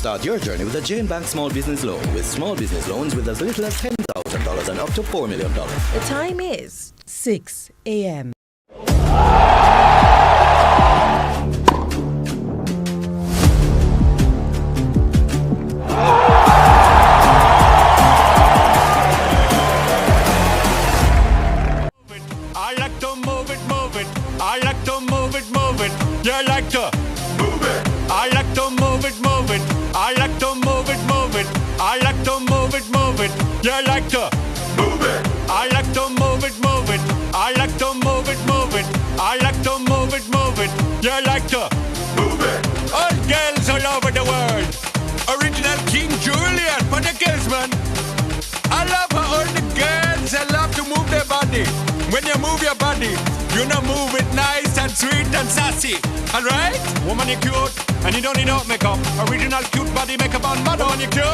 Start your journey with a Jane Bank Small Business Loan with small business loans with as little as $10,000 and up to $4 million. The time is 6 a.m. I like to move it, move it. I like to move it, move it. You like to move it. I like to move it, move it. I like to move it, move it. I like to move it, move it. You like to move it. I like to move it, move it. I like to move it, move it. I like to move it, move it. You like to move it. All girls all over the world. Original King Julian for the girls, man. I love how all the girls they love to move their body. When you move your body, you know move it nice and sweet and sassy. Alright? Woman, you're cute, and you don't need no makeup. Original cute body makeup on model. Woman, you're cute,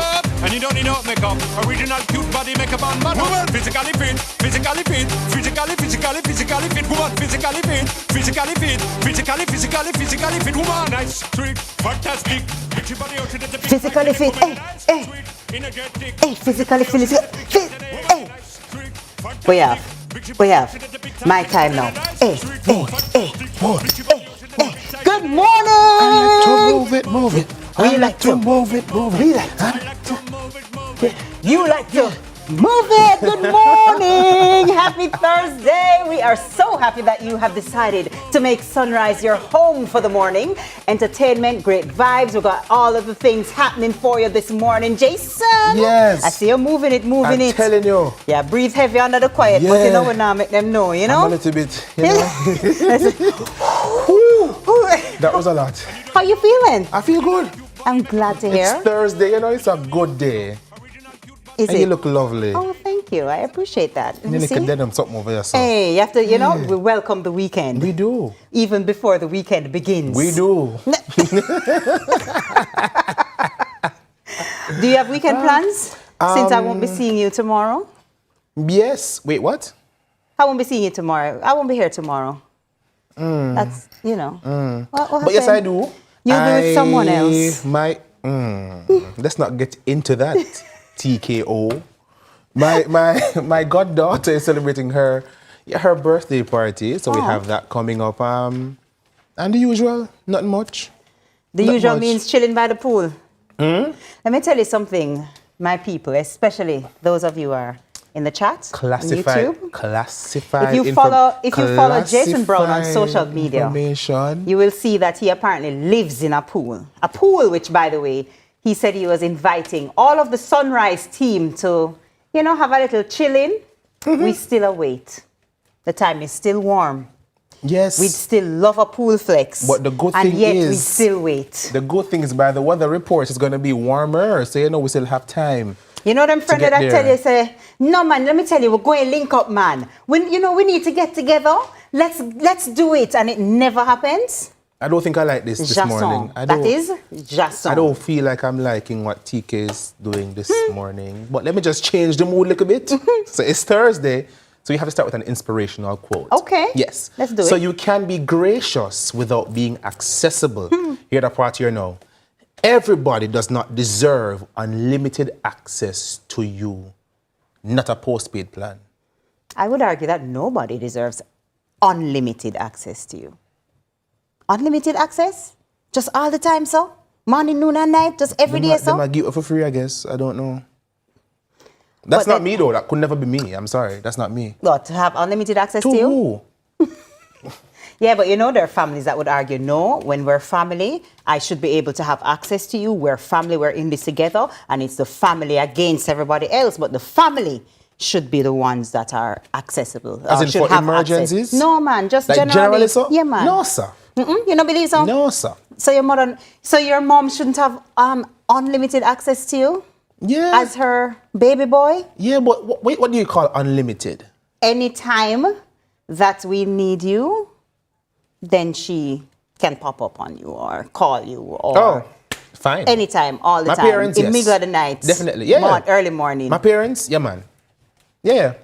and you don't need no makeup. Original cute body makeup on model. Woman, physically fit, physically fit, physically fit. Woman, physically fit, physically fit, physically fit. Woman, nice, sweet, fantastic. Physically fit, hey, physically fit, hey. We have my time now. Hey. Good morning. I like to move it. We like to move it. We like to. You like to move it. Good morning. Happy Thursday. We are so happy that you have decided to make Sunrise your home for the morning. Entertainment, great vibes. We've got all of the things happening for you this morning. Jason. Yes. I see you moving it. I'm telling you. Yeah, breathe heavy under the quiet, but you know we're not make them know, you know? I'm a little bit, you know. That was a lot. How you feeling? I feel good. I'm glad to hear. It's Thursday, you know, it's a good day. Is and it? you look lovely. Oh, thank you. I appreciate that. You need to denim something over yourself. Hey, you have to, you know, we welcome the weekend. We do. Even before the weekend begins. We do. Do you have weekend plans? Since I won't be seeing you tomorrow? Yes. Wait, what? I won't be seeing you tomorrow. I won't be here tomorrow. That's, you know. But yes, I do. You'll be with someone else. Let's not get into that. TKO. My goddaughter is celebrating her birthday party, so we have that coming up. And the usual, not much. The usual means chilling by the pool. Let me tell you something, my people, especially those of you who are in the chat, on YouTube. If you follow Jason Brown on social media, you will see that he apparently lives in a pool. A pool which, by the way, he said he was inviting all of the Sunrise team to, you know, have a little chilling. We still await. The time is still warm. Yes. We'd still love a pool flex. But the good thing and yet is, we still wait. The good thing is, by the weather reports, it's going to be warmer. So, you know, we still have time. You know them friends that tell you, say, no, man, let me tell you, we're going to link up, man. When, you know, we need to get together. Let's do it. And it never happens. I don't think I like this morning. That is Jason. I don't feel like I'm liking what TK is doing this morning. But let me just change the mood a little bit. So it's Thursday, so you have to start with an inspirational quote. Okay. Yes. Let's do it. So you can be gracious without being accessible. Hear the part here now. Everybody does not deserve unlimited access to you. Not a postpaid plan. I would argue that nobody deserves unlimited access to you. Unlimited access? Just all the time, so? Morning, noon, and night? Just every day, so? They might give it for free, I guess. I don't know. That's not me, though. That could never be me. I'm sorry. That's not me. What, to have unlimited access to you? Who? Yeah, but you know, there are families that would argue, no, when we're family, I should be able to have access to you. We're family, we're in this together, and it's the family against everybody else. But the family should be the ones that are accessible. As in for emergencies? No, man, just like generally. So? Yeah, man. No, sir. You don't believe so? No, sir. So your mom shouldn't have unlimited access to you? Yeah. As her baby boy? Yeah, but wait, what do you call unlimited? Anytime that we need you, then she can pop up on you or call you or fine. Anytime, all the time. My parents, in yes. middle of the night. Definitely, yeah. Early morning. My parents, yeah, man. Yeah,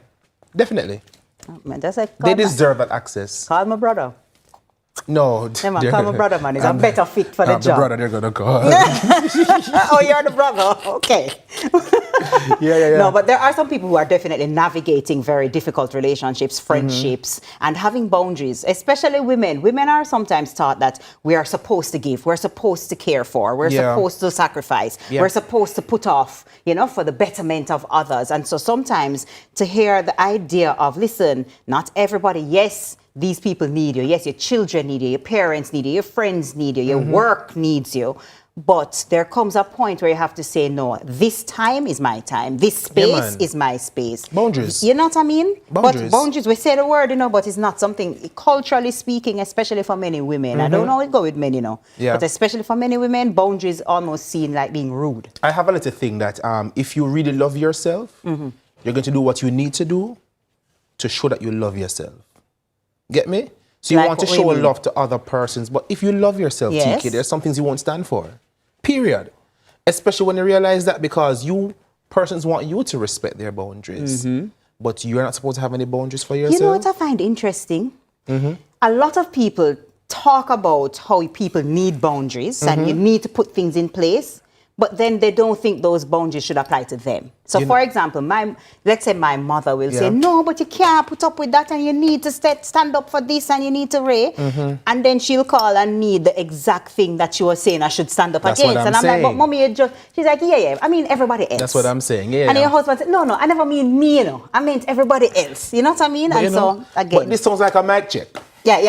definitely. Oh, man, that's like they deserve that access. Call my brother. No. Come on, brother, man. He's a better fit for the job. The brother they're going to call. Oh, you're the brother. Okay. Yeah. No, but there are some people who are definitely navigating very difficult relationships, friendships, and having boundaries, especially women. Women are sometimes taught that we are supposed to give, we're supposed to care for, we're supposed to sacrifice, we're supposed to put off, for the betterment of others. And so sometimes to hear the idea of, listen, not everybody, yes, these people need you. Yes, your children need you, your parents need you, your friends need you, your work needs you. But there comes a point where you have to say, no, this time is my time. This space is my space. Boundaries. You know what I mean? Boundaries. But boundaries, we say the word, but it's not something, culturally speaking, especially for many women. I don't know how it go with men, Yeah. But especially for many women, boundaries almost seen like being rude. I have a little thing that if you really love yourself, you're going to do what you need to do to show that you love yourself. Get me? So you Like want to what show we mean? love to other persons, but if you love yourself, Yes. TK, there's some things you won't stand for. Period. Especially when you realize that because persons want you to respect their boundaries, but you're not supposed to have any boundaries for yourself. You know what I find interesting? A lot of people talk about how people need boundaries and you need to put things in place, but then they don't think those boundaries should apply to them. So, for example, let's say my mother will say, no, but you can't put up with that and you need to stand up for this and you need to Ray. And then she'll call and need the exact thing that she was saying I should stand up That's against. what I'm and I'm saying. like, but mommy, she's like, yeah, I mean everybody else. That's what I'm saying, And your husband said, no, I never mean me, I meant everybody else. You know what I mean? But and so, again. But this sounds like a mic check. Sorry.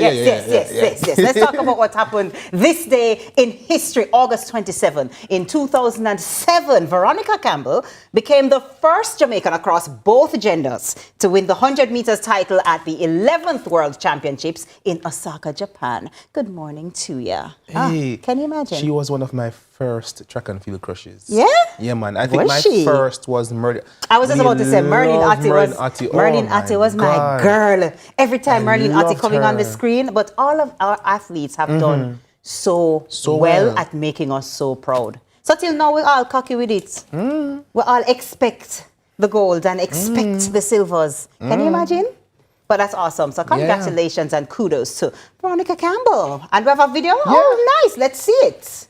Yes. Let's talk about what happened this day in history, August 27. In 2007, Veronica Campbell became the first Jamaican across both genders to win the 100 meters title at the 11th World Championships in Osaka, Japan. Good morning to you. Hey, can you imagine? She was one of my first track and field crushes. Yeah? Yeah, man. I think Was my she? first was Merlin. I was just about to say Merlin Attie was my God. girl. Every time Merlin Attie loved coming on the her. screen, but all of our athletes have done so well at making us so proud. So till now we're all cocky with it. We all expect the gold and expect the silvers. Can you imagine? But that's awesome. So congratulations and kudos to Veronica Campbell. And we have a video? Oh, nice. Let's see it.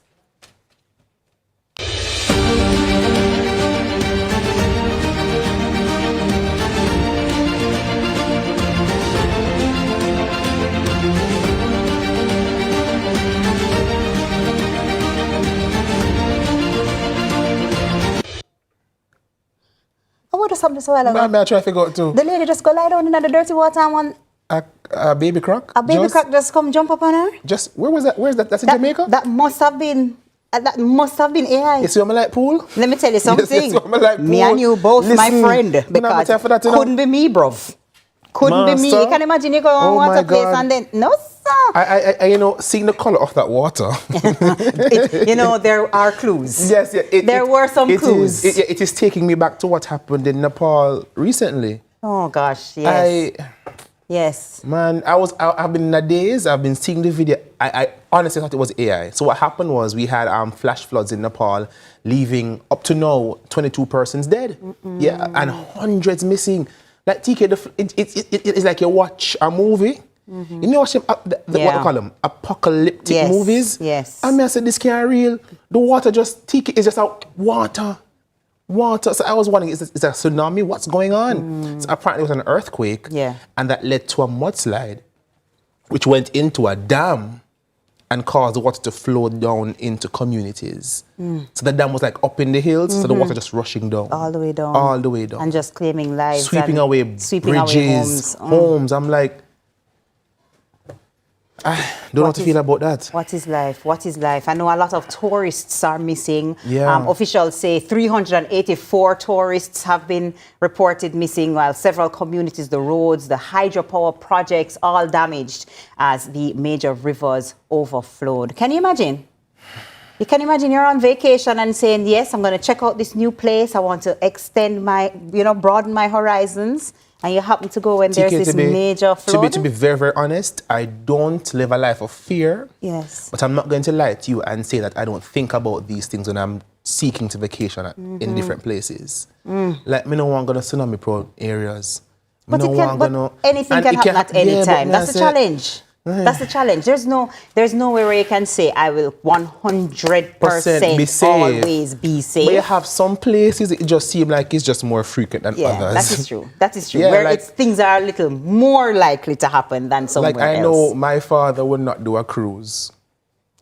Oh, what is something so well? Man, I try to figure out too. The lady just go lie down in the dirty water and one A baby croc? a baby croc just come jump up on her. Just, where was that? Where's that? That's in Jamaica? That must have been AI. You see what I like pool? Let me tell you something. Yes, what I like Me pool. and you both, my Listen, friend, me not because tell for that, you know. couldn't be me, bruv. Couldn't be me. Master. You can imagine you go on Oh water my place God. and then no sir. I seeing the color of that water. There are clues. Yes, yeah. There were some clues. It is taking me back to what happened in Nepal recently. Oh gosh, yes. Yes. Man, I've been in a daze. I've been seeing the video. I honestly thought it was AI. So what happened was we had flash floods in Nepal, leaving up to now 22 persons dead. Yeah, and hundreds missing. Like TK, it's like you watch a movie. You know what they call them? Apocalyptic movies. Yes. I mean, I said this can't real. The water just TK is just out water. So I was wondering, is it a tsunami? What's going on? So apparently it was an earthquake. Yeah. And that led to a mudslide, which went into a dam and caused the water to flow down into communities. So the dam was like up in the hills, so the water just rushing down. All the way down. All the way down. And just claiming lives. Sweeping away bridges, homes. I'm like, I don't know how to feel about that. What is life? What is life? I know a lot of tourists are missing. Yeah. Officials say 384 tourists have been reported missing, while several communities, the roads, the hydropower projects, all damaged as the major rivers overflowed. Can you imagine? You can imagine you're on vacation and saying, yes, I'm going to check out this new place. I want to extend my, broaden my horizons. And you happen to go when there's this major flood? To be very, very honest, I don't live a life of fear. Yes. But I'm not going to lie to you and say that I don't think about these things when I'm seeking to vacation in different places. Like, me no want to go to tsunami-prone areas. But anything can happen at any time. That's the challenge. That's the challenge. There's no way where you can say I will 100% be safe. always be safe. But you have some places it just seems like it's just more frequent than others. That is true. That is true. Yeah, where like, things are a little more likely to happen than somewhere like I else. know my father would not do a cruise.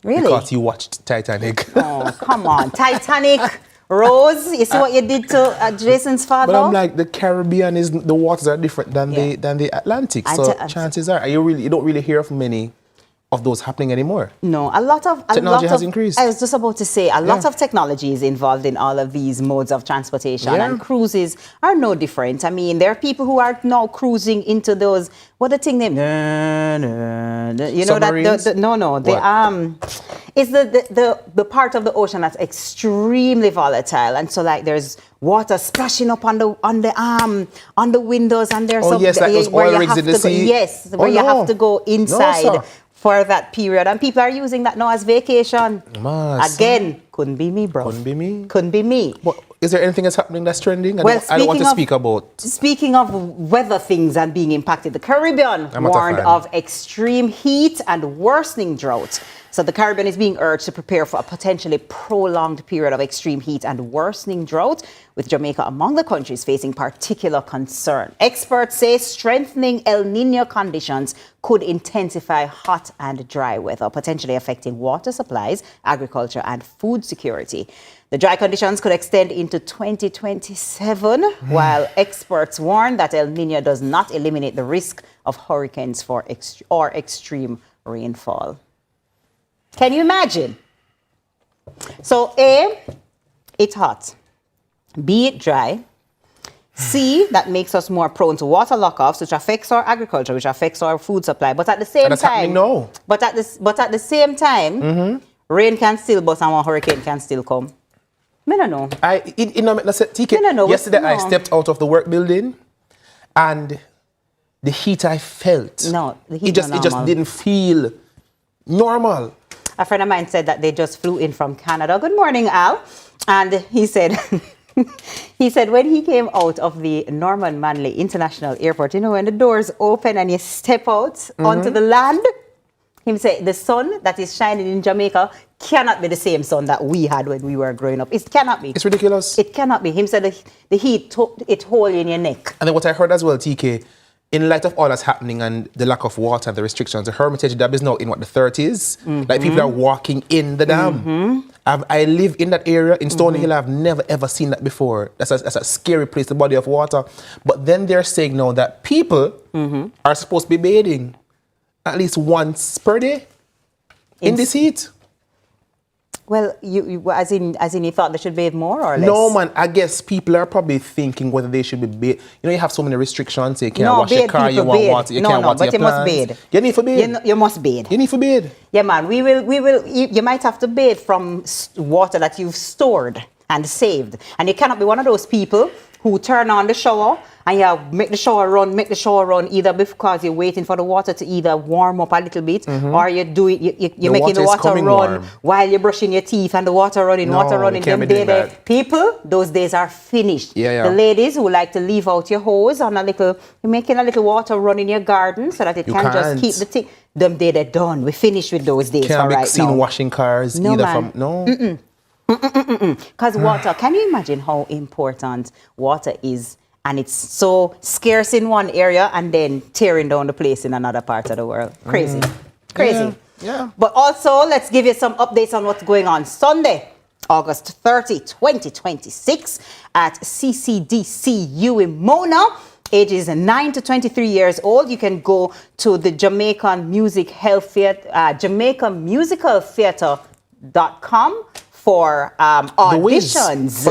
Really? Because he watched Titanic. Oh, come on. Titanic. Rose, you see what you did to Jason's father? But I'm like, the Caribbean the waters are different than the Atlantic. So chances are you don't really hear of many of those happening anymore. No, technology has increased. I was just about to say, a lot of technology is involved in all of these modes of transportation, and cruises are no different. I mean, there are people who are now cruising into those, what the thing name? You know submarines? It's the part of the ocean that's extremely volatile, and so like there's water splashing up on the windows, and there's like those oil rigs in the sea. Yes, where you have to go inside for that period, and people are using that now as vacation. Again, couldn't be me, bro. Couldn't be me. Couldn't be me. But is there anything that's happening that's trending? I Well, don't want to speak about. Speaking of weather things and being impacted, the Caribbean warned of extreme heat and worsening drought. So the Caribbean is being urged to prepare for a potentially prolonged period of extreme heat and worsening drought, with Jamaica among the countries facing particular concern. Experts say strengthening El Niño conditions could intensify hot and dry weather, potentially affecting water supplies, agriculture, and food security. The dry conditions could extend into 2027, while experts warn that El Niño does not eliminate the risk of hurricanes or extreme rainfall. Can you imagine? So A, it's hot. B, it's dry. C, that makes us more prone to water lockoffs, which affects our agriculture, which affects our food supply. But at the same time, But at the same time, rain can still bust and one hurricane can still come. I don't know. Yesterday I stepped out of the work building, and the heat I felt. The heat it just didn't feel normal. A friend of mine said that they just flew in from Canada. Good morning, Al. And he said, when he came out of the Norman Manley International Airport, when the doors open and you step out onto the land, he said the sun that is shining in Jamaica cannot be the same sun that we had when we were growing up. It cannot be. It's ridiculous. It cannot be. He said the heat, it hole in your neck. And then what I heard as well, TK, in light of all that's happening and the lack of water and the restrictions, the Hermitage Dam is now in the 30s. Like people are walking in the dam. I live in that area in Stony Hill. I've never ever seen that before. That's a scary place, the body of water. But then they're saying now that people are supposed to be bathing at least once per day in this heat. Well, you as in you thought they should bathe more or less? No, man. I guess people are probably thinking whether they should be bathed. You have so many restrictions. You can't wash your car. You want water. You can't water your plants. Must bathe. You need to bathe. You must bathe. You need to bathe. Yeah, man. We will. You might have to bathe from water that you've stored and saved, and you cannot be one of those people who turn on the shower and you make the shower run either because you're waiting for the water to either warm up a little bit or you're making the water run warm while you're brushing your teeth and the water running. People, those days are finished. The ladies who like to leave out your hose on you're making a little water run in your garden so that it can just keep the thing. Them days they're done. We finished with those days can't for right be seen now. washing cars Because water, can you imagine how important water is? And it's so scarce in one area and then tearing down the place in another part of the world. Crazy. Yeah. But also, let's give you some updates on what's going on Sunday, August 30, 2026 at CCDCU in Mona. Ages 9 to 23 years old. You can go to the Jamaican Music Health Theatre, JamaicanMusicalTheatre.com for auditions.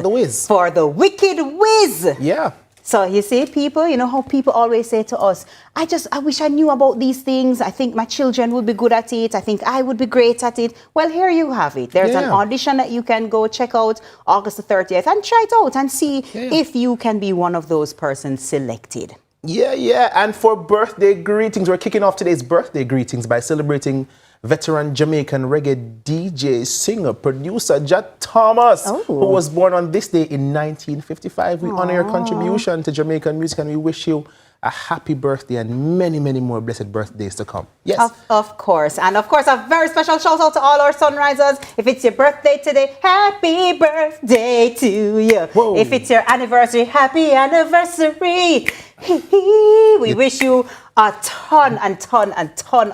For the Wicked Wiz. Yeah. So you see, people, how people always say to us, I wish I knew about these things. I think my children would be good at it. I think I would be great at it. Well, here you have it. There's an audition that you can go check out August the 30th and try it out and see if you can be one of those persons selected. Yeah. And for birthday greetings, we're kicking off today's birthday greetings by celebrating veteran Jamaican reggae DJ, singer, producer Jat Thomas, who was born on this day in 1955. We honor your contribution to Jamaican music and we wish you a happy birthday and many, many more blessed birthdays to come. Yes. Of course. And of course, a very special shout out to all our sunrisers. If it's your birthday today, happy birthday to you. Whoa. If it's your anniversary, happy anniversary. We wish you a ton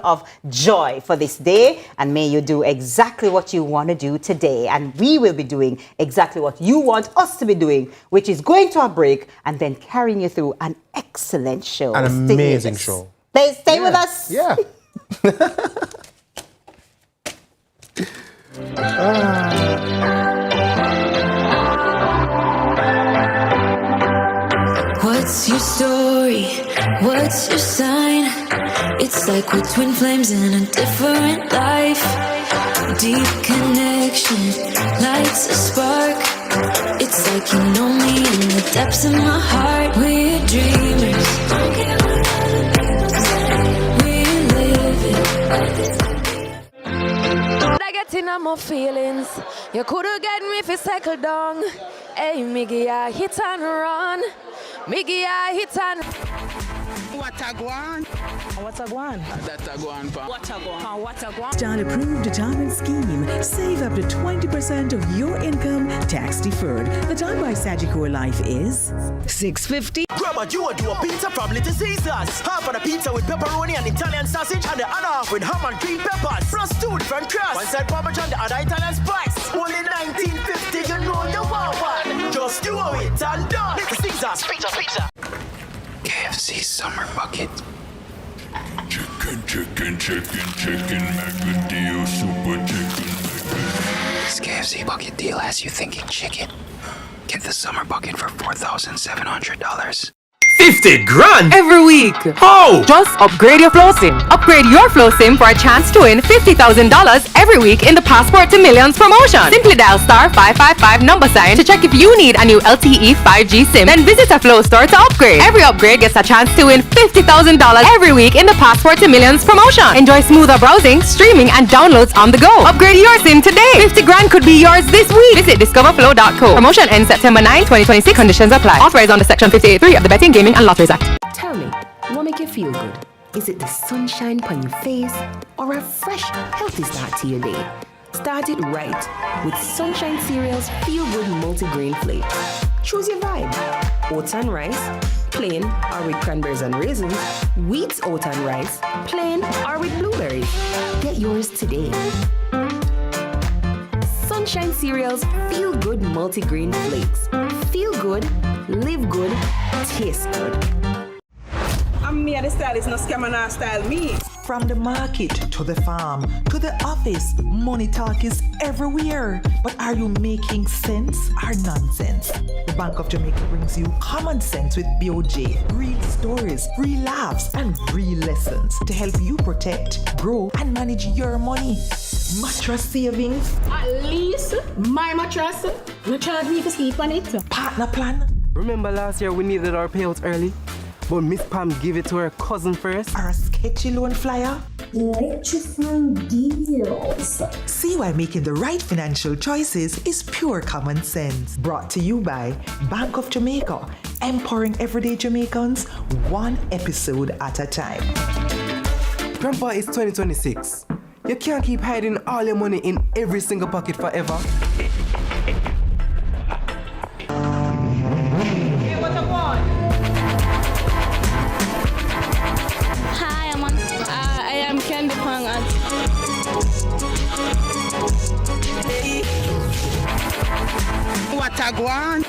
of joy for this day, and may you do exactly what you want to do today, and we will be doing exactly what you want us to be doing, which is going to a break and then carrying you through an excellent show. An amazing show. Stay with us. Yeah. What's your story? What's your sign? It's like we're twin flames in a different life. Deep connection lights a spark. It's like you know me in the depths of my heart. We're dreamers. We're living. I get in on my feelings. You coulda get me if you cycle down. Hey, Miggy, I hit and run. Miggy, I hit and. What a guan? What's a guan? That a guan, pa. What a guan? What a guan? Star approved retirement scheme. Save up to 20% of your income tax deferred. The time by Sagicor Life is $6.50. Grandma, you want to do a pizza from Little Caesars. Half of the pizza with pepperoni and Italian sausage, and the other half with ham and green peppers. Plus 2 different crusts. One side Parmesan, the other Italian spice. Only $19.50, you know you want one. Just do it and done. Little Caesars, pizza. KFC Summer Bucket. Chicken, Macadillo, super chicken. This KFC bucket deal has you thinking chicken. Get the Summer Bucket for $4,700. 50 grand every week. How? Just upgrade your flow sim. Upgrade your flow sim for a chance to win $50,000 every week in the Passport to Millions promotion. Simply dial *555 to check if you need a new LTE 5G sim. Then visit a Flow store to upgrade. Every upgrade gets a chance to win $50,000 every week in the Passport to Millions promotion. Enjoy smoother browsing, streaming, and downloads on the go. Upgrade your sim today. 50 grand could be yours this week. Visit discoverflow.co. Promotion ends September 9, 2026. Conditions apply. Authorized under Section 58(3) of the Betting, Gaming and Lotteries Act. Tell me, what make you feel good? Is it the sunshine on your face or a fresh, healthy start to your day? Start it right with Sunshine Cereal's Feel Good Multigrain Flakes. Choose your vibe. Oats and rice, plain or with cranberries and raisins. Wheat oat and rice, plain or with blueberries. Get yours today. Sunshine Cereal's Feel Good Multigrain Flakes. Feel good, live good, taste good. I'm me the stylist, no scam and no style me. From the market to the farm to the office, money talk is everywhere. But are you making sense or nonsense? The Bank of Jamaica brings you common sense with BOJ. Real stories, real laughs, and real lessons to help you protect, grow, and manage your money. Mattress savings. At least my mattress. No charge me to sleep on it. Partner plan. Remember last year we needed our payouts early? But Miss Pam gave it to her cousin first. Or a sketchy loan flyer. Electrifying deals. See why making the right financial choices is pure common sense. Brought to you by Bank of Jamaica, empowering everyday Jamaicans one episode at a time. Grandpa, it's 2026. You can't keep hiding all your money in every single pocket forever. Hey, what I want? I am Candy Pang and What a guan?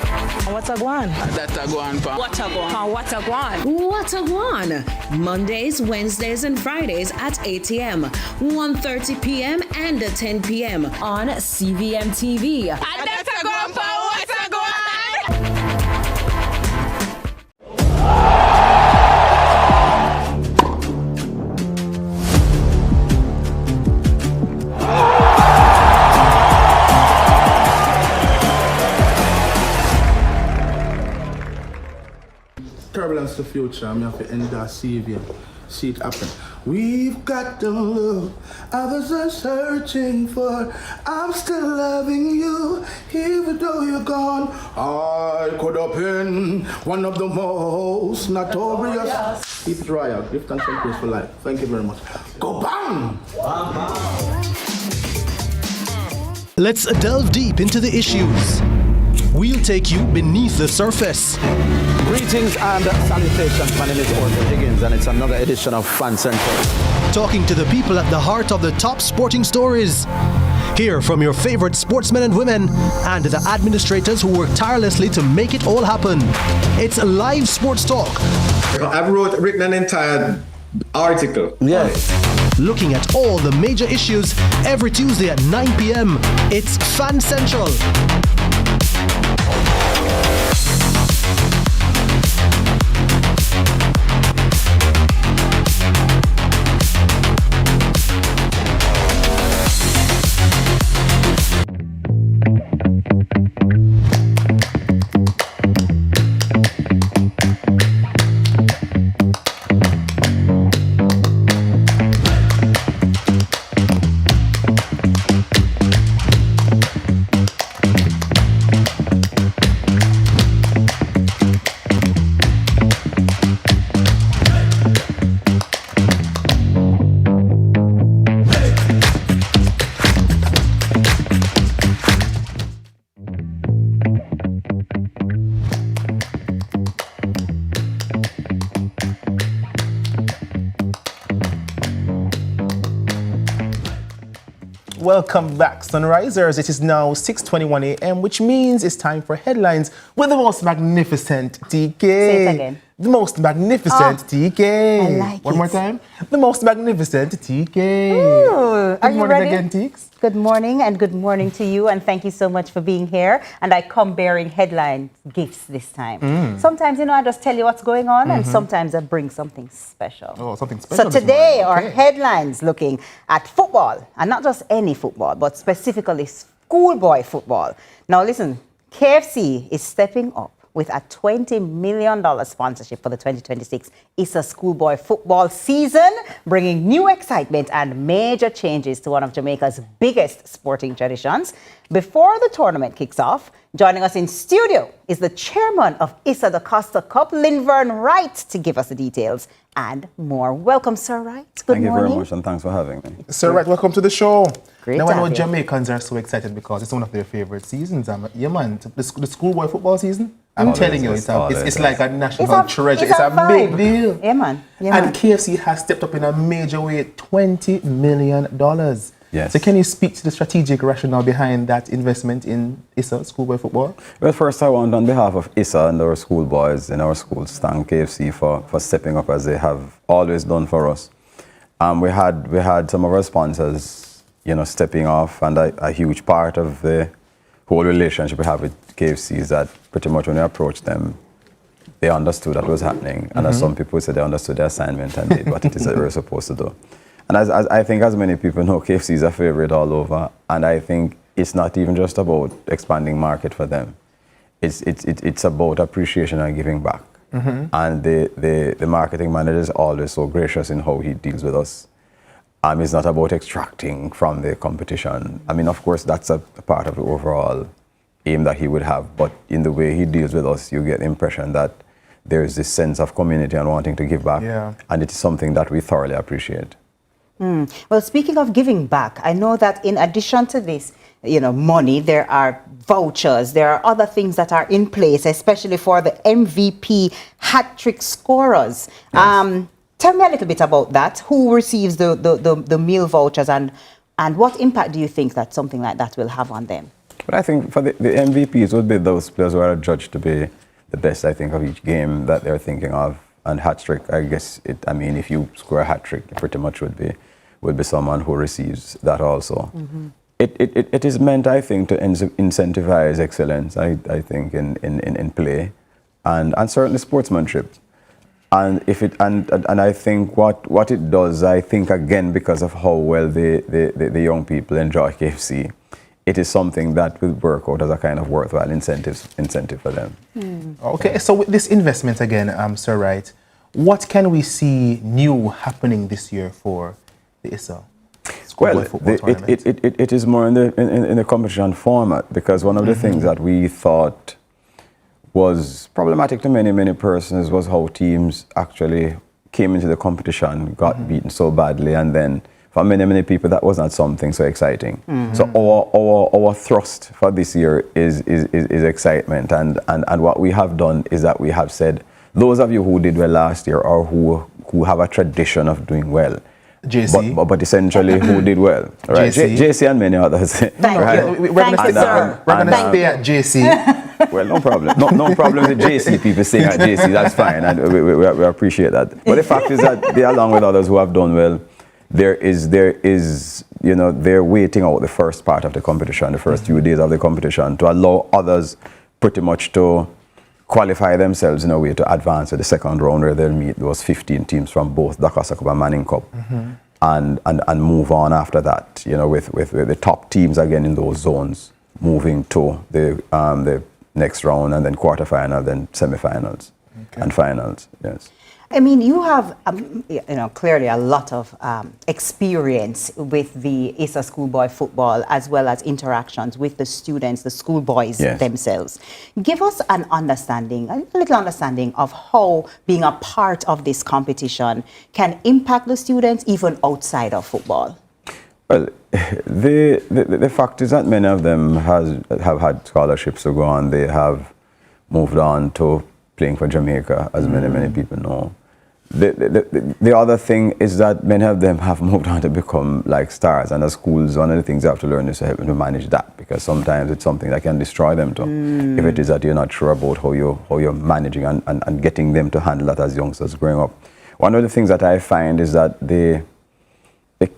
What's a guan? That a guan, pa. What a guan? What a guan? What a guan? Mondays, Wednesdays, and Fridays at 8 a.m., 1:30 p.m., and 10 p.m. on CVM TV. And that's a guan, pa. What a guan? Turbulence to future, I'm have to end that CVM. See it happen. We've got the love others are searching for. I'm still loving you, even though you're gone. I could have been one of the most notorious. Keep it royal. Give thanks and praise for life. Thank you very much. Go bang! Let's delve deep into the issues. We'll take you beneath the surface. Greetings and salutations. My name is Orville Higgins, and it's another edition of Fan Central. Talking to the people at the heart of the top sporting stories. Hear from your favorite sportsmen and women and the administrators who work tirelessly to make it all happen. It's live sports talk. I've written an entire article. Yes. Looking at all the major issues every Tuesday at 9 p.m. It's Fan Central. Welcome back, Sunrisers. It is now 6:21 a.m., which means it's time for headlines with the most magnificent TK. Say it again. The most magnificent TK. I like One it. more time. The most magnificent TK. Ooh, are you morning ready? again, Teeks. Good morning and good morning to you, and thank you so much for being here. And I come bearing headline gifts this time. Sometimes, I just tell you what's going on, and sometimes I bring something special. Oh, something special. So this today, morning. our Okay. headlines looking at football, and not just any football, but specifically schoolboy football. Now listen, KFC is stepping up with a $20 million sponsorship for the 2026 ISA schoolboy football season, bringing new excitement and major changes to one of Jamaica's biggest sporting traditions. Before the tournament kicks off, joining us in studio is the chairman of ISA the Costa Cup, Linvern Wright, to give us the details and more. Welcome, Sir Wright. Good morning. Thank you very much, and thanks for having me. Sir Wright, welcome to the show. Great now to I know have you. Jamaicans are so excited because it's one of their favorite seasons. Yeah, man, the schoolboy football season. I'm telling you, it's like a national treasure. It's a big deal. Yeah, man. And KFC has stepped up in a major way, $20 million. Yes. So can you speak to the strategic rationale behind that investment in ISA, schoolboy football? Well, first I want, on behalf of ISA and our schoolboys in our schools, thank KFC for stepping up as they have always done for us. We had some of our sponsors, stepping off, and a huge part of the whole relationship we have with KFC is that pretty much when we approached them, they understood that was happening. And as some people said, they understood the assignment and did what it is that we were supposed to do. And as I think as many people know, KFC is a favorite all over. And I think it's not even just about expanding market for them. It's about appreciation and giving back. And the marketing manager is always so gracious in how he deals with us. It's not about extracting from the competition. I mean, of course, that's a part of the overall aim that he would have. But in the way he deals with us, you get the impression that there's this sense of community and wanting to give back. Yeah. And it is something that we thoroughly appreciate. Well, speaking of giving back, I know that in addition to this, money, there are vouchers, there are other things that are in place, especially for the MVP hat-trick scorers. Yes. Tell me a little bit about that. Who receives the meal vouchers and what impact do you think that something like that will have on them? But I think for the MVPs would be those players who are judged to be the best, I think, of each game that they're thinking of. And hat-trick, I guess, if you score a hat-trick, it pretty much would be someone who receives that also. It is meant, I think, to incentivize excellence, I think, in play and certainly sportsmanship. And I think what it does, I think, again, because of how well the young people enjoy KFC, it is something that will work out as a kind of worthwhile incentive for them. Okay, so with this investment again, Sir Wright, what can we see new happening this year for the ISA? Well, it is more in the competition format, because one of the things that we thought was problematic to many, many persons was how teams actually came into the competition, got beaten so badly, and then for many, many people that was not something so exciting. So our thrust for this year is excitement, and what we have done is that we have said, those of you who did well last year or who have a tradition of doing well, JC. But essentially who did well, right? JC and many others. Thank you. We're going to stay at JC. Well, no problem. No problem with JC. People staying at JC, that's fine, and we appreciate that. But the fact is that they, along with others who have done well, there is, you know, they're waiting out the first part of the competition, the first few days of the competition, to allow others pretty much to qualify themselves in a way to advance to the second round, where they'll meet those 15 teams from both the Dakar Cup and Manning Cup, and move on after that, you know, with the top teams again in those zones moving to the next round, and then quarterfinal, then semifinals and finals. Yes. I mean, you have, you know, clearly a lot of experience with the ISA schoolboy football, as well as interactions with the students, the schoolboys themselves. Give us an understanding, a little understanding of how being a part of this competition can impact the students even outside of football. Well, the fact is that many of them have had scholarships to go on. They have moved on to playing for Jamaica, as many people know. The other thing is that many of them have moved on to become like stars, and as schools, one of the things you have to learn is to help them to manage that, because sometimes it's something that can destroy them too. If it is that you're not sure about how you're managing and getting them to handle that as youngsters growing up. One of the things that I find is that the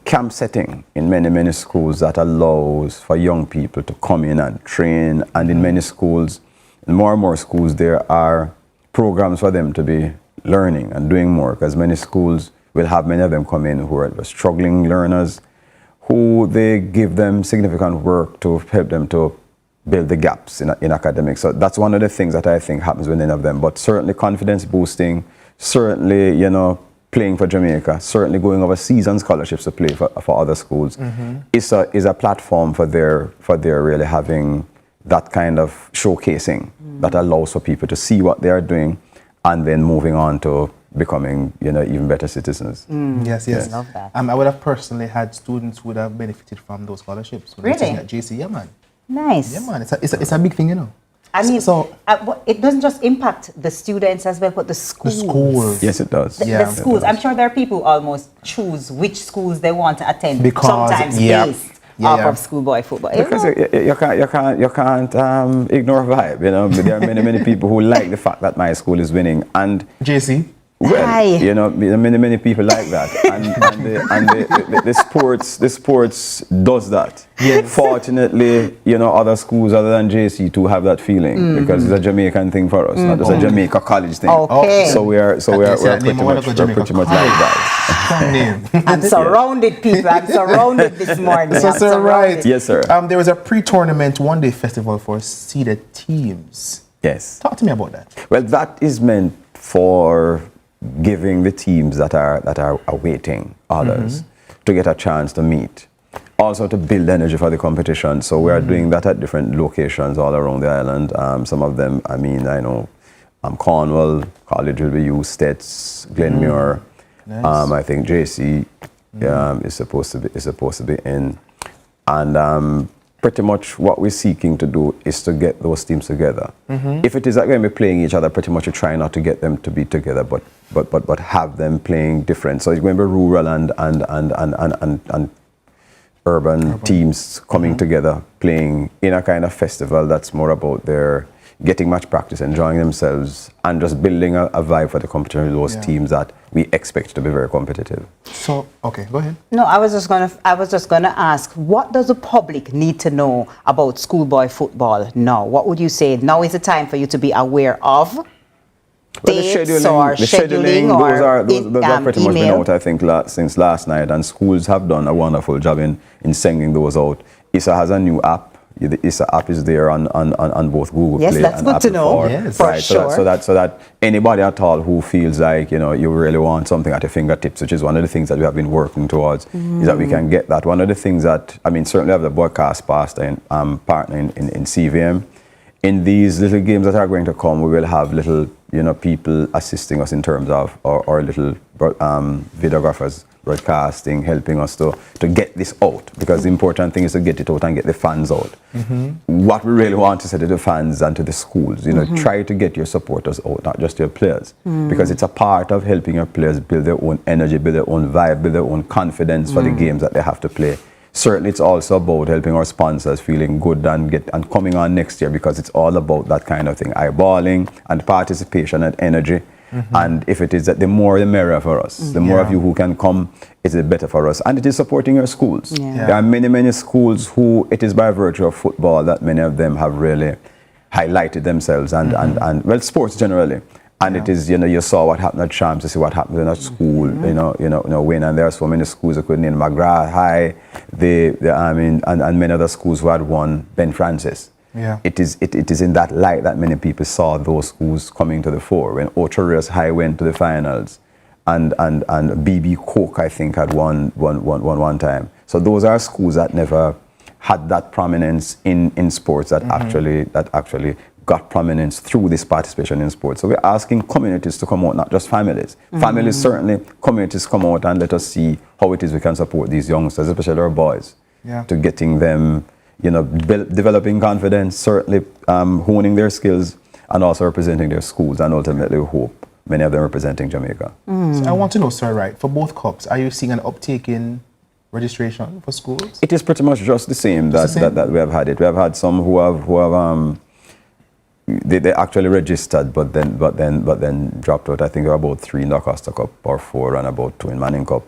camp setting in many schools that allows for young people to come in and train, and in many schools, in more and more schools, there are programs for them to be learning and doing more, because many schools will have many of them come in who are struggling learners, who they give them significant work to help them to build the gaps in academics. So that's one of the things that I think happens with any of them. But certainly confidence boosting, certainly, you know, playing for Jamaica, certainly going overseas on scholarships to play for other schools, is a platform for their really having that kind of showcasing that allows for people to see what they are doing, and then moving on to becoming, you know, even better citizens. Yes. I love that. I would have personally had students who would have benefited from those scholarships. Really? At JC, yeah, man. Nice. Yeah, man. It's a big thing, you know. I mean, it doesn't just impact the students as well, but the schools. The schools. Yes, it does. The schools. I'm sure there are people who almost choose which schools they want to attend, because, sometimes based off of schoolboy football. Because you can't ignore vibe, you know. There are many people who like the fact that my school is winning, and JC. Well, you know, many people like that, and the sports does that. Yes. Fortunately, you know, other schools other than JC too have that feeling, because it's a Jamaican thing for us, not just a Jamaica college thing. Okay. So we're pretty much like that. I'm surrounded, people. I'm surrounded this morning. So, sir, right. Yes, sir. There was a pre-tournament one-day festival for seeded teams. Yes. Talk to me about that. Well, that is meant for giving the teams that are awaiting others to get a chance to meet. Also to build energy for the competition. So we are doing that at different locations all around the island. Some of them, I mean, I know Cornwall College will be used, Stets, Glenmuir. Nice. I think JC is supposed to be in. And pretty much what we're seeking to do is to get those teams together. If it is that going to be playing each other, pretty much we try not to get them to be together, but have them playing different. So it's going to be rural and urban teams coming together, playing in a kind of festival that's more about their getting match practice, enjoying themselves, and just building a vibe for the competition with those teams that we expect to be very competitive. So, okay, go ahead. No, I was just gonna ask, what does the public need to know about schoolboy football now? What would you say now is the time for you to be aware of? Well, the scheduling, those are pretty much been out, I think, since last night, and schools have done a wonderful job in sending those out. ISA has a new app. The ISA app is there on both Google Play and Apple. Yes, that's good to know. Yes, for sure. So that anybody at all who feels like, you know, you really want something at your fingertips, which is one of the things that we have been working towards, is that we can get that. One of the things that, I mean, certainly have the broadcast partner in CVM, in these little games that are going to come, we will have little, people assisting us in terms of our little videographers, broadcasting, helping us to get this out, because the important thing is to get it out and get the fans out. What we really want to say to the fans and to the schools, try to get your supporters out, not just your players, because it's a part of helping your players build their own energy, build their own vibe, build their own confidence for the games that they have to play. Certainly, it's also about helping our sponsors feeling good and coming on next year, because it's all about that kind of thing, eyeballing and participation and energy. And if it is that, the more the merrier for us. The more of you who can come, it's better for us. And it is supporting your schools. There are many, many schools who it is by virtue of football that many of them have really highlighted themselves and well, sports generally. And it is, you saw what happened at Champs, you see what happened in a school, win. And there are so many schools that could name McGrath High, and many other schools who had won Ben Francis. It is in that light that many people saw those schools coming to the fore. When Ocho High went to the finals, and BB Coke, I think, had won one time. So those are schools that never had that prominence in sports that actually got prominence through this participation in sports. So we're asking communities to come out, not just families. Families certainly, communities come out and let us see how it is we can support these youngsters, especially our boys, to getting them, developing confidence, certainly honing their skills, and also representing their schools, and ultimately we hope many of them representing Jamaica. So I want to know, sir, right, for both cups, are you seeing an uptake in registration for schools? It is pretty much just the same that we have had it. We have had some who have they actually registered, but then dropped out. I think there were about 3 in the Costa Cup or 4 and about 2 in Manning Cup.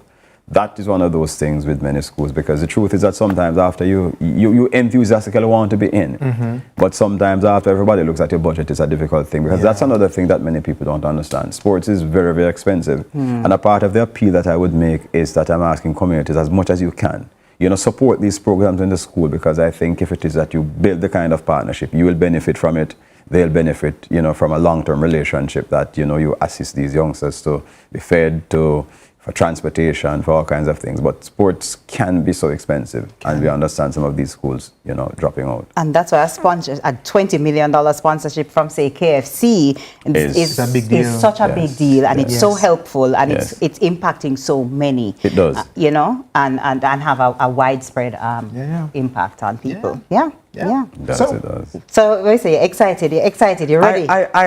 That is one of those things with many schools, because the truth is that sometimes after you enthusiastically want to be in, but sometimes after everybody looks at your budget, it's a difficult thing, because that's another thing that many people don't understand. Sports is very, very expensive. And a part of the appeal that I would make is that I'm asking communities, as much as you can, support these programs in the school, because I think if it is that you build the kind of partnership, you will benefit from it. They'll benefit, from a long-term relationship that, you assist these youngsters to be fed, for transportation, for all kinds of things. But sports can be so expensive, and we understand some of these schools, dropping out. And that's why a $20 million sponsorship from, say, KFC is a big deal. Is such a big deal, and it's so helpful, and it's impacting so many. It does. And have a widespread impact on people. It does. So we say, you're excited, you're ready.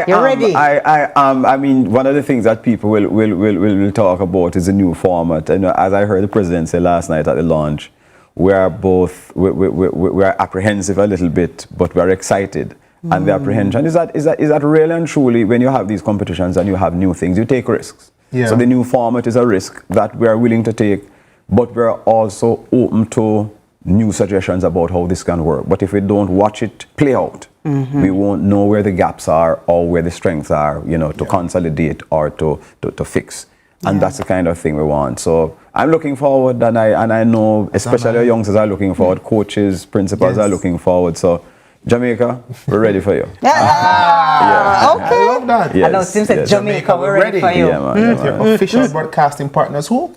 You're ready. I mean, one of the things that people will talk about is the new format. As I heard the president say last night at the launch, we're apprehensive a little bit, but we're excited. And the apprehension is that really and truly, when you have these competitions and you have new things, you take risks. So the new format is a risk that we're willing to take, but we're also open to new suggestions about how this can work. But if we don't watch it play out, we won't know where the gaps are or where the strengths are, to consolidate or to fix. And that's the kind of thing we want. So I'm looking forward, and I know especially our youngsters are looking forward, coaches, principals are looking forward. So Jamaica, we're ready for you. Okay. I love that. I know Sim said Jamaica, we're ready for you. Your official broadcasting partners, who?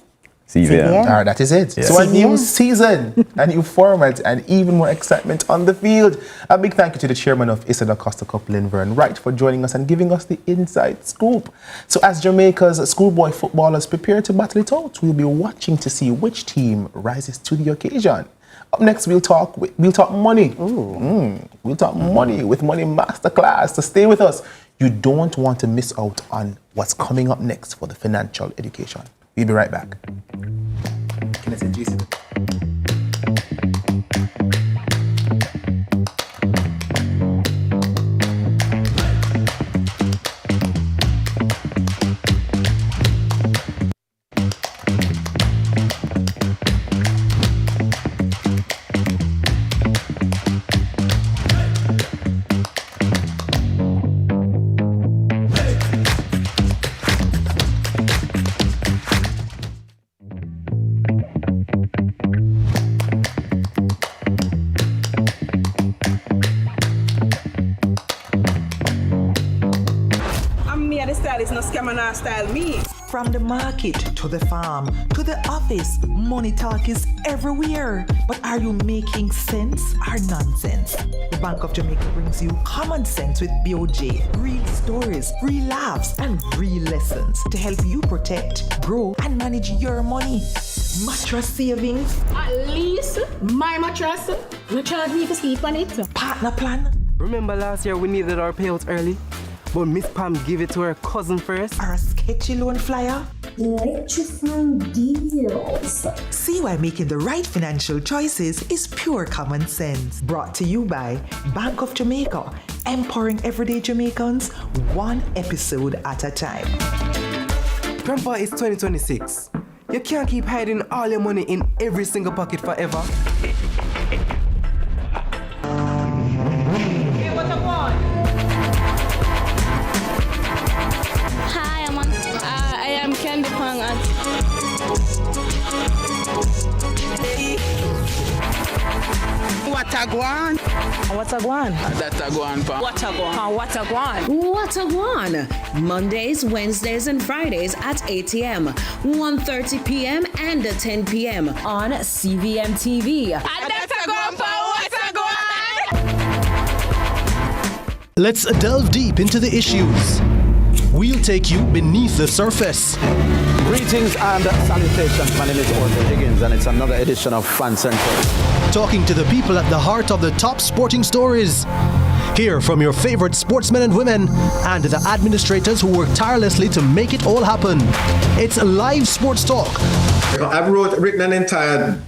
CVM. That is it. So a new season, a new format, and even more excitement on the field. A big thank you to the chairman of Issa Costa Cup, Lynn Vern Wright, for joining us and giving us the inside scoop. So as Jamaica's schoolboy footballers prepare to battle it out, we'll be watching to see which team rises to the occasion. Up next, we'll talk money. We'll talk money with Money Masterclass. So stay with us. You don't want to miss out on what's coming up next for the financial education. We'll be right back. Can I say Jason? no scam and style me. From the market to the farm to the office, money talk is everywhere. But are you making sense or nonsense? The Bank of Jamaica brings you common sense with BOJ. Real stories, real laughs, and real lessons to help you protect, grow, and manage your money. Mattress savings. At least my mattress, no charge me to sleep on it. Partner plan. Remember last year we needed our payouts early? But Miss Pam gave it to her cousin first. Or a sketchy loan flyer. Electrifying deals. See why making the right financial choices is pure common sense. Brought to you by Bank of Jamaica, empowering everyday Jamaicans one episode at a time. Grandpa, it's 2026. You can't keep hiding all your money in every single pocket forever. Hey, what I want? Hi, I am Candy Pang and What a guan? What's a guan? That's a guan, pa. What a guan? What a guan? What a one! Mondays, Wednesdays, and Fridays at 8 a.m., 1:30 p.m., and 10 p.m. on CVMTV. that's a guan, what a guan? Let's delve deep into the issues. We'll take you beneath the surface. Greetings and salutations. My name is Orville Higgins, and it's another edition of Fan Central. Talking to the people at the heart of the top sporting stories. Hear from your favorite sportsmen and women and the administrators who work tirelessly to make it all happen. It's live sports talk. I've written an entire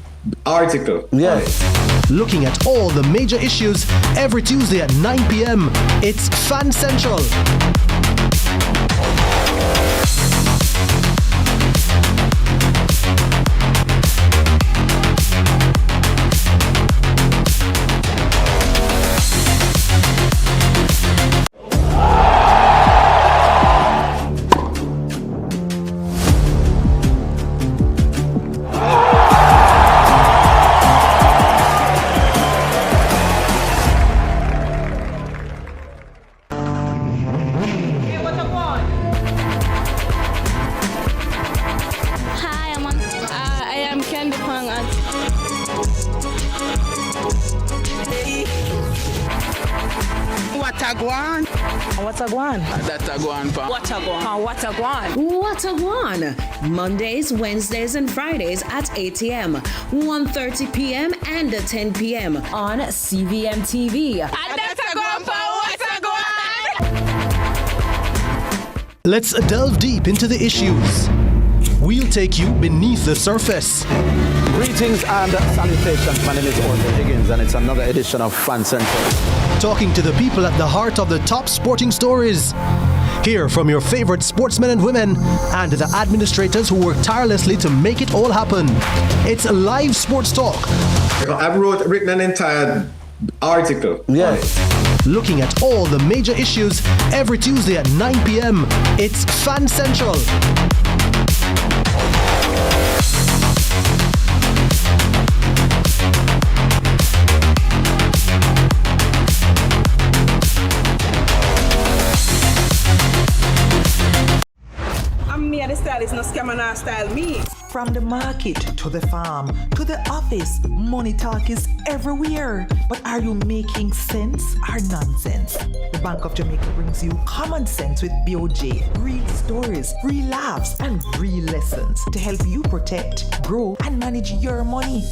article. Yes. Looking at all the major issues every Tuesday at 9 p.m. It's Fan Central. What a guan? What a guan? That's a guan, pa. What a guan? What a guan? What a one! Mondays, Wednesdays, and Fridays at 8 a.m., 1:30 p.m., and 10 p.m. on CVMTV. that's a guan, what a guan? Let's delve deep into the issues. We'll take you beneath the surface. Greetings and salutations. My name is Orville Higgins, and it's another edition of Fan Central. Talking to the people at the heart of the top sporting stories. Hear from your favorite sportsmen and women and the administrators who work tirelessly to make it all happen. It's live sports talk. I've written an entire article. Yes. Looking at all the major issues every Tuesday at 9 p.m. It's Fan Central. Me and the style is no scam and style me. From the market to the farm to the office, money talk is everywhere. But are you making sense or nonsense? The Bank of Jamaica brings you common sense with BOJ. Real stories, real laughs, and real lessons to help you protect, grow, and manage your money.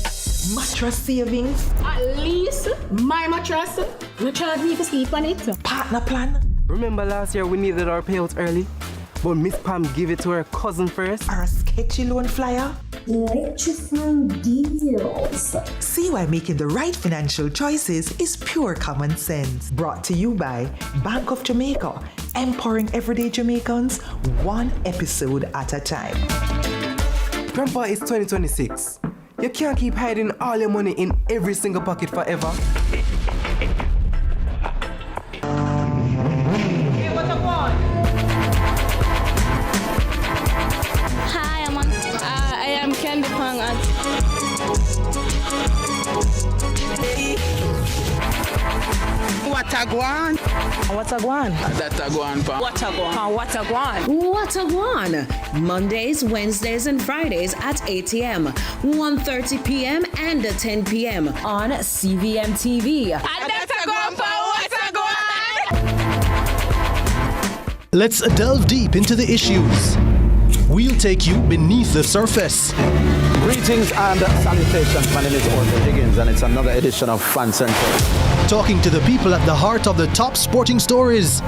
Mattress savings. At least my mattress, no charge me to sleep on it. Partner plan. Remember last year we needed our payouts early? But Miss Pam gave it to her cousin first. Or a sketchy loan flyer. Electrifying deals. See why making the right financial choices is pure common sense. Brought to you by Bank of Jamaica, empowering everyday Jamaicans one episode at a time. Grandpa, it's 2026. You can't keep hiding all your money in every single pocket forever. Hey, what I want? Hi, I am Candy Pang and What What a go on? What a go on? That a go on, pa. What a go on? What a go on? What a one! Mondays, Wednesdays, and Fridays at 8 a.m., 1:30 p.m., and 10 p.m. on CVM TV. And that's a go on, pa. What a go on? Let's delve deep into the issues. We'll take you beneath the surface. Greetings and salutations. My name is Orville Higgins, and it's another edition of Fan Central. Talking to the people at the heart of the top sporting stories.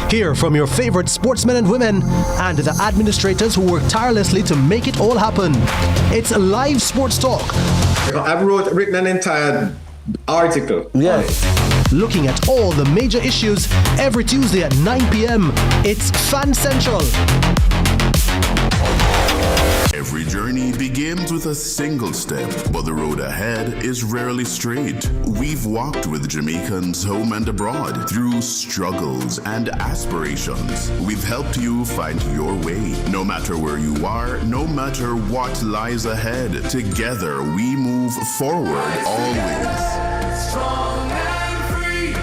Hear from your favorite sportsmen and women and the administrators who work tirelessly to make it all happen. It's live sports talk. I've written an entire article. Yes. Looking at all the major issues every Tuesday at 9 p.m. It's Fan Central. Every journey begins with a single step, but the road ahead is rarely straight. We've walked with Jamaicans home and abroad through struggles and aspirations. We've helped you find your way. No matter where you are, no matter what lies ahead, together we move forward always. Strong and free,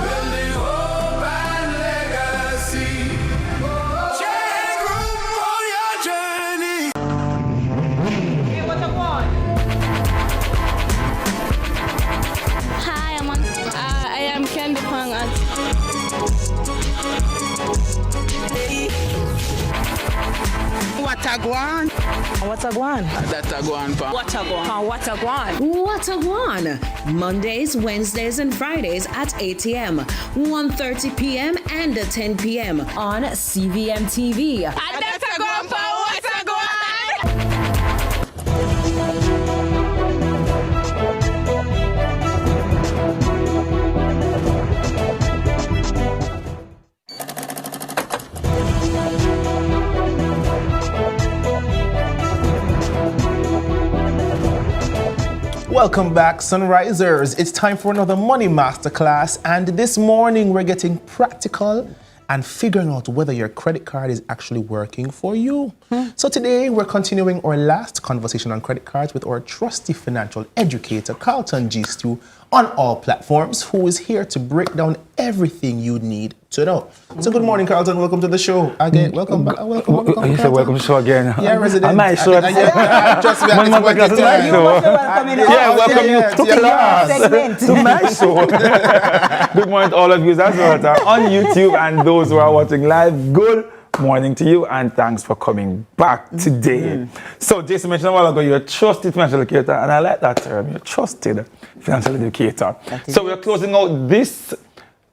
building hope and legacy. Take room on your journey. Hey, what a go on? Hi, I am Candy Pang. What a go on? What a go on? That a go on, pa. What a go on? What a go on? What a one! Mondays, Wednesdays, and Fridays at 8 a.m., 1:30 p.m., and 10 p.m. on CVM TV. And that's a go on, pa. What a go on? Welcome back, Sunrisers. It's time for another Money Masterclass, and this morning we're getting practical and figuring out whether your credit card is actually working for you. So today we're continuing our last conversation on credit cards with our trusty financial educator, Carlton G. Stu, on all platforms, who is here to break down everything you need to know. So good morning, Carlton. Welcome to the show again. Welcome back. Welcome. You said welcome to the show again. Yeah, resident. Am I sure? Welcome you to class. To my show. Good morning to all of you as well on YouTube and those who are watching live. Good morning to you and thanks for coming back today. So Jason mentioned a while ago you're a trusted financial educator, and I like that term. You're a trusted financial educator. So we're closing out this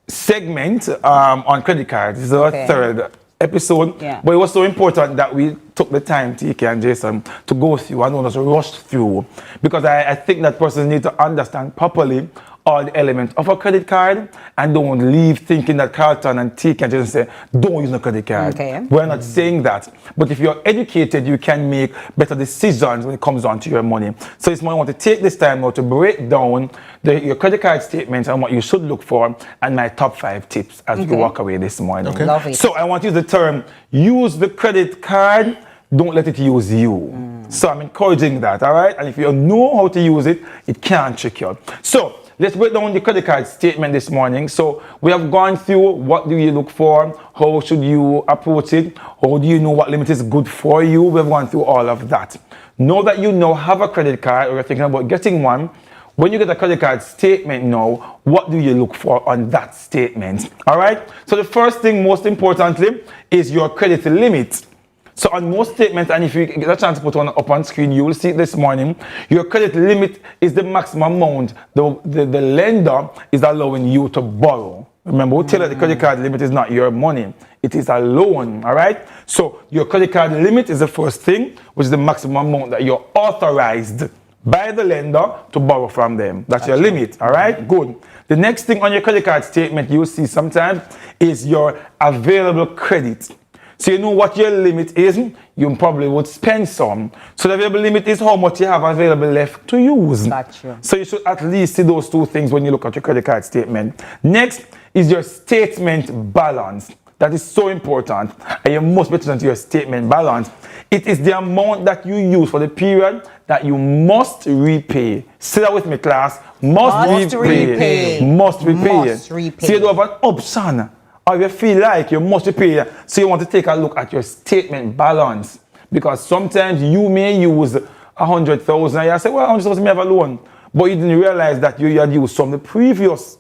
segment on credit cards. This is our third episode, but it was so important that we took the time, TK and Jason, to go through and not just rush through, because I think that persons need to understand properly all the elements of a credit card and don't leave thinking that Carlton and TK and Jason say, don't use a credit card. We're not saying that. But if you're educated, you can make better decisions when it comes down to your money. So it's more I want to take this time now to break down your credit card statements and what you should look for and my top 5 tips as we walk away this morning. Love it. So I want to use the term, use the credit card, don't let it use you. So I'm encouraging that, all right? And if you know how to use it, it can't trick you. So let's break down the credit card statement this morning. So we have gone through what do you look for, how should you approach it, how do you know what limit is good for you. We've gone through all of that. Know that you now have a credit card or you're thinking about getting one. When you get a credit card statement now, what do you look for on that statement? All right? So the first thing, most importantly, is your credit limit. So on most statements, and if you get a chance to put one up on screen, you will see it this morning, your credit limit is the maximum amount the lender is allowing you to borrow. Remember, we tell you the credit card limit is not your money. It is a loan, all right? So your credit card limit is the first thing, which is the maximum amount that you're authorized by the lender to borrow from them. That's your limit, all right? Good. The next thing on your credit card statement you will see sometimes is your available credit. So you know what your limit is, you probably would spend some. So the available limit is how much you have available left to use. Gotcha. So you should at least see those two things when you look at your credit card statement. Next is your statement balance. that is so important, and you must be attention to your statement balance. It is the amount that you use for the period that you must repay. Say that with me, class. Must repay. Must repay. Must repay. So you don't have an option, or you feel like you must repay. So you want to take a look at your statement balance, because sometimes you may use 100,000 and you say, well, 100,000 may have a loan, but you didn't realize that you had used from the previous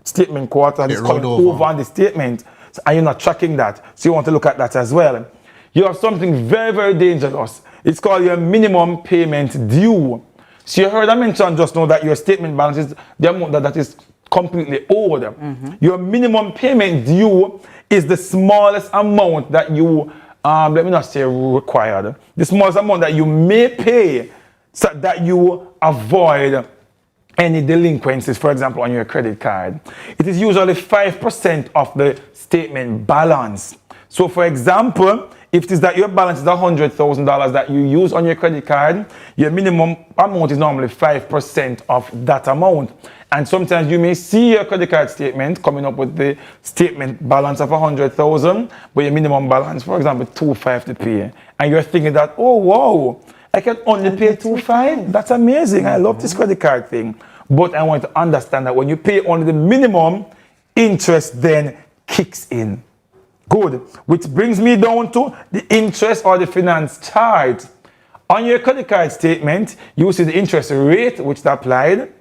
statement quarter and it's coming over on the statement, and you're not tracking that. So you want to look at that as well. You have something very, very dangerous. It's called your minimum payment due. So you heard I mention just now that your statement balance is the amount that is completely owed. Your minimum payment due is the smallest amount that you, let me not say required, the smallest amount that you may pay so that you avoid any delinquencies, for example, on your credit card. It is usually 5% of the statement balance. So for example, if it is that your balance is $100,000 that you use on your credit card, your minimum amount is normally 5% of that amount. And sometimes you may see your credit card statement coming up with the statement balance of 100,000, but your minimum balance, for example, $2,500 to pay. And you're thinking that, oh, wow, I can only pay $2,500? That's amazing. I love this credit card thing. But I want to understand that when you pay only the minimum, interest then kicks in. Good. Which brings me down to the interest or the finance charge. On your credit card statement, you see the interest rate which is applied.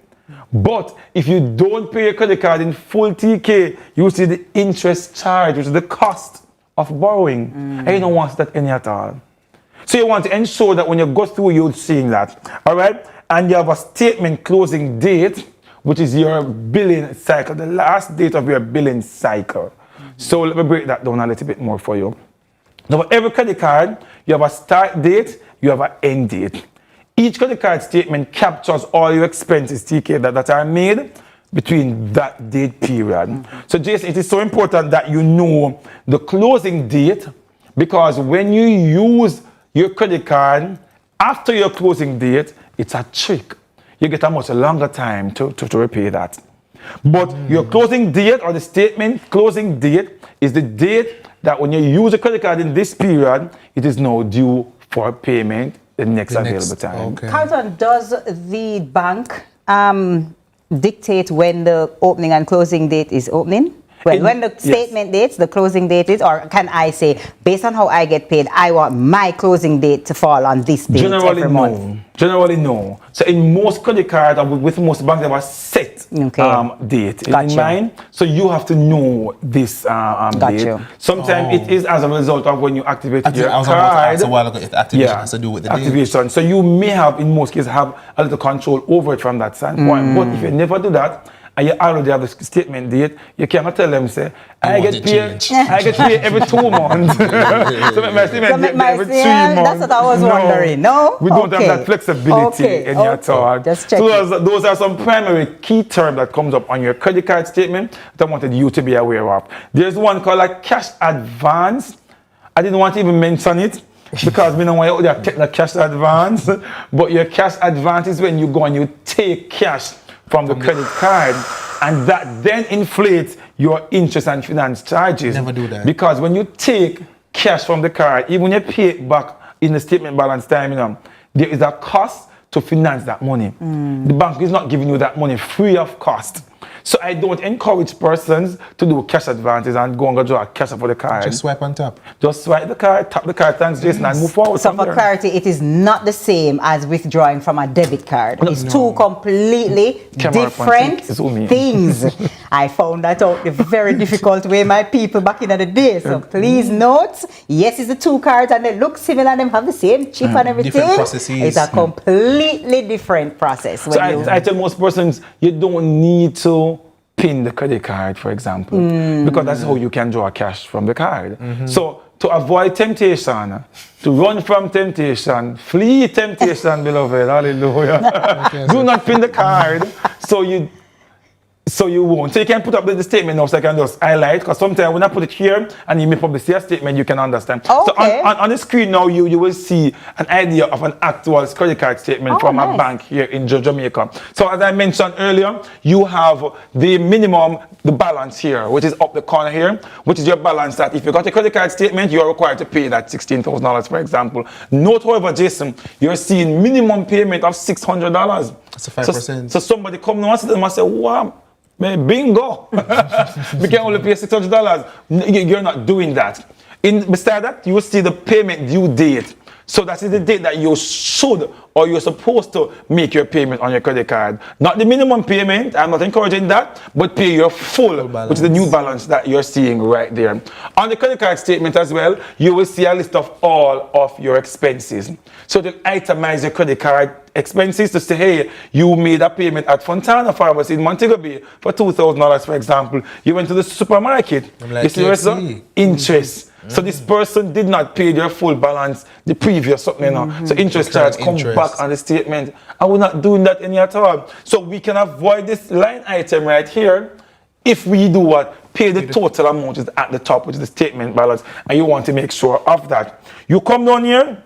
But if you don't pay your credit card in full TK, you see the interest charge, which is the cost of borrowing. And you don't want that any at all. So you want to ensure that when you go through, you're seeing that. All right? And you have a statement closing date, which is your billing cycle, the last date of your billing cycle. So let me break that down a little bit more for you. Now, for every credit card, you have a start date, you have an end date. Each credit card statement captures all your expenses, TK, that are made between that date period. So, Jason, it is so important that you know the closing date, because when you use your credit card after your closing date, it's a trick. You get a much longer time to repay that. But your closing date or the statement closing date is the date that when you use a credit card in this period, it is now due for payment the next available time. Okay. Carlton, does the bank dictate when the opening and closing date is opening? Well, when the statement dates, the closing date is, or can I say, based on how I get paid, I want my closing date to fall on this date every month? Generally, no. So in most credit cards, with most banks, they have a set date in mind. So you have to know this date. Sometimes it is as a result of when you activate your card. I was about to ask a while ago if activation has to do with the activation. Date. So you may have, in most cases, have a little control over it from that standpoint. But if you never do that, and you already have the statement date, you cannot tell them, say, I get paid every 2 months. So my statement date every 3 months. That's what I was wondering. No? We don't have that flexibility in your thought. So those are some primary key terms that comes up on your credit card statement that I wanted you to be aware of. There's one called a cash advance. I didn't want to even mention it, because we don't want to take the cash advance. But your cash advance is when you go and you take cash from the credit card, and that then inflates your interest and finance charges. Never do that. Because when you take cash from the card, even when you pay it back in the statement balance time, there is a cost to finance that money. The bank is not giving you that money free of cost. So I don't encourage persons to do cash advances and go and draw cash for the card. Just swipe on top. Just swipe the card, tap the card, thanks Jason, and move forward. So for clarity, it is not the same as withdrawing from a debit card. It's two completely different things. I found that out the very difficult way, my people, back in the day. So please note, yes, it's the two cards and they look similar and they have the same chip and everything. Different processes. It's a completely different process. So I tell most persons, you don't need to pin the credit card, for example, because that's how you can draw cash from the card. So to avoid temptation, to run from temptation, flee temptation, beloved, hallelujah. Do not pin the card. So So you won't. So you can put up the statement now so I can just highlight, because sometimes when I put it here and you may probably see a statement, you can understand. Okay. So on the screen now, you will see an idea of an actual credit card statement from a bank here in Jamaica. So as I mentioned earlier, you have the minimum, the balance here, which is up the corner here, which is your balance that if you got a credit card statement, you are required to pay that $16,000, for example. Note, however, Jason, you're seeing minimum payment of $600. That's a 5%. So somebody come now and see them and say, wow, man, bingo. We can only pay $600. You're not doing that. Beside that, you will see the payment due date. So that is the date that you should or you're supposed to make your payment on your credit card. Not the minimum payment, I'm not encouraging that, but pay your full which is the new balance that you're seeing right there. On the credit card statement as well, you will see a list of all of your expenses. So to itemize your credit card expenses to say, hey, you made a payment at Fontana Pharmacy in Montego Bay for $2,000, for example. You went to the supermarket. Like you see where's the interest. So this person did not pay their full balance the previous something, you know. So interest charge comes back on the statement. And we're not doing that any at all. So we can avoid this line item right here if we do what? Pay the total amount is at the top, which is the statement balance. And you want to make sure of that. You come down here,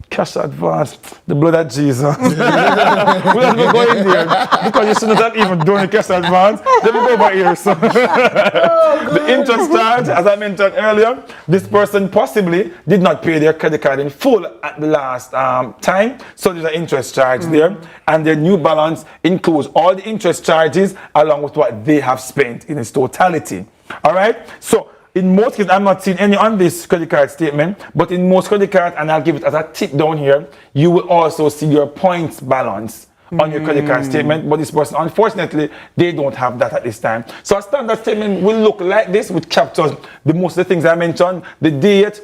cash advance, the blood of Jesus. We have to go in there because you shouldn't have even done the cash advance. Let me go over here. So the interest charge, as I mentioned earlier, this person possibly did not pay their credit card in full at the last time. So there's an interest charge there. And their new balance includes all the interest charges along with what they have spent in its totality. All right? So in most cases, I'm not seeing any on this credit card statement, but in most credit cards, and I'll give it as a tip down here, you will also see your points balance on your credit card statement. But this person, unfortunately, they don't have that at this time. So a standard statement will look like this, which captures the most of the things I mentioned, the date,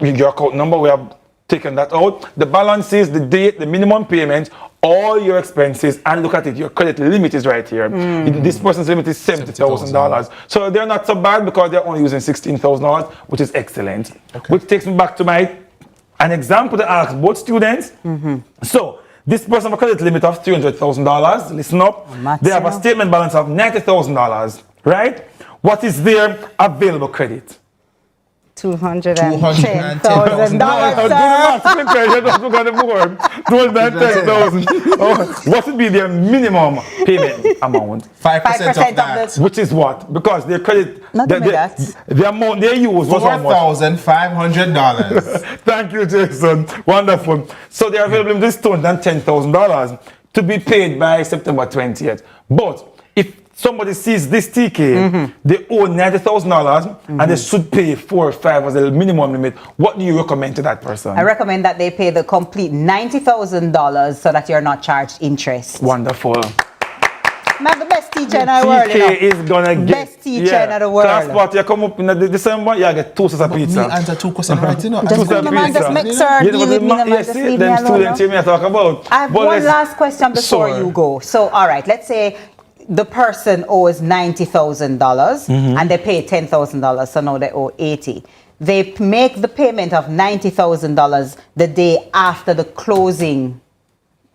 your account number, we have taken that out, the balances, the date, the minimum payment, all your expenses, and look at it, your credit limit is right here. This person's limit is $70,000. So they're not so bad because they're only using $16,000, which is excellent. Which takes me back to an example that I asked both students. So this person have a credit limit of $300,000. Listen up. They have a statement balance of $90,000, right? What is their available credit? $210,000. What would be their minimum payment amount? 5% of that. Which is what? Because their credit, the amount they use was $4,500. Thank you, Jason. Wonderful. So they are available in this $210,000 to be paid by September 20th. But if somebody sees this TK, they owe $90,000 and they should pay 4 or 5 as a minimum limit. What do you recommend to that person? I recommend that they pay the complete $90,000 so that you're not charged interest. Wonderful. I'm the best teacher in the world. TK is gonna get best teacher in the world. Class party, you come up in December, you get 2 sets of pizza. Me answer 2 questions right, you know. Just make sure deal with me, just leave me alone. Students you may talk about. I have one last question before you go. So, all right, let's say the person owes $90,000 and they pay $10,000, so now they owe $80,000. They make the payment of $90,000 the day after the closing.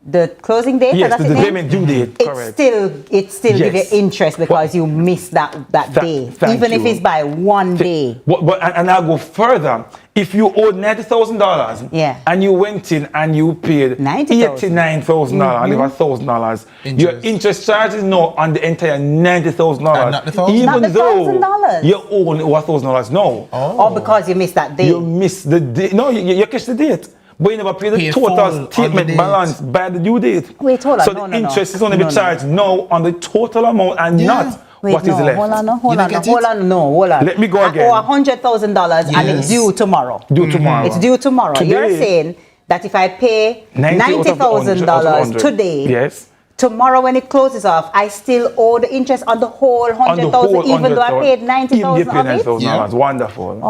The closing date? Yes, the payment due date, correct. It still give you interest because you missed that day, even if it's by 1 day. And I'll go further. If you owed $90,000 and you went in and you paid $89,000 and leave $1,000, your interest charge is now on the entire $90,000. Not the $1,000? Even though you owe $1,000 now. Or because you missed that day. You missed the date. No, you catch the date. But you never pay the total statement balance by the due date. Wait, hold on. So the interest is going to be charged now on the total amount and not what is left. Hold on. Let me go again. I owe $100,000 and it's due tomorrow. It's due tomorrow. Today, you're saying that if I pay $90,000 today, tomorrow when it closes off, I still owe the interest on the whole $100,000 even though I paid $90,000 of it? Wonderful.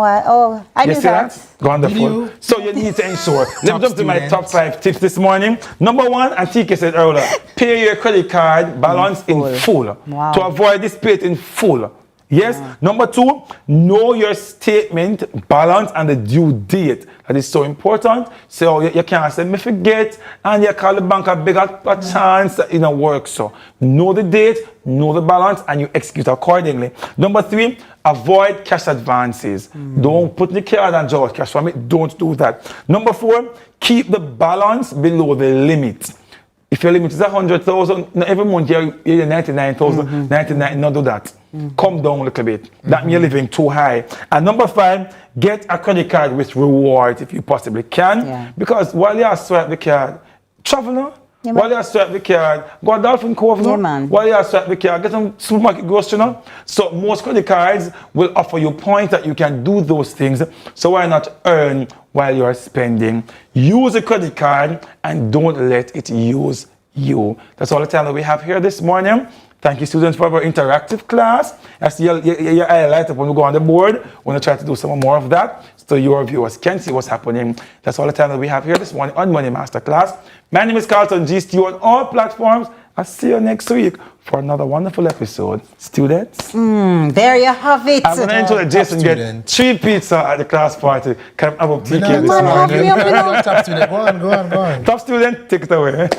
I knew that. Wonderful. So you need to ensure. Let me jump to my top 5 tips this morning. Number 1, and TK said earlier, pay your credit card balance in full. To avoid this pay it in full. Yes. Number 2, know your statement, balance, and the due date. That is so important. So you can't say, me forget, and you call the bank a bigger chance that it don't work. So know the date, know the balance, and you execute accordingly. Number 3, avoid cash advances. Don't put the card and draw cash from it. Don't do that. Number 4, keep the balance below the limit. If your limit is 100,000, every month you're 99,000, 99, not do that. Come down a little bit. That means you're living too high. And number 5, get a credit card with rewards if you possibly can. Yeah. Because while you swipe the card, travel now. Yeah, while you swipe the card, go to Dolphin Cove now. Yeah, man. While you swipe the card, get some supermarket grocery now. So most credit cards will offer you points that you can do those things. So why not earn while you're spending? Use a credit card and don't let it use you. That's all the time that we have here this morning. Thank you, students, for our interactive class. I see your highlight up when we go on the board. We're going to try to do some more of that so your viewers can see what's happening. That's all the time that we have here this morning on Money Masterclass. My name is Carlton G. Stu on all platforms. I'll see you next week for another wonderful episode. Students. There you have it. I'm going to ensure that Jason get 3 pizza at the class party. Can I have a TK this morning? Top student, go on. Top student, take it away.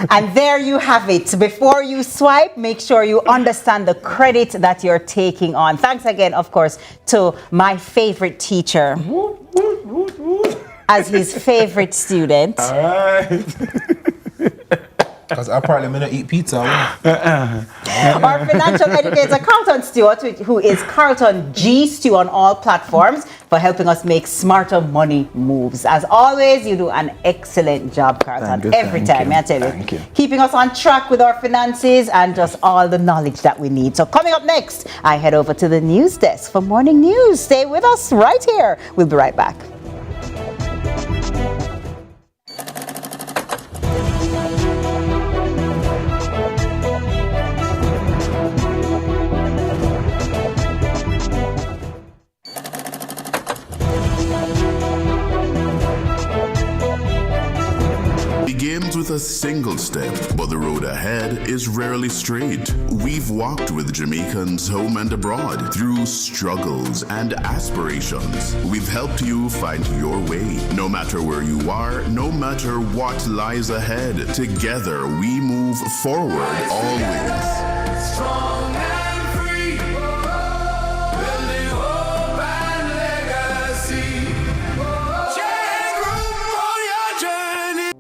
And there you have it. Before you swipe, make sure you understand the credit that you're taking on. Thanks again, of course, to my favorite teacher as his favorite student. All right. Because apparently I'm going to eat pizza. Our financial educator, Carlton Stewart, who is Carlton G. Stew on all platforms, for helping us make smarter money moves. As always, you do an excellent job, Carlton. Every time, I tell you. Keeping us on track with our finances and just all the knowledge that we need. So coming up next, I head over to the news desk for morning news. Stay with us right here. We'll be right back. Begins with a single step, but the road ahead is rarely straight. We've walked with Jamaicans home and abroad through struggles and aspirations. We've helped you find your way. No matter where you are, no matter what lies ahead, together we move forward always. Strong and free, building hope and legacy. Take room on your journey.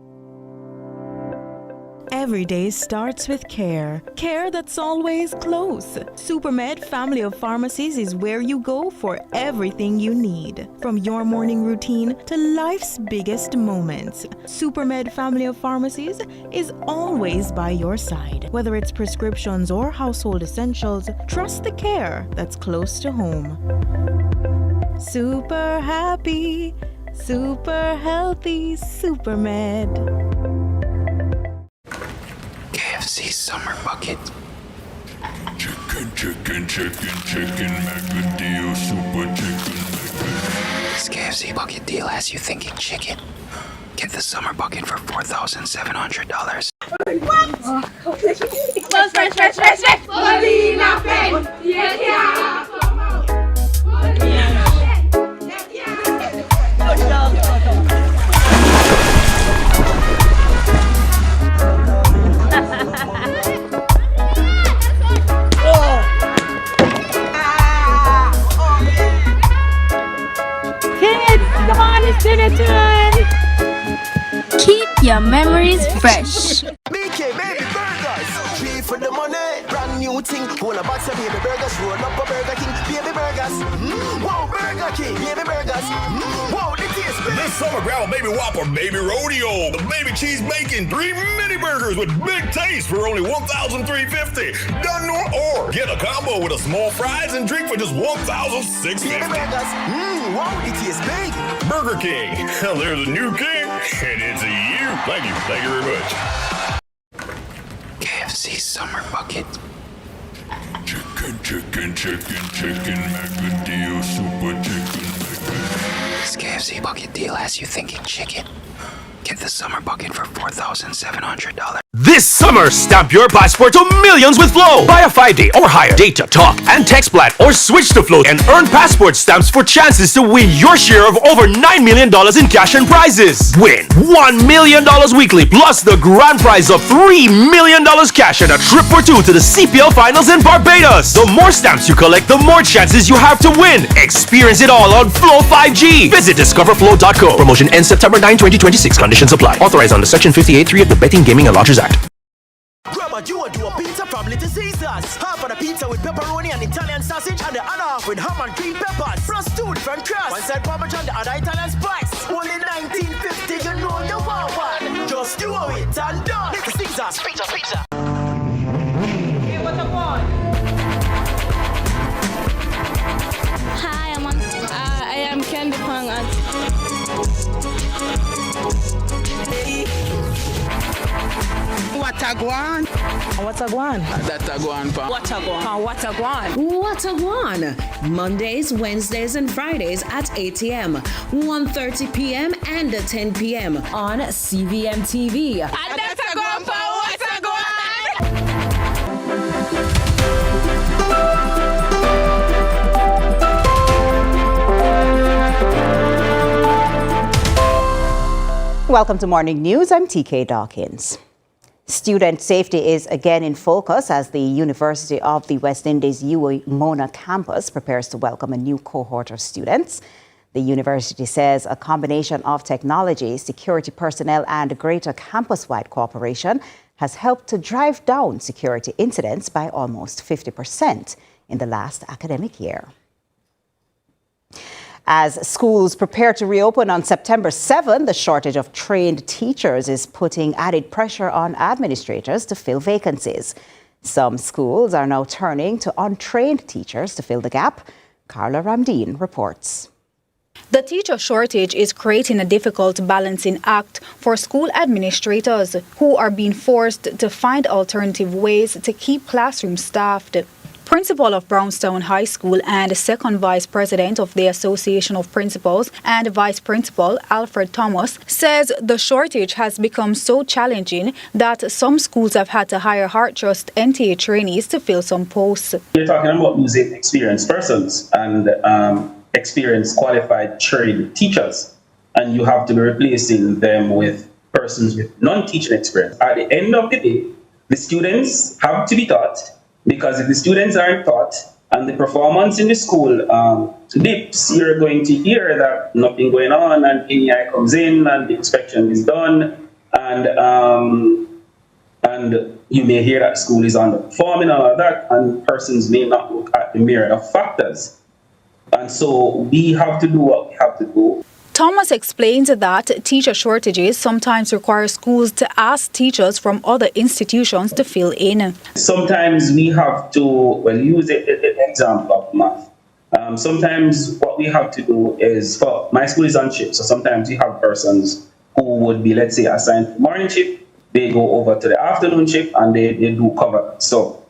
Every day starts with care. Care that's always close. Supermed Family of Pharmacies is where you go for everything you need. From your morning routine to life's biggest moments, Supermed Family of Pharmacies is always by your side. Whether it's prescriptions or household essentials, trust the care that's close to home. Super happy, super healthy, Supermed. KFC Summer Bucket. Chicken, Macadillo, super chicken. This KFC bucket deal has you thinking chicken. Get the summer bucket for $4,700. Come on, it's dinner time. Keep your memories fresh. BK Baby Burgers, 3 for the money, brand new thing. Hold a box of baby burgers, roll up a Burger King, baby burgers. Whoa, Burger King, baby burgers. Whoa, the taste. This summer, grab a baby Whopper, baby rodeo, the baby cheese bacon, 3 mini burgers with big taste for only $1,350. Done or get a combo with a small fries and drink for just $1,650. Baby burgers, wow, it tastes big. Burger King, there's a new king, and it's a you. Thank you very much. KFC Summer Bucket. Chicken, Macadillo, super chicken. This KFC bucket deal has you thinking chicken. Get the summer bucket for $4,700. This summer, stamp your passport to millions with Flow. Buy a 5-day or higher data, talk, and text plan, or switch to Flow and earn passport stamps for chances to win your share of over $9 million in cash and prizes. Win $1 million weekly, plus the grand prize of $3 million cash and a trip for two to the CPL finals in Barbados. The more stamps you collect, the more chances you have to win. Experience it all on Flow 5G. Visit discoverflow.co. Promotion ends September 9, 2026. Conditions apply. Authorized under Section 58.3 of the Betting, Gaming and Lotteries Act. Grandma, you want to do a pizza from Little Caesars. Half of the pizza with pepperoni and Italian sausage, and the other half with ham and green peppers. Plus 2 different crusts. One side Parmesan, the other Italian spice. Only $19.50, you know you want one. Just do it and done. Little Caesars, pizza. Hey, what a one? Hi, I am Candy Pang at What a guan? What a guan? That a guan, pa. What a guan? What a guan? What a guan? Mondays, Wednesdays, and Fridays at 8 a.m., 1:30 p.m., and 10 p.m. on CVMTV. And that's a guan, pa. What a guan? Welcome to Morning News. I'm TK Dawkins. Student safety is again in focus as the University of the West Indies UWI Mona campus prepares to welcome a new cohort of students. The university says a combination of technology, security personnel, and greater campus-wide cooperation has helped to drive down security incidents by almost 50% in the last academic year. As schools prepare to reopen on September 7, the shortage of trained teachers is putting added pressure on administrators to fill vacancies. Some schools are now turning to untrained teachers to fill the gap. Carla Ramdeen reports. The teacher shortage is creating a difficult balancing act for school administrators who are being forced to find alternative ways to keep classrooms staffed. Principal of Brownstown High School and second vice president of the Association of Principals and vice principal Alfred Thomas says the shortage has become so challenging that some schools have had to hire Heart Trust NTA trainees to fill some posts. You're talking about losing experienced persons and experienced qualified trained teachers, and you have to be replacing them with persons with non-teaching experience. At the end of the day, the students have to be taught. Because if the students aren't taught and the performance in the school dips, you're going to hear that nothing going on and NEI comes in and the inspection is done and you may hear that school is underperforming and all of that, and persons may not look at the myriad of factors. And so we have to do what we have to do. Thomas explains that teacher shortages sometimes require schools to ask teachers from other institutions to fill in. Sometimes we have to, use an example of math. Sometimes what we have to do is, for my school is on shift, so sometimes we have persons who would be, let's say, assigned to morning shift, they go over to the afternoon shift and they do cover. So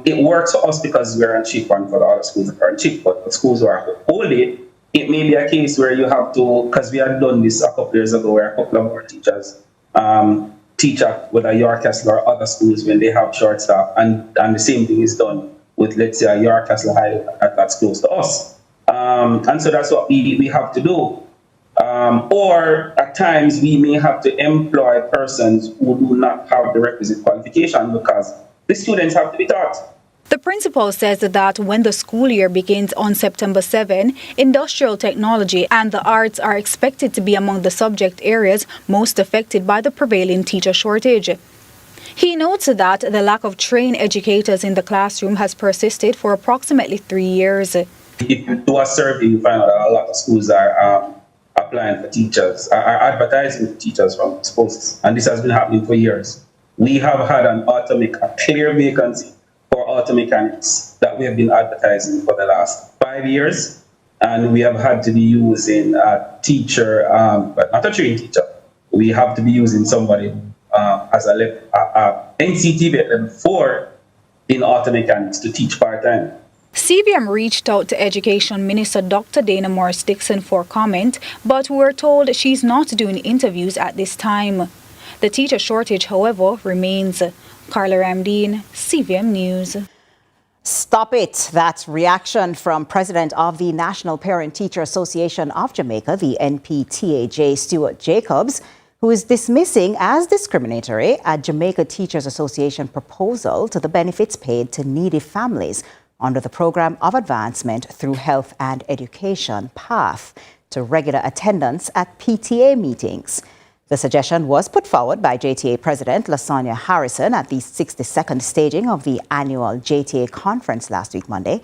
it works for us because we're on shift, and for the other schools that are on shift, but the schools who are whole day, it may be a case where you have to, because we had done this a couple years ago, where a couple of our teachers teach at whether York Castle or other schools when they have short staff, and the same thing is done with, let's say, a York Castle High that's close to us. And so that's what we have to do. Or at times we may have to employ persons who do not have the requisite qualification because the students have to be taught. The principal says that when the school year begins on September 7, industrial technology and the arts are expected to be among the subject areas most affected by the prevailing teacher shortage. He notes that the lack of trained educators in the classroom has persisted for approximately 3 years. If you do a survey, you find out that a lot of schools are applying for teachers, are advertising for teachers from posts, and this has been happening for years. We have had a clear vacancy for auto mechanics that we have been advertising for the last 5 years, and we have had to be using a teacher, but not a trained teacher. We have to be using somebody as a NCTV at level 4 in auto mechanics to teach part-time. CVM reached out to Education Minister Dr. Dana Morris-Dixon for comment, but we're told she's not doing interviews at this time. The teacher shortage, however, remains. Carla Ramdeen, CVM News. Stop it. That's reaction from President of the National Parent-Teacher Association of Jamaica, the NPTAJ, Stuart Jacobs, who is dismissing as discriminatory a Jamaica Teachers Association proposal to the benefits paid to needy families under the Program of Advancement through Health and Education path to regular attendance at PTA meetings. The suggestion was put forward by JTA President Lasagna Harrison at the 62nd staging of the annual JTA conference last week, Monday.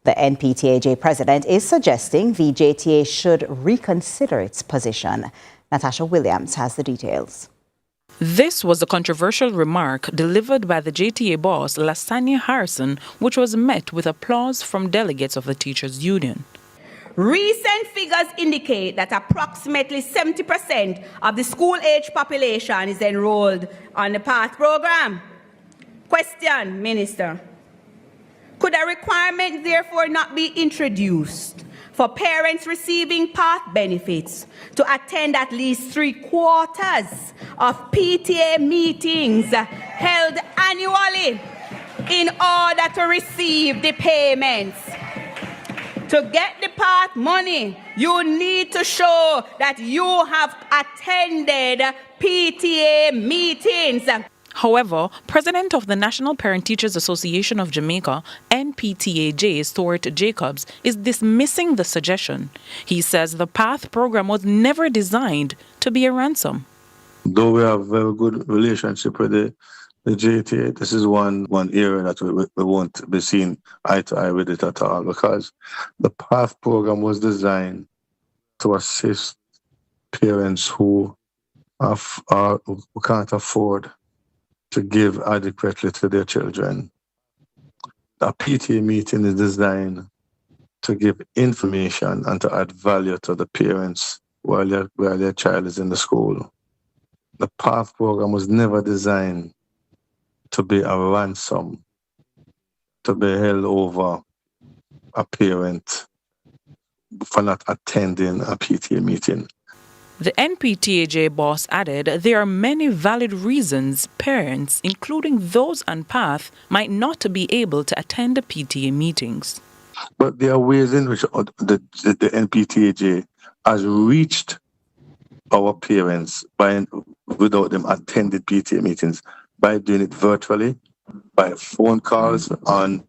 The NPTAJ president is suggesting the JTA should reconsider its position. Natasha Williams has the details. This was a controversial remark delivered by the JTA boss, Lasagna Harrison, which was met with applause from delegates of the Teachers Union. Recent figures indicate that approximately 70% of the school-age population is enrolled on the PATH program. Question, Minister. Could a requirement therefore not be introduced for parents receiving PATH benefits to attend at least 3/4 of PTA meetings held annually in order to receive the payments? To get the PATH money, you need to show that you have attended PTA meetings. However, President of the National Parent-Teachers Association of Jamaica, NPTAJ, Stuart Jacobs, is dismissing the suggestion. He says the PATH program was never designed to be a ransom. Though we have a very good relationship with the JTA, this is one area that we won't be seen eye to eye with it at all, because the PATH program was designed to assist parents who can't afford to give adequately to their children. A PTA meeting is designed to give information and to add value to the parents while their child is in the school. The PATH program was never designed to be a ransom, to be held over a parent for not attending a PTA meeting. The NPTAJ boss added there are many valid reasons parents, including those on PATH, might not be able to attend the PTA meetings. But there are ways in which the NPTAJ has reached our parents without them attending PTA meetings, by doing it virtually, by phone calls on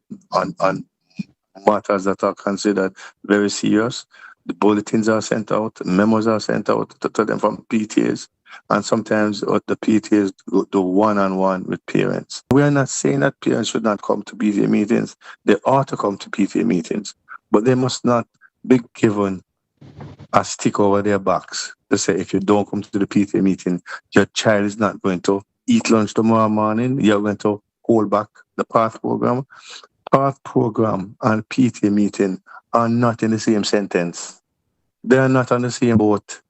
matters that are considered very serious. The bulletins are sent out, memos are sent out to them from PTAs, and sometimes the PTAs do one-on-one with parents. We are not saying that parents should not come to PTA meetings. They ought to come to PTA meetings, but they must not be given a stick over their backs to say, if you don't come to the PTA meeting, your child is not going to eat lunch tomorrow morning, you're going to hold back the PATH program. PATH program and PTA meeting are not in the same sentence. They are not on the same boat.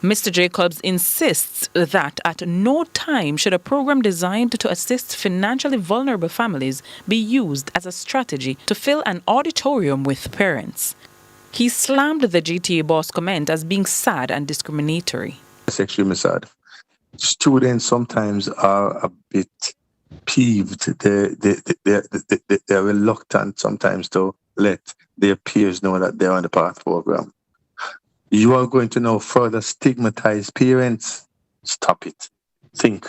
Mr. Jacobs insists that at no time should a program designed to assist financially vulnerable families be used as a strategy to fill an auditorium with parents. He slammed the JTA boss comment as being sad and discriminatory. It's extremely sad. Students sometimes are a bit peeved. They're reluctant sometimes to let their peers know that they're on the PATH program. You are going to now further stigmatize parents. Stop it. Think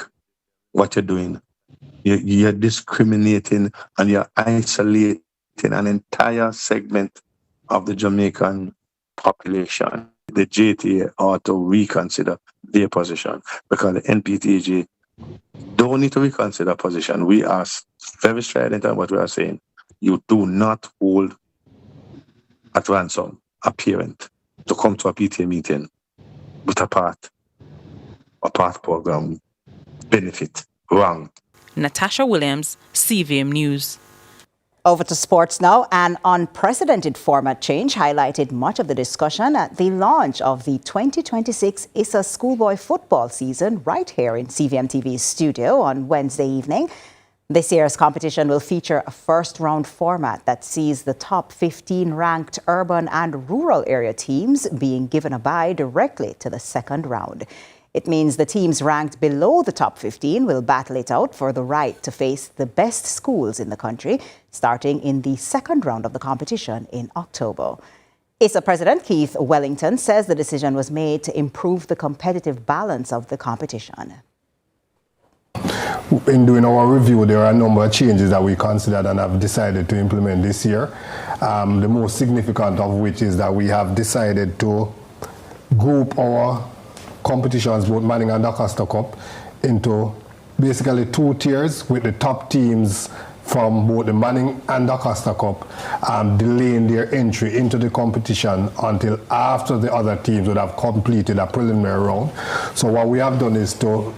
what you're doing. You're discriminating and you're isolating an entire segment of the Jamaican population. The JTA ought to reconsider their position, because the NPTAJ don't need to reconsider position. We are very strident on what we are saying. You do not hold at ransom a parent to come to a PTA meeting with a PATH program benefit. Wrong. Natasha Williams, CVM News. Over to sports now. An unprecedented format change highlighted much of the discussion at the launch of the 2026 ISA schoolboy football season right here in CVMTV's studio on Wednesday evening. This year's competition will feature a first-round format that sees the top 15 ranked urban and rural area teams being given a bye directly to the second round. It means the teams ranked below the top 15 will battle it out for the right to face the best schools in the country, starting in the second round of the competition in October. ISA President Keith Wellington says the decision was made to improve the competitive balance of the competition. In doing our review, there are a number of changes that we considered and have decided to implement this year. The most significant of which is that we have decided to group our competitions, both Manning and Augusta Cup, into basically 2 tiers, with the top teams from both the Manning and Augusta Cup delaying their entry into the competition until after the other teams would have completed a preliminary round. So what we have done is to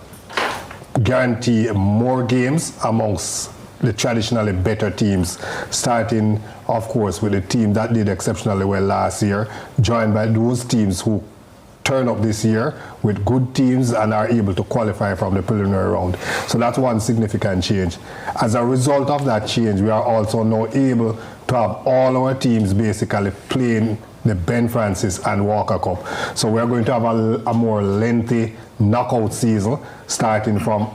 guarantee more games amongst the traditionally better teams, starting, of course, with the team that did exceptionally well last year, joined by those teams who turn up this year with good teams and are able to qualify from the preliminary round. So that's one significant change. As a result of that change, we are also now able to have all our teams basically playing the Ben Francis and Walker Cup. So we're going to have a more lengthy knockout season, starting from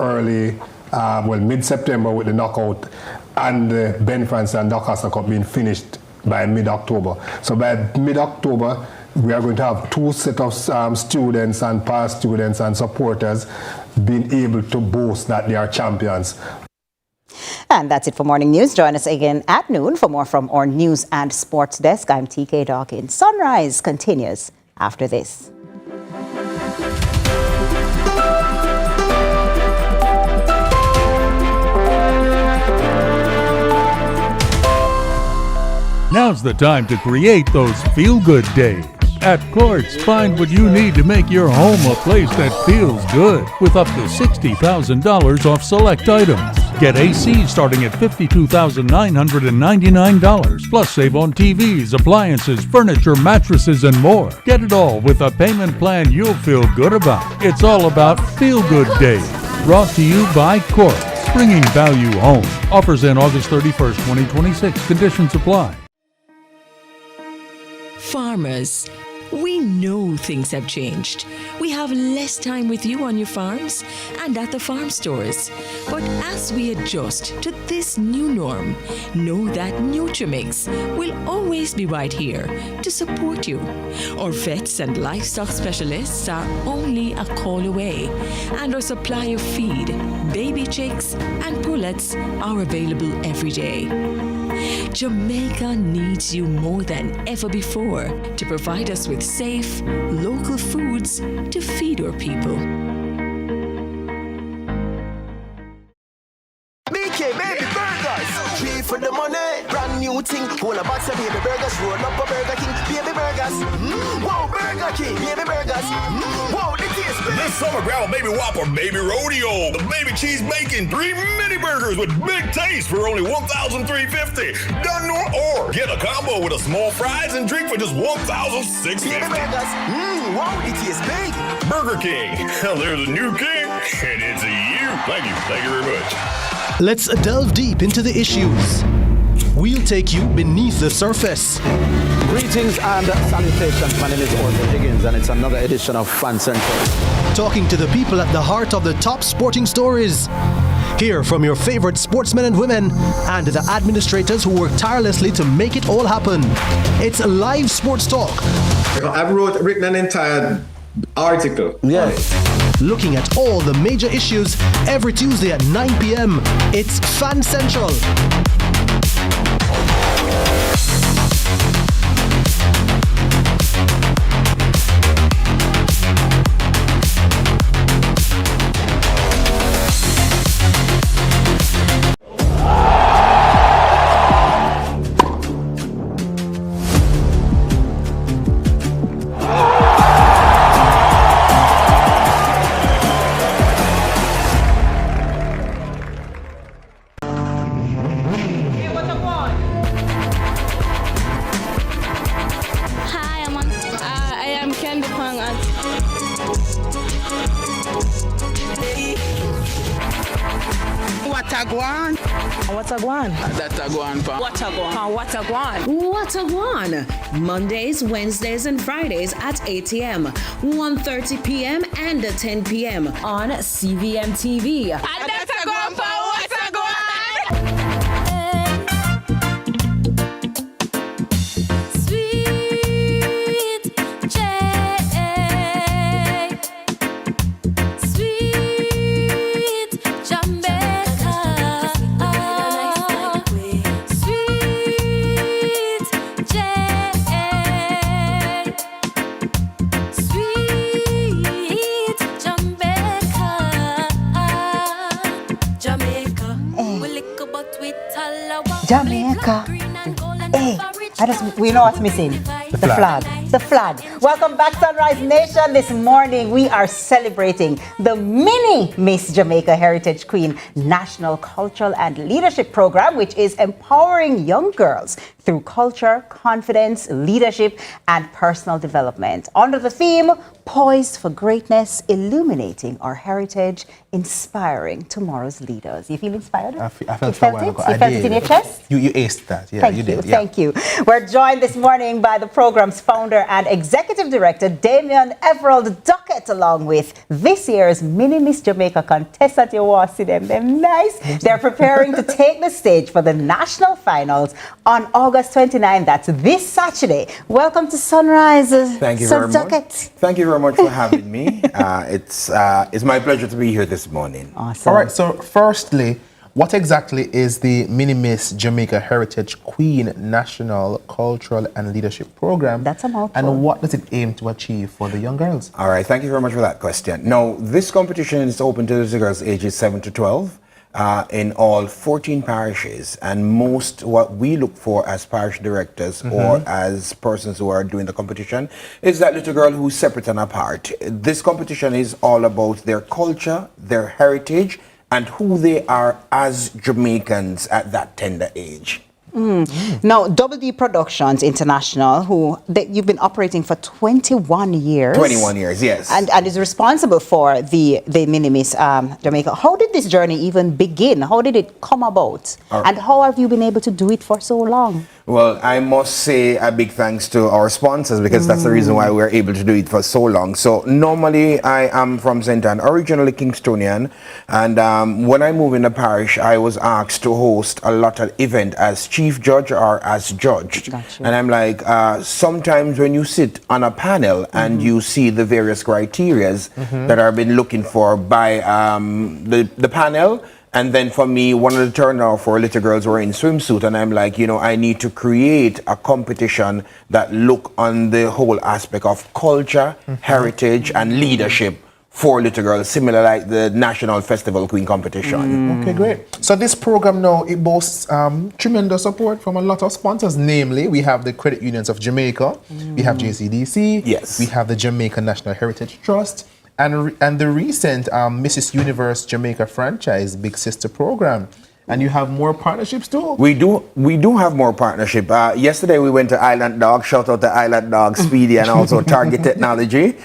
mid-September with the knockout, and the Ben Francis and Augusta Cup being finished by mid-October. So by mid-October, we are going to have 2 sets of students and past students and supporters being able to boast that they are champions. And that's it for Morning News. Join us again at noon for more from our news and sports desk. I'm TK Dawkins. Sunrise continues after this. Now's the time to create those feel-good days. At Quartz, find what you need to make your home a place that feels good with up to $60,000 off select items. Get AC starting at $52,999, plus save on TVs, appliances, furniture, mattresses, and more. Get it all with a payment plan you'll feel good about. It's all about feel-good days. Brought to you by Quartz, bringing value home. Offers in August 31st, 2026. Conditions apply. Farmers, we know things have changed. We have less time with you on your farms and at the farm stores. But as we adjust to this new norm, know that Nutrimix will always be right here to support you. Our vets and livestock specialists are only a call away, and our supply of feed, baby chicks, and pullets are available every day. Jamaica needs you more than ever before to provide us with safe, local foods to feed our people. BK Baby Burgers, 3 for the money, brand new thing. Whole a box of baby burgers, roll up a Burger King, baby burgers. Whoa, Burger King, baby burgers. Whoa, the taste big. This summer, grab a baby Whopper, baby rodeo, the baby cheese bacon, 3 mini burgers with big taste for only $1,350. Done or get a combo with a small fries and drink for just $1,650. Baby burgers. Wow, the taste big. Burger King. There's a new king, and it's you. Thank you very much. Let's delve deep into the issues. We'll take you beneath the surface. Greetings and salutations. My name is Orville Higgins, and it's another edition of Fan Central. Talking to the people at the heart of the top sporting stories. Hear from your favorite sportsmen and women and the administrators who work tirelessly to make it all happen. It's live sports talk. I've written an entire article. Yes. Looking at all the major issues every Tuesday at 9 p.m. It's Fan Central. What's a guan? That's a guan pan. What's a guan? What's a guan? What a one! Mondays, Wednesdays, and Fridays at 8 a.m., 1:30 p.m., and 10 p.m. on CVM TV. And that's a guan pan. What's a guan? Jamaica. Hey, we know what's missing. The flag. The flag. Welcome back, Sunrise Nation. This morning we are celebrating the mini Miss Jamaica Heritage Queen National Cultural and Leadership Program, which is empowering young girls through culture, confidence, leadership, and personal development. Under the theme, Poised for Greatness, Illuminating Our Heritage, Inspiring Tomorrow's Leaders. You feel inspired? I felt you it. felt it in your chest? You aced that. Yeah, Thank you you. did. Yeah. Thank you. We're joined this morning by the program's founder and executive director, Damien Everald Duckett, along with this year's Mini Miss Jamaica contestant. You want to see them? They're nice. They're preparing to take the stage for the national finals on August 29. That's this Saturday. Welcome to Sunrise. Thank you Sir very Duckett. much. Thank you very much for having me. It's my pleasure to be here this morning. Awesome. All right. So, firstly, what exactly is the Mini Miss Jamaica Heritage Queen National Cultural and Leadership Program? That's a mouthful. And what does it aim to achieve for the young girls? All right. Thank you very much for that question. Now, this competition is open to the girls ages 7 to 12. In all 14 parishes, and most what we look for as parish directors or as persons who are doing the competition is that little girl who's separate and apart. This competition is all about their culture, their heritage, and who they are as Jamaicans at that tender age. Now, Double D Productions International, you've been operating for 21 years. 21 years, yes. And is responsible for the Mini Miss Jamaica. How did this journey even begin? How did it come about? And how have you been able to do it for so long? Well, I must say a big thanks to our sponsors, because that's the reason why we're able to do it for so long. So normally I am from St. Ann, originally Kingstonian, and when I moved in the parish, I was asked to host a lot of events as chief judge or as judge. Gotcha. And I'm like, sometimes when you sit on a panel and you see the various criterias that are been looking for by the panel, and then for me, one of the turnout for little girls were in swimsuit, and I'm like, I need to create a competition that look on the whole aspect of culture, heritage, and leadership for little girls, similar like the National Festival Queen competition. Okay, great. So this program now, it boasts tremendous support from a lot of sponsors. Namely, we have the Credit Unions of Jamaica, we have JCDC, yes, we have the Jamaica National Heritage Trust, and the recent Mrs. Universe Jamaica franchise Big Sister program. And you have more partnerships too? We do have more partnership. Yesterday we went to Island Dog. Shout out to Island Dog, Speedy, and also Target Technology.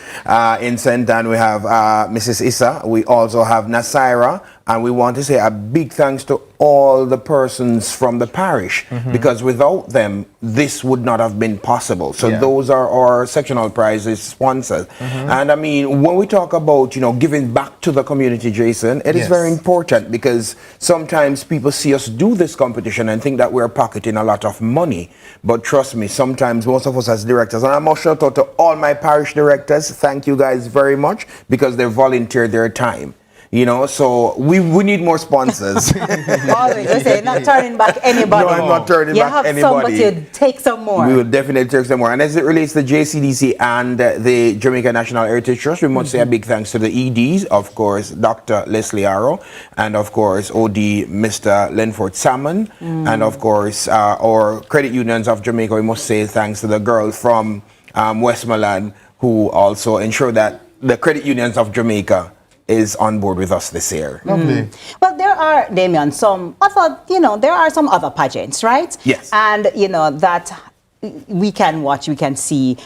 In St. Ann we have Mrs. Issa. We also have Nasira. And we want to say a big thanks to all the persons from the parish, because without them, this would not have been possible. So those are our sectional prizes sponsors. And I mean, when we talk about, giving back to the community, Jason, it is very important, because sometimes people see us do this competition and think that we're pocketing a lot of money. But trust me, sometimes most of us as directors, and I must shout out to all my parish directors, thank you guys very much, because they volunteer their time. So we need more sponsors. Always, you say, not turning back anybody. No, I'm not turning back anybody. You have some, but you take some more. We will definitely take some more. And as it relates to JCDC and the Jamaica National Heritage Trust, we must say a big thanks to the EDs, of course, Dr. Leslie Arrow, and of course, OD Mr. Lenford Salmon, and of course, our Credit Unions of Jamaica. We must say thanks to the girl from Westmoreland, who also ensure that the Credit Unions of Jamaica is on board with us this year. Lovely. Well, there are, Damien, some other, there are some other pageants, right? Yes. And, that we can watch, we can see.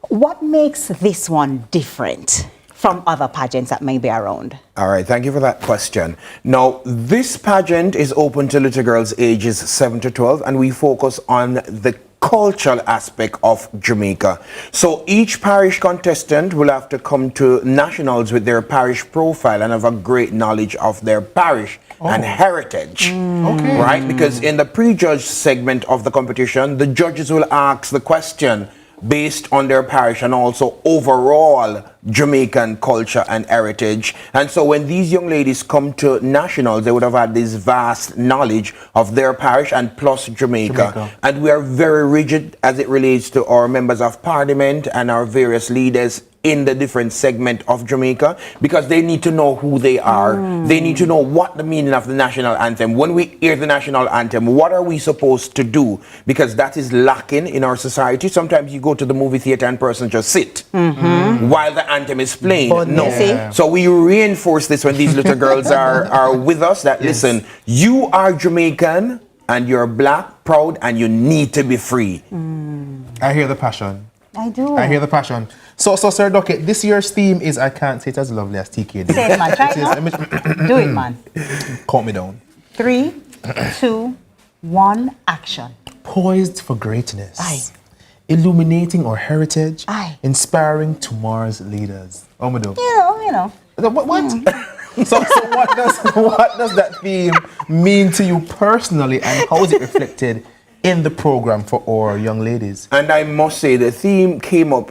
What makes this one different? from other pageants that may be around? All right, thank you for that question. Now, this pageant is open to little girls ages 7 to 12, and we focus on the cultural aspect of Jamaica. So each parish contestant will have to come to nationals with their parish profile and have a great knowledge of their parish and heritage. Okay. Right? Because in the pre-judged segment of the competition, the judges will ask the question based on their parish and also overall Jamaican culture and heritage. And so when these young ladies come to nationals, they would have had this vast knowledge of their parish and plus Jamaica. And we are very rigid as it relates to our members of parliament and our various leaders in the different segment of Jamaica, because they need to know who they are. They need to know what the meaning of the national anthem. When we hear the national anthem, what are we supposed to do? Because that is lacking in our society. Sometimes you go to the movie theater and person just sit while the anthem is playing. No. So we reinforce this when these little girls are with us, that listen, you are Jamaican and you're black, proud, and you need to be free. I hear the passion. I do. I hear the passion. So Sir Duckett, this year's theme is I can't say it as lovely as TK did. Say it, man. Try it. Do it, man. Count me down. 3, 2, 1, action. Poised for greatness. Aye. Illuminating our heritage. Aye. Inspiring tomorrow's leaders. Oh, my God. You know. What? So what does that theme mean to you personally, and how is it reflected in the program for our young ladies? And I must say, the theme came up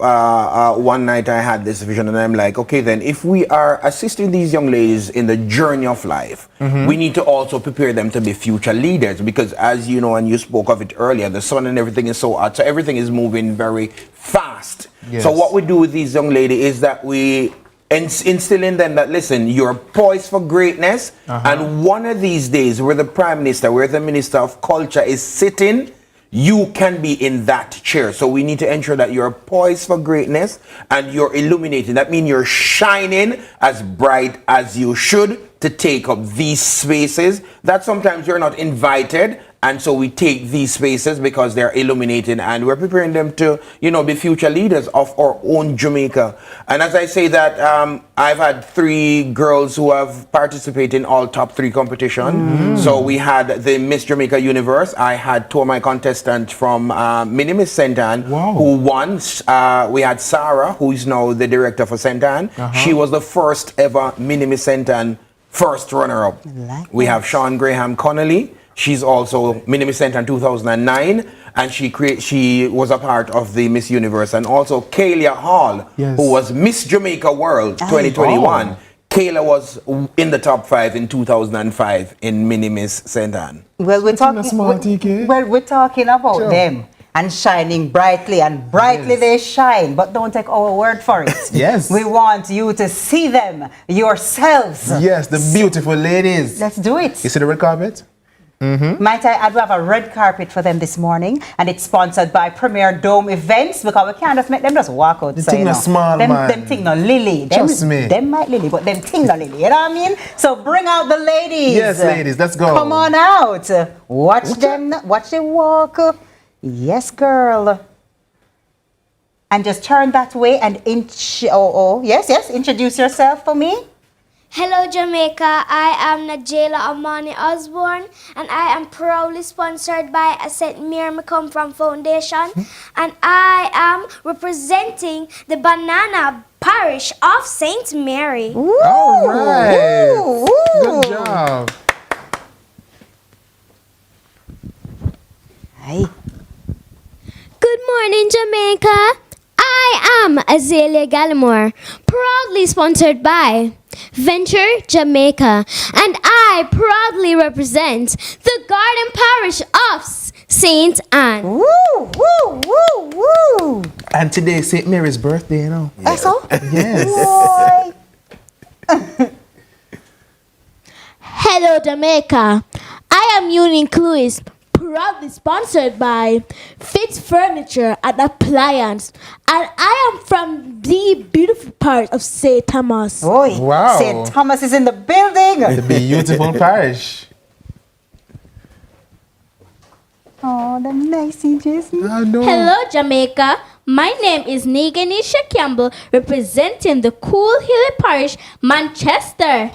one night. I had this vision and I'm like, okay, then if we are assisting these young ladies in the journey of life, we need to also prepare them to be future leaders, because as you know, and you spoke of it earlier, the sun and everything is so hot, so everything is moving very fast. Yes. So what we do with these young ladies is that we instill in them that, listen, you're poised for greatness, and one of these days where the Prime Minister, where the Minister of Culture is sitting, you can be in that chair. So we need to ensure that you're poised for greatness and you're illuminating. That means you're shining as bright as you should to take up these spaces that sometimes you're not invited. And so we take these spaces because they're illuminating, and we're preparing them to, you know, be future leaders of our own Jamaica. And as I say that, I've had 3 girls who have participated in all top 3 competitions. So we had the Miss Jamaica Universe. I had 2 of my contestants from Mini Miss St. Anne who won. We had Sarah, who is now the director for St. Anne. She was the first ever Mini Miss St. Anne first runner-up. We have Sean Graham Connolly. She's also Mini Miss St. Anne 2009, and she was a part of the Miss Universe. And also Kayla Hall, who was Miss Jamaica World 2021. Kayla was in the top 5 in 2005 in Mini Miss St. Anne. Well, we're talking about them and shining brightly, and brightly they shine, but don't take our word for it. Yes. We want you to see them yourselves. Yes, the beautiful ladies. Let's do it. You see the red carpet? Might I add, we have a red carpet for them this morning, and it's sponsored by Premier Dome Events, because we can't just make them just walk out. The thing is small, man. Them thing no lily. Trust me. Them might lily, but them thing no lily. You know what I mean? So bring out the ladies. Yes, ladies, let's go. Come on out. Watch them walk. Yes, girl. And just turn that way and yes, introduce yourself for me. Hello Jamaica, I am Najela Amani Osborne, and I am proudly sponsored by a St. Mary McComb from Foundation, and I am representing the Banana Parish of St. Mary. Ooh, all right. Ooh. Good job. Hi. Good morning Jamaica. I am Azalea Gallimore, proudly sponsored by Venture Jamaica, and I proudly represent the Garden Parish of St. Anne. Woo, woo, woo, woo. And today is St. Mary's birthday, you know. That's all? Yes. Hello Jamaica. I am Unique Lewis, proudly sponsored by Fitz Furniture and Appliance, and I am from the beautiful part of St. Thomas. Oh, wow. St. Thomas is in the building. The beautiful parish. Oh, the nice Jason. I know. Hello Jamaica. My name is Neganisha Campbell, representing the Cool Hill Parish, Manchester.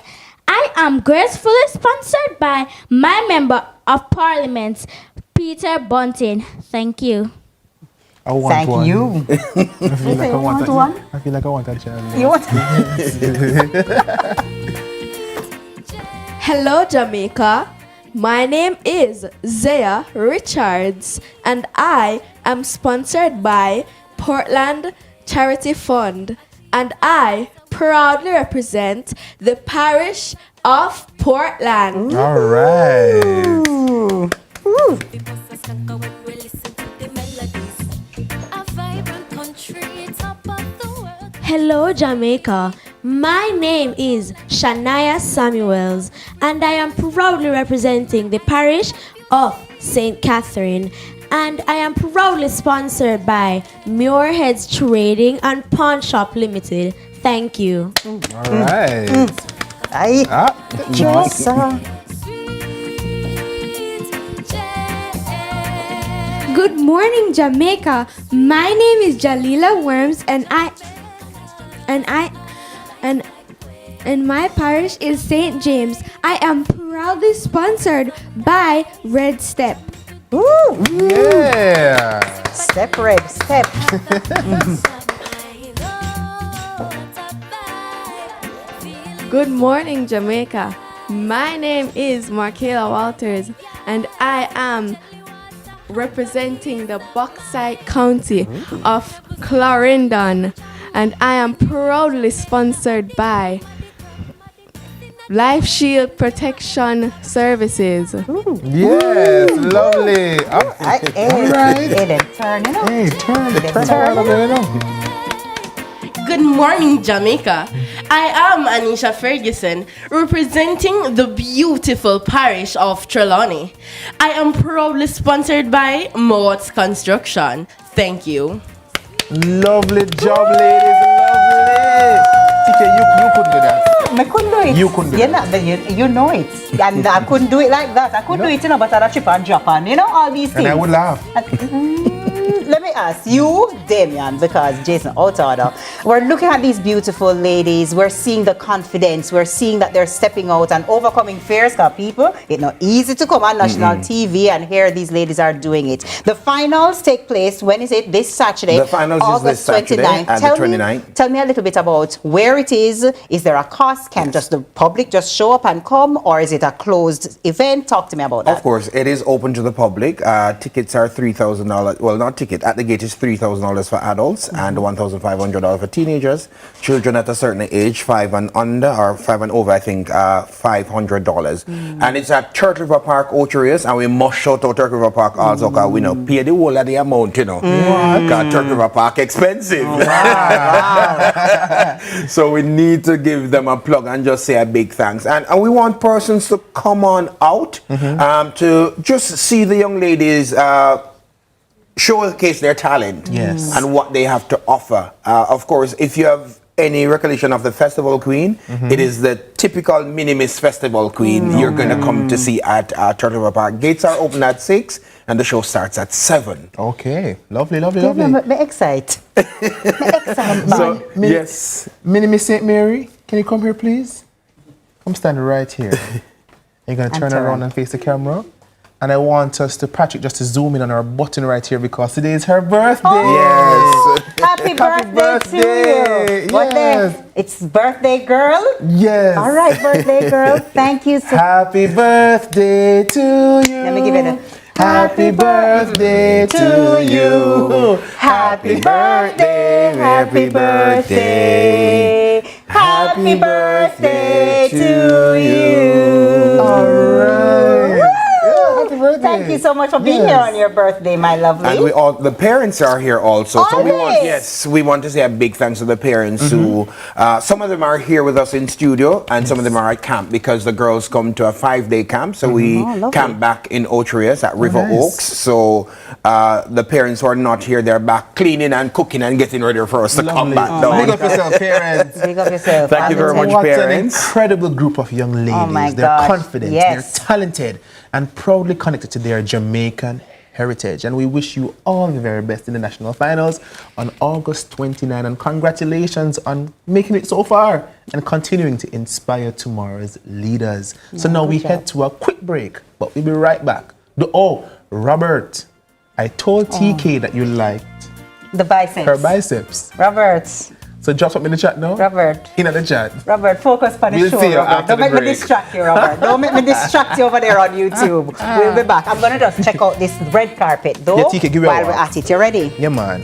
I am gracefully sponsored by my Member of Parliament, Peter Bunting. Thank you. I want Thank one. you. I feel like I want one? I feel like I want a child. You want? Hello, Jamaica. My name is Zaya Richards, and I am sponsored by Portland Charity Fund, and I proudly represent the parish of Portland. All right. Ooh. Hello, Jamaica. My name is Shania Samuels, and I am proudly representing the parish of St. Catherine. And I am proudly sponsored by Muirhead's Trading and Pawn Shop Limited. Thank you. All right. Good morning, Jamaica. My name is Jalila Worms, and my parish is St. James. I am proudly sponsored by Red Step. Ooh. Yeah. Step, Red Step. Good morning, Jamaica. My name is Markela Walters, and I am representing the Bauxite County of Clarendon, and I am proudly sponsored by Life Shield Protection Services. Yes, lovely. All right. Turn it up. Hey, turn the pressure. Good morning, Jamaica. I am Anisha Ferguson, representing the beautiful parish of Trelawney. I am proudly sponsored by Mott's Construction. Thank you. Lovely job, ladies. Lovely. TK, you couldn't do that. I couldn't do it. You couldn't do it. You know it. And I couldn't do it like that. I couldn't do it, but I'd chip and drop on, all these things. And I would laugh. Let me ask you, Damian, because Jason out order. We're looking at these beautiful ladies. We're seeing the confidence. We're seeing that they're stepping out and overcoming fears. Because people, it's not easy to come on national TV and hear these ladies are doing it. The finals take place, when is it? This Saturday. The finals August is this Saturday 29th. and the 29th. Tell me a little bit about where it is. Is there a cost? Can just the public just show up and come? Or is it a closed event? Talk to me about that. Of course, it is open to the public. Tickets are $3,000. Well, not ticket. At the gate is $3,000 for adults and $1,500 for teenagers. Children at a certain age, 5 and under or 5 and over, I think, $500. And it's at Church River Park, Ocherius, and we must shout out Church River Park also because we know pay the whole of the amount, because Church River Park expensive. So we need to give them a plug and just say a big thanks. And we want persons to come on out to just see the young ladies showcase their talent and what they have to offer. Of course, if you have any recollection of the Festival Queen, it is the typical Minimis Festival Queen you're going to come to see at Church River Park. Gates are open at 6 and the show starts at 7. Okay, lovely. Me excite. So, yes. Minimis St. Mary, can you come here, please? Come stand right here. You're going to turn around and face the camera. And I want us to, Patrick, just to zoom in on our button right here because today is her birthday. Oh, yes. Happy birthday to you. What day? It's birthday girl? Yes. All right, birthday girl. Thank you. Happy birthday to you. Let me give it a... Happy birthday to you. Happy birthday. Happy birthday. Happy birthday to you. All right. Thank you so much for being here on your birthday, my lovely. And we all, the parents are here also. So we want to say a big thanks to the parents who, some of them are here with us in studio and some of them are at camp because the girls come to a 5-day camp. So we camp back in Ocherius at River Oaks. So the parents who are not here, they're back cleaning and cooking and getting ready for us to come back down. Big up yourself, parents. Big up yourself. Thank you very much, what parents. An incredible group of young ladies. Oh my they're gosh. confident, they're talented, and proudly connected to their Jamaican heritage. And we wish you all the very best in the national finals on August 29. And congratulations on making it so far and continuing to inspire tomorrow's leaders. So now we head to a quick break, but we'll be right back. Robert, I told TK that you liked the biceps. Her biceps. Robert. So drop something in the chat now? Robert. In the chat. Robert, focus on the show, Robert. Don't make me distract you, Robert. Don't make me distract you over there on YouTube. We'll be back. I'm going to just check out this red carpet, though, TK, give while we're at it. You ready? Yeah, man.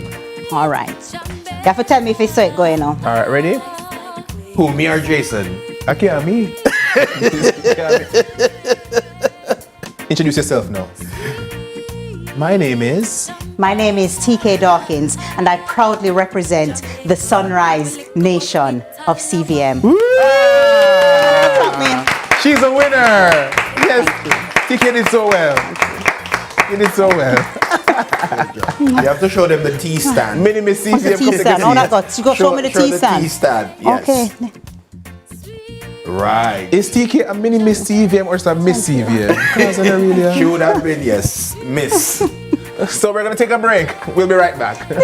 All right. You have to tell me if you saw it going on. All right, ready? Who, me or Jason? Okay, me. Introduce yourself now. My name is TK Dawkins, and I proudly represent the Sunrise Nation of CVM. She's a winner. Yes, TK did so well. You did so well. You have to show them the T stand. Mini Miss CVM. T stand. Oh, I got. You go show me the T stand. T stand. Yes. Okay. Right. Is TK a mini Miss CVM or some Miss CVM? She would have been, yes, Miss. So we're going to take a break. We'll be right back. The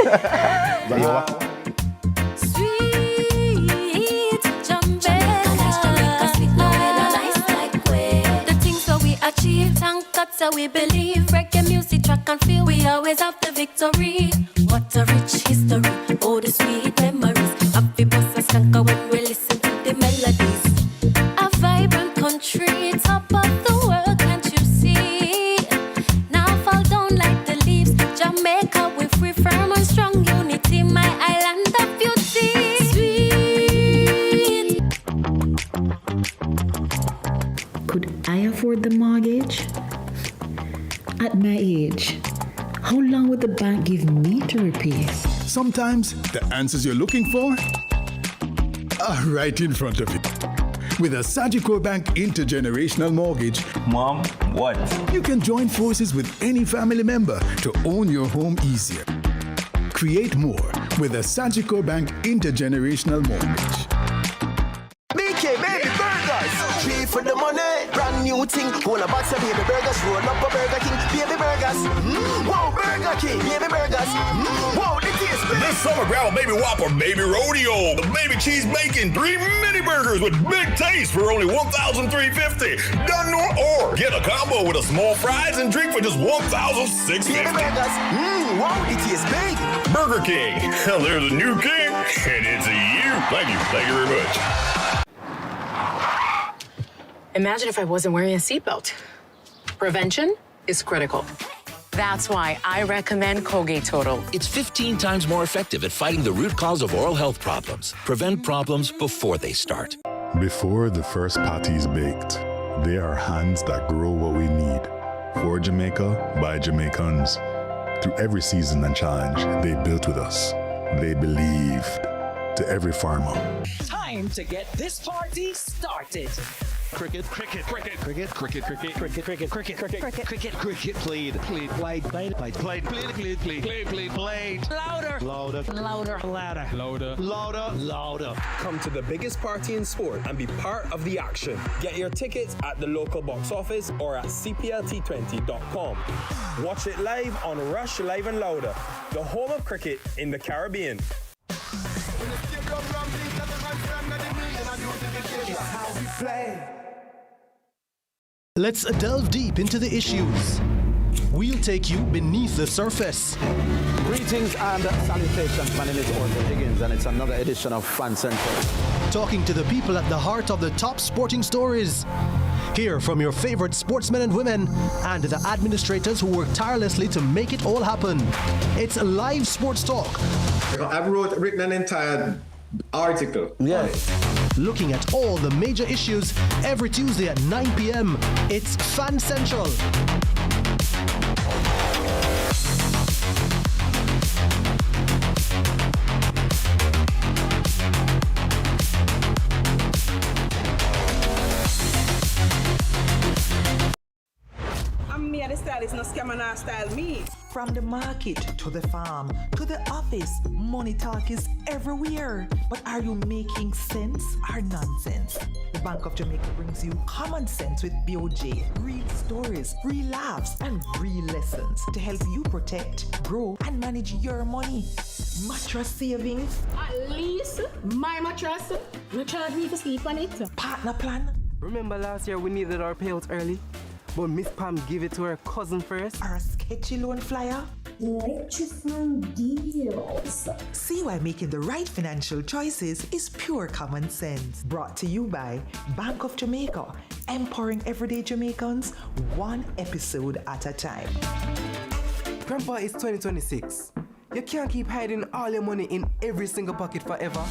things that we achieve, thank God, so we believe. Reggae music, track and feel, we always have the victory. What a rich history, oh the sweet memories. Happy boss and skanker when we listen to the melodies. A vibrant country, top of the world, can't you see? Now fall down like the leaves. Jamaica, we free, firm and strong unity. My island of beauty. Sweet. Could I afford the mortgage? At my age, how long would the bank give me to repay? Sometimes the answers you're looking for are right in front of you. With a Sagicor Bank Intergenerational Mortgage, Mom, what? You can join forces with any family member to own your home easier. Create more with a Sagicor Bank Intergenerational Mortgage. BK Baby Burgers, 3 for the money, brand new thing. Hold a box of Baby Burgers, roll up a Burger King. Baby Burgers, whoa, Burger King. Baby Burgers, whoa, the taste. This summer, grab a Baby Whopper Baby Rodeo. The Baby Cheese Bacon 3 mini burgers with big taste for only $1,350. Done or get a combo with a small fries and drink for just $1,650. Baby Burgers, wow, the taste big. Burger King, there's a new king, and it's you. Thank you very much. Imagine if I wasn't wearing a seatbelt. Prevention is critical. That's why I recommend Colgate Total. It's 15 times more effective at fighting the root cause of oral health problems. Prevent problems before they start. Before the first patty is baked, they are hands that grow what we need. For Jamaica, by Jamaicans. Through every season and challenge, they built with us. They believed. To every farmer. Time to get this party started. Cricket, cricket, cricket, cricket, cricket, cricket, cricket, cricket, cricket, cricket, cricket, cricket, played, played, played, played, played, played, played, played, played, played, played. Louder, louder, louder, louder, louder, louder, louder. Come to the biggest party in sport and be part of the action. Get your tickets at the local box office or at cplt20.com. Watch it live on Rush Live and Louder, the home of cricket in the Caribbean. Let's delve deep into the issues. We'll take you beneath the surface. Greetings and salutations. My name is Orville Higgins, and it's another edition of Fan Central. Talking to the people at the heart of the top sporting stories. Hear from your favorite sportsmen and women and the administrators who work tirelessly to make it all happen. It's live sports talk. I've written an entire article. Yes. Looking at all the major issues every Tuesday at 9 p.m. It's Fan Central. I'm me, the style is no scammer, style me. From the market to the farm to the office, money talk is everywhere. But are you making sense or nonsense? The Bank of Jamaica brings you common sense with BOJ. Real stories, real laughs, and real lessons to help you protect, grow, and manage your money. Mattress savings. At least my mattress. You charge me to sleep on it. Partner plan. Remember last year we needed our payouts early? But Miss Pam gave it to her cousin first. Or a sketchy loan flyer. Electrifying deals. See why making the right financial choices is pure common sense. Brought to you by Bank of Jamaica, empowering everyday Jamaicans one episode at a time. Grandpa, it's 2026. You can't keep hiding all your money in every single pocket forever.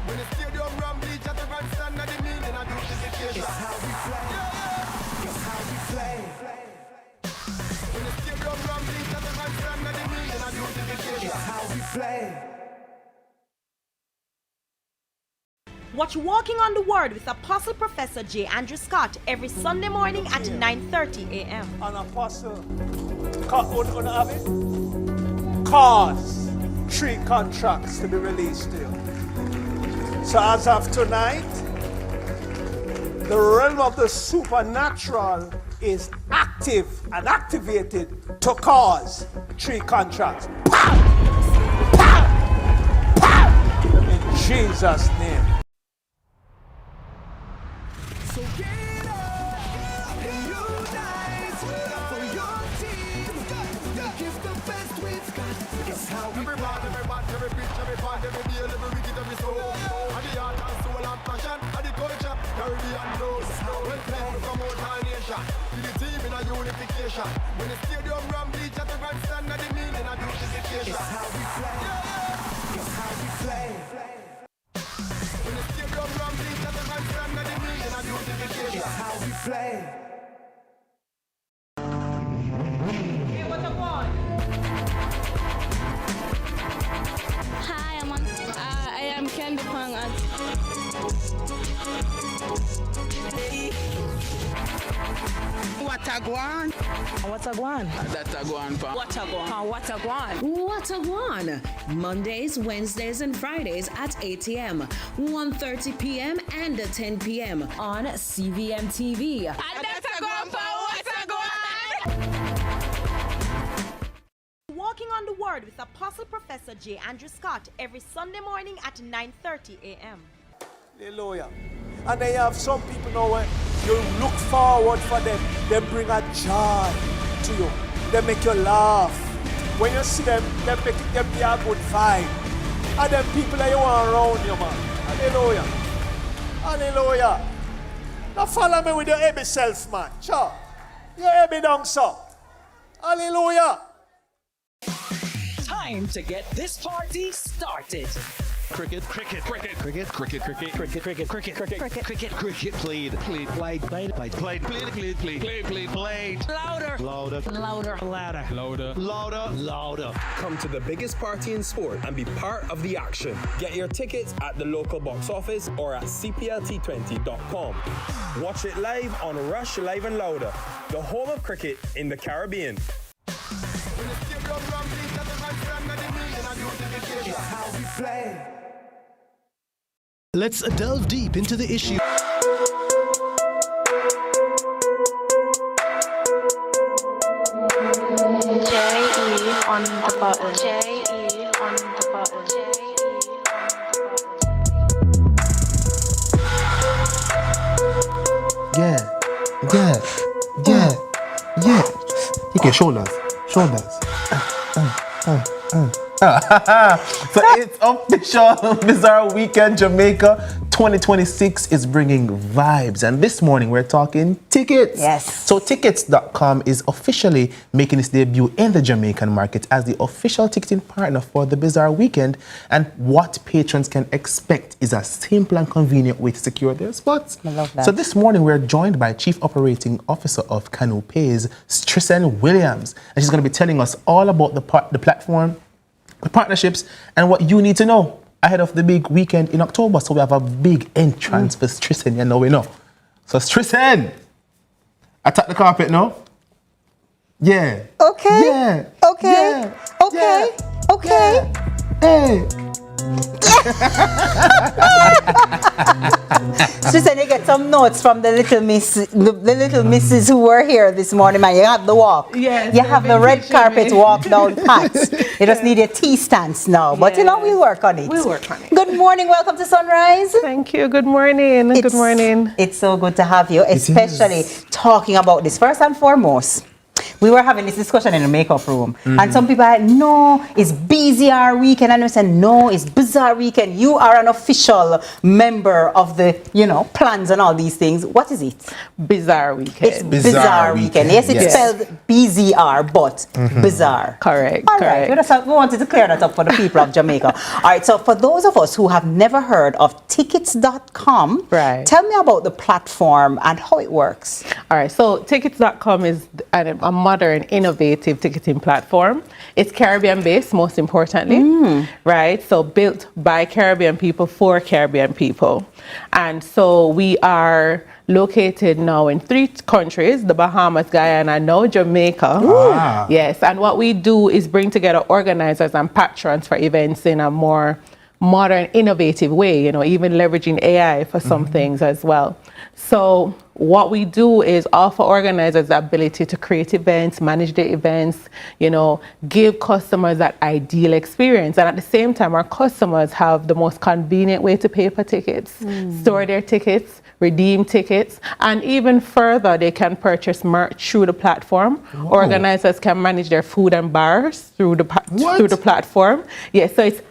When the stadium ram bleach at the grandstand, the meaning of beautification. It's how we play. It's how we play. When the stadium ram bleach at the grandstand, the meaning of beautification. It's how we play. Watch Walking on the Word with Apostle Professor J. Andrew Scott every Sunday morning at 9:30 a.m. An apostle, cause 3 contracts to be released to you. So as of tonight, the realm of the supernatural is active and activated to cause 3 contracts. Pow! Pow! Pow! In Jesus' name. So get up and unite for your team. Give the best we've got. It's how we every part, every pitch, every part, every deal, every wicked, every soul. And the heart and soul and passion, and the culture, Caribbean knows. When playing to promote our nation, to the team in a unification. When the stadium ram bleach at the grandstand, and the meaning of beautification. It's how we play. It's how we play. When the stadium ram bleach at the grandstand, and the meaning of beautification. It's how we play. Hi, I am Candy Pang. What a guan? What a guan? That's a guan, pa. What a guan? What a guan? What a guan? Mondays, Wednesdays, and Fridays at 8 a.m., 1:30 p.m., and 10 p.m. on CVMTV. And that's a guan, pa. What a guan? Walking on the Word with Apostle Professor J. Andrew Scott every Sunday morning at 9:30 a.m. Hallelujah. And they have some people now when you look forward for them, they bring a joy to you. They make you laugh. When you see them, they make it give you a good vibe. And them people that you want around you, man. Hallelujah. Hallelujah. Now follow me with your heavy self, man. Sure. Your heavy down, so. Hallelujah. Time to get this party started. Cricket, cricket, cricket, cricket, cricket, cricket, cricket, cricket, cricket, cricket, cricket, cricket, played, played, played, played, played, played, played, played, played, played, played. Louder, louder, louder, louder, louder, louder, louder. Come to the biggest party in sport and be part of the action. Get your tickets at the local box office or at CPLT20.com. Watch it live on Rush Live and Louder, the home of cricket in the Caribbean. Let's delve deep into the issue. J.E. on the button. J.E. on the button. Yeah. Okay, shoulders. So it's official. Bizarre Weekend Jamaica 2026 is bringing vibes. And this morning we're talking tickets. Yes. So tickets.com is officially making its debut in the Jamaican market as the official ticketing partner for the Bizarre Weekend. And what patrons can expect is a simple and convenient way to secure their spots. I love that. So this morning we're joined by Chief Operating Officer of Canoe Pays, Tristan Williams. And she's going to be telling us all about the platform, the partnerships, and what you need to know ahead of the big weekend in October. So we have a big entrance for Tristan, you know we know. So Tristan, attack the carpet now. Yeah. Okay. Yeah. Okay. Yeah. Okay. Yeah. Okay. Yeah. Hey. Susan, you get some notes from the little misses who were here this morning, man. You have the walk. Yes, you have the red carpet walk down pat. You just need your tea stance now. But you know, we'll work on it. We'll work on it. Good morning. Welcome to Sunrise. Thank you. Good morning. Good morning. It's so good to have you, especially talking about this. First and foremost, we were having this discussion in the makeup room, and some people are like, no, it's BZR weekend, and we said, no, it's Bizarre Weekend. You are an official member of the, plans and all these things. What is it? Bizarre Weekend. It's Bizarre Weekend. Yes, it's spelled BZR, but Bizarre. Correct. All right. We wanted to clear that up for the people of Jamaica. All right, so for those of us who have never heard of tickets.com, tell me about the platform and how it works. All right, so tickets.com is a modern, innovative ticketing platform. It's Caribbean-based, most importantly, right? So built by Caribbean people for Caribbean people. And so we are located now in 3 countries, the Bahamas, Guyana, now Jamaica. Yes, and what we do is bring together organizers and patrons for events in a more modern, innovative way, even leveraging AI for some things as well. So what we do is offer organizers the ability to create events, manage the events, give customers that ideal experience. And at the same time, our customers have the most convenient way to pay for tickets, store their tickets, redeem tickets, and even further, they can purchase merch through the platform. Whoa. Organizers can manage their food and bars through the platform. Yes, so it's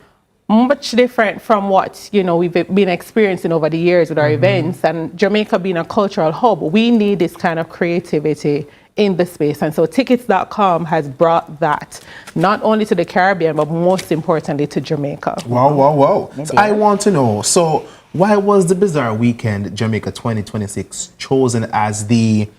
much different from what we've been experiencing over the years with our events, and Jamaica being a cultural hub, we need this kind of creativity in the space, and so tickets.com has brought that not only to the Caribbean but most importantly to Jamaica. Wow. So I want to know, so why was the Bizarre Weekend Jamaica 2026 chosen as the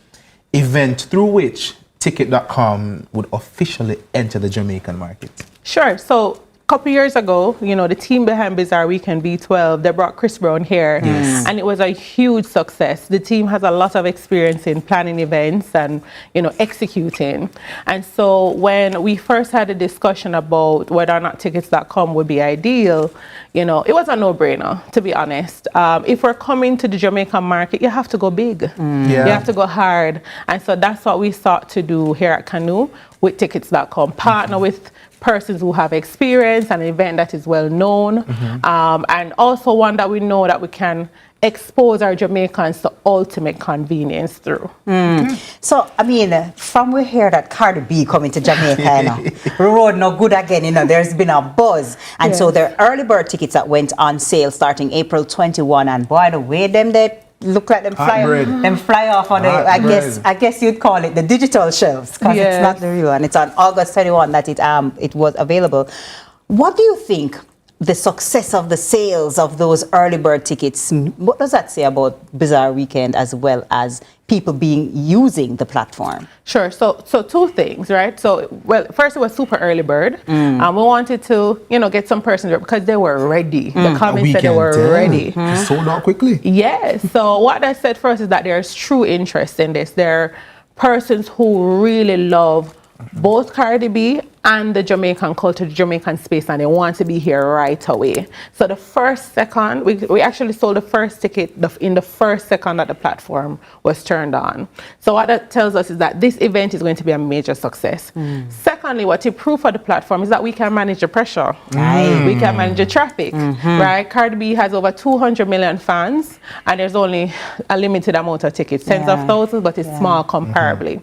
event through which ticket.com would officially enter the Jamaican market? Sure. So a couple years ago, the team behind Bizarre Weekend B12, they brought Chris Brown here, and it was a huge success. The team has a lot of experience in planning events and, executing. And so when we first had a discussion about whether or not tickets.com would be ideal, it was a no-brainer, to be honest. If we're coming to the Jamaican market, you have to go big. You have to go hard. And so that's what we sought to do here at Canoe with tickets.com, partner with persons who have experience, an event that is well known, and also one that we know that we can expose our Jamaicans to ultimate convenience through. So, from we hear that Cardi B coming to Jamaica, road no good again, there's been a buzz. And so there are early bird tickets that went on sale starting April 21, and boy, the way they look like them fly off on I guess you'd call it the digital shelves, because it's not the real one. It's on August 21 that it was available. What do you think the success of the sales of those early bird tickets, what does that say about Bizarre Weekend as well as people using the platform? Sure. So 2 things, right? So, first it was super early bird. We wanted to, get some persons because they were ready. The comments said they were ready. Sold out quickly. Yes. So what I said first is that there's true interest in this. There are persons who really love both Cardi B and the Jamaican culture, the Jamaican space, and they want to be here right away. So the first second, we actually sold the first ticket in the first second that the platform was turned on. So what that tells us is that this event is going to be a major success. Secondly, what it proved for the platform is that we can manage the pressure. We can manage the traffic, right? Cardi B has over 200 million fans, and there's only a limited amount of tickets, tens of thousands, but it's small comparably.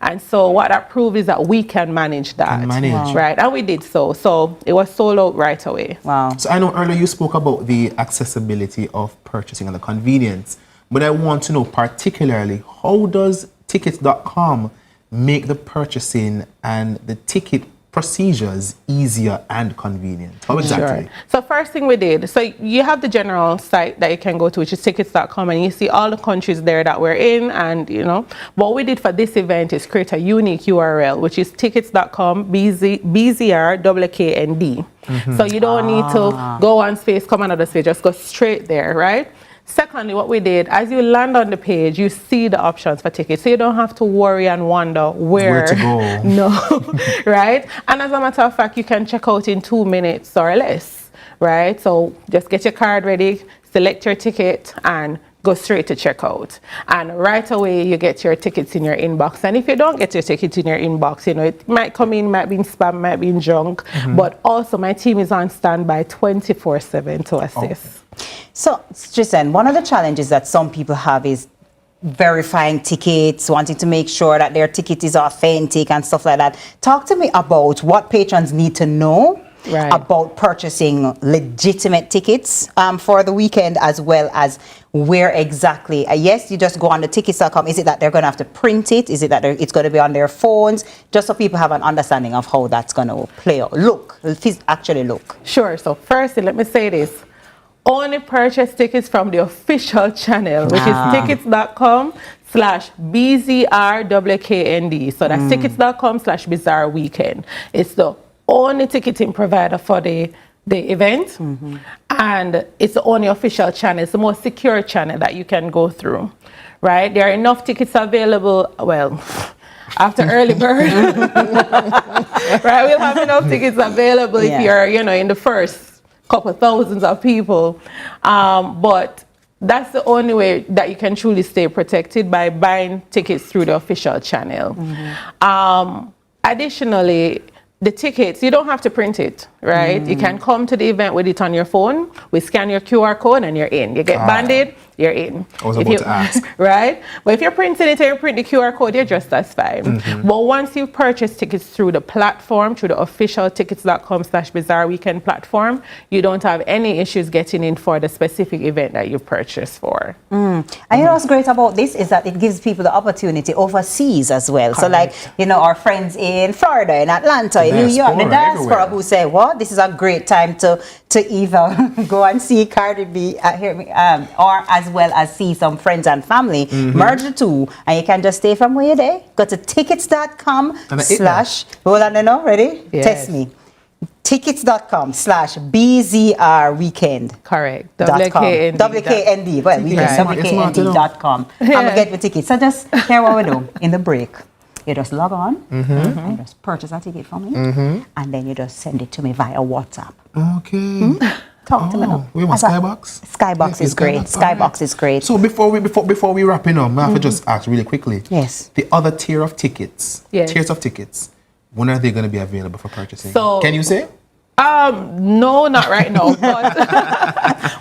And so what that proved is that we can manage that. Manage. Right, and we did so. So it was sold out right away. Wow. So I know earlier you spoke about the accessibility of purchasing and the convenience, but I want to know particularly, how does tickets.com make the purchasing and the ticket procedures easier and convenient? How exactly? Sure. So first thing we did, so you have the general site that you can go to, which is tickets.com, and you see all the countries there that we're in. And you know, what we did for this event is create a unique URL, which is tickets.com BZRWKND. So you don't need to go on space, come another space, just go straight there, right? Secondly, what we did, as you land on the page, you see the options for tickets. So you don't have to worry and wonder where to go. No, right? And as a matter of fact, you can check out in 2 minutes or less, right? So just get your card ready, select your ticket, and go straight to checkout. And right away, you get your tickets in your inbox. And if you don't get your tickets in your inbox, you know, it might come in, might be in spam, might be in junk. But also, my team is on standby 24/7 to assist. So, Tristan, one of the challenges that some people have is verifying tickets, wanting to make sure that their ticket is authentic and stuff like that. Talk to me about what patrons need to know about purchasing legitimate tickets for the weekend, as well as where exactly. Yes, you just go on the tickets.com. Is it that they're going to have to print it? Is it that it's going to be on their phones? Just so people have an understanding of how that's going to play out. Actually look. Sure. So firstly, let me say this. Only purchase tickets from the official channel, which is tickets.com/BZRWKND. So that's tickets.com/Bizarre Weekend. It's the only ticketing provider for the event, and it's the only official channel. It's the most secure channel that you can go through, right? There are enough tickets available. Well, after early bird, right? We'll have enough tickets available if you're, you know, in the first couple thousands of people, but that's the only way that you can truly stay protected, by buying tickets through the official channel. Additionally, the tickets, you don't have to print it, right? You can come to the event with it on your phone. We scan your QR code and you're in. You get banded, you're in. I was about to ask. Right? But if you're printing it and you print the QR code, you're just as fine. But once you purchase tickets through the platform, through the official tickets.com/Bizarre Weekend platform, you don't have any issues getting in for the specific event that you purchased for. And you know what's great about this is that it gives people the opportunity overseas as well. So like, you know, our friends in Florida, in Atlanta, in New York, the diaspora who say, well, this is a great time to either go and see Cardi B, or as well as see some friends and family. Merge the two, and you can just stay from where you're there. Go to tickets.com/ hold on, ready? Yes. Text me. Tickets.com/BZR Weekend. Correct. WKND. Well, we just WKND.com. I'm going to get the tickets. So just hear what we do in the break. You just log on, and just purchase a ticket for me, and then you just send it to me via WhatsApp. Okay. Talk to me now. We want Skybox? Skybox is great. Skybox is great. So before we wrap it up, I have to just ask really quickly. Yes. The other tiers of tickets, when are they going to be available for purchasing? So, can you say? No, not right now.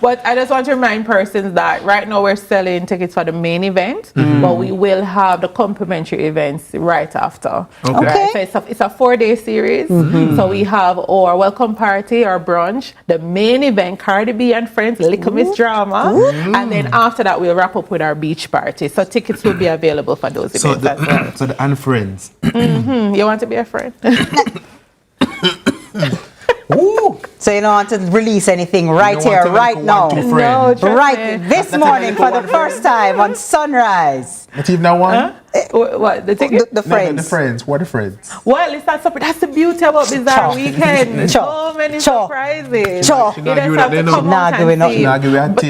But I just want to remind persons that right now we're selling tickets for the main event, but we will have the complimentary events right after. Okay. Right? So it's a 4-day series. So we have our welcome party, our brunch, the main event, Cardi B and Friends, Little Miss Drama, and then after that we'll wrap up with our beach party. So tickets will be available for those events as well. So the and Friends. You want to be a friend? Ooh. So you don't want to release anything right here, right now. No, right this morning for the first time on Sunrise. Not even that one? What, the ticket? The Friends. The Friends. What are the Friends? Well, it's not surprise. That's the beauty about Bizarre Weekend. So many surprises. Sure. You just have to come out and see.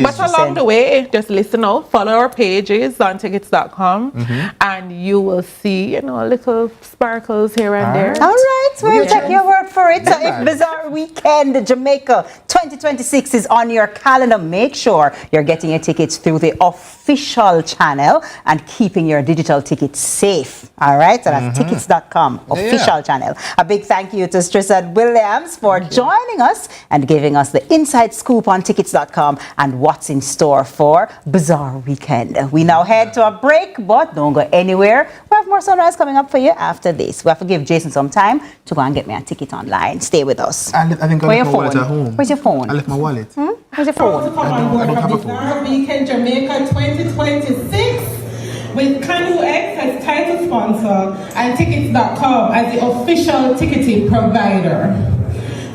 But along the way, just listen out. Follow our pages on tickets.com, and you will see, you know, little sparkles here and there. All right, we'll take your word for it. So if Bizarre Weekend Jamaica 2026 is on your calendar, make sure you're getting your tickets through the official channel and keeping your digital tickets safe. All right, so that's tickets.com official channel. A big thank you to Tristan Williams for joining us and giving us the inside scoop on tickets.com and what's in store for Bizarre Weekend. We now head to a break, but don't go anywhere. We have more Sunrise coming up for you after this. We have to give Jason some time to go and get me a ticket online. Stay with us. I think I left my wallet at home. Where's your phone? I left my wallet. Where's your phone? I don't have a phone. Bizarre Weekend Jamaica 2026 with Canoe X as title sponsor and Tickets.com as the official ticketing provider.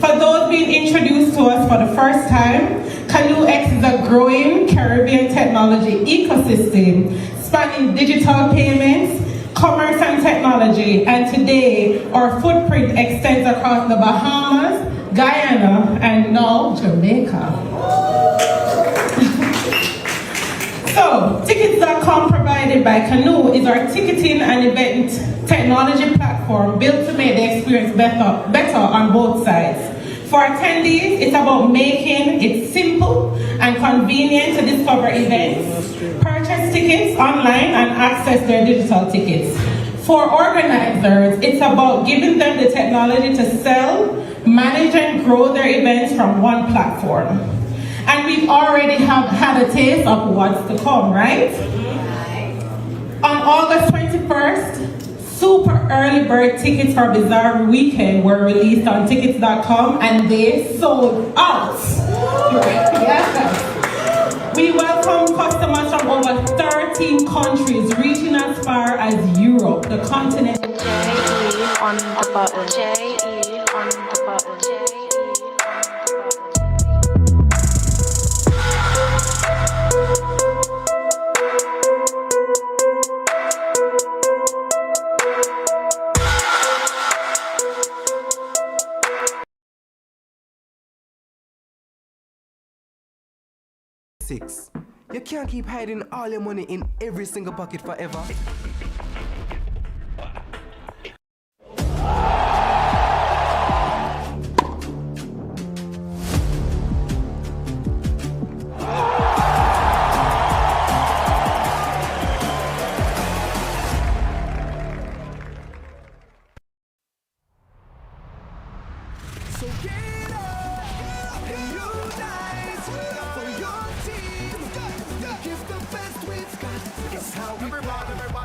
For those being introduced to us for the first time, Canoe X is a growing Caribbean technology ecosystem spanning digital payments, commerce and technology, and today our footprint extends across the Bahamas, Guyana, and now Jamaica. So, Tickets.com provided by Canoe is our ticketing and event technology platform built to make the experience better on both sides. For attendees, it's about making it simple and convenient to discover events, purchase tickets online, and access their digital tickets. For organizers, it's about giving them the technology to sell, manage, and grow their events from one platform. And we've already had a taste of what's to come, right? On August 21st, super early bird tickets for Bizarre Weekend were released on Tickets.com and they sold out. Yeah. We welcome customers from over 13 countries, reaching as far as Europe, the continent. J-E on the button. J-E on the button. Six. You can't keep hiding all your money in every single pocket forever. So get up and unite for your team. Give the best we've got. It's how we play.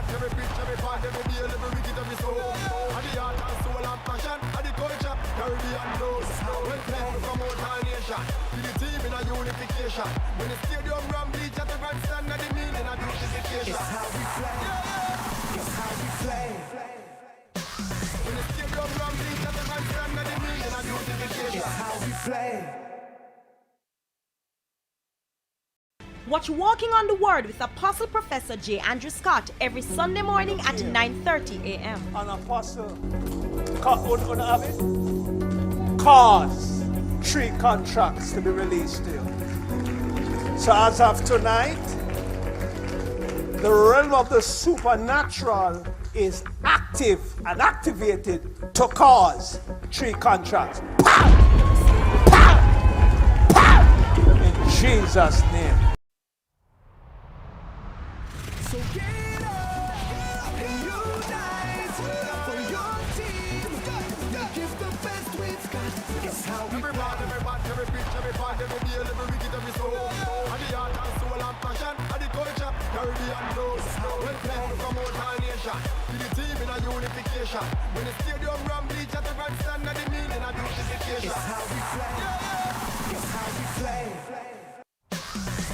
Every pitch, every part, every deal, every wicket, every soul. And the heart and soul and passion, and the culture, Caribbean knows. When playing to promote our nation, to the team in a unification. When the stadium ram bleach at the grandstand, and the meaning of beautification. It's how we play. It's how we play. When the stadium ram bleach at the grandstand, and the meaning of beautification. It's how we play. Watch Walking on the Word with Apostle Professor J. Andrew Scott every Sunday morning at 9:30 a.m. An apostle, on have it? Cause 3 contracts to be released to you. So as of tonight, the realm of the supernatural is active and activated to cause 3 contracts. Pow! Pow! Pow! In Jesus' name. So get up and unite for your team. Give the best we've got. It's how we play. Every pitch, every part, every deal, every wicket, every soul. And the heart and soul and passion, and the culture, Caribbean knows. When playing to promote our nation, to the team in a unification. When the stadium ram bleach at the grandstand, and the meaning of beautification. It's how we play. It's how we play.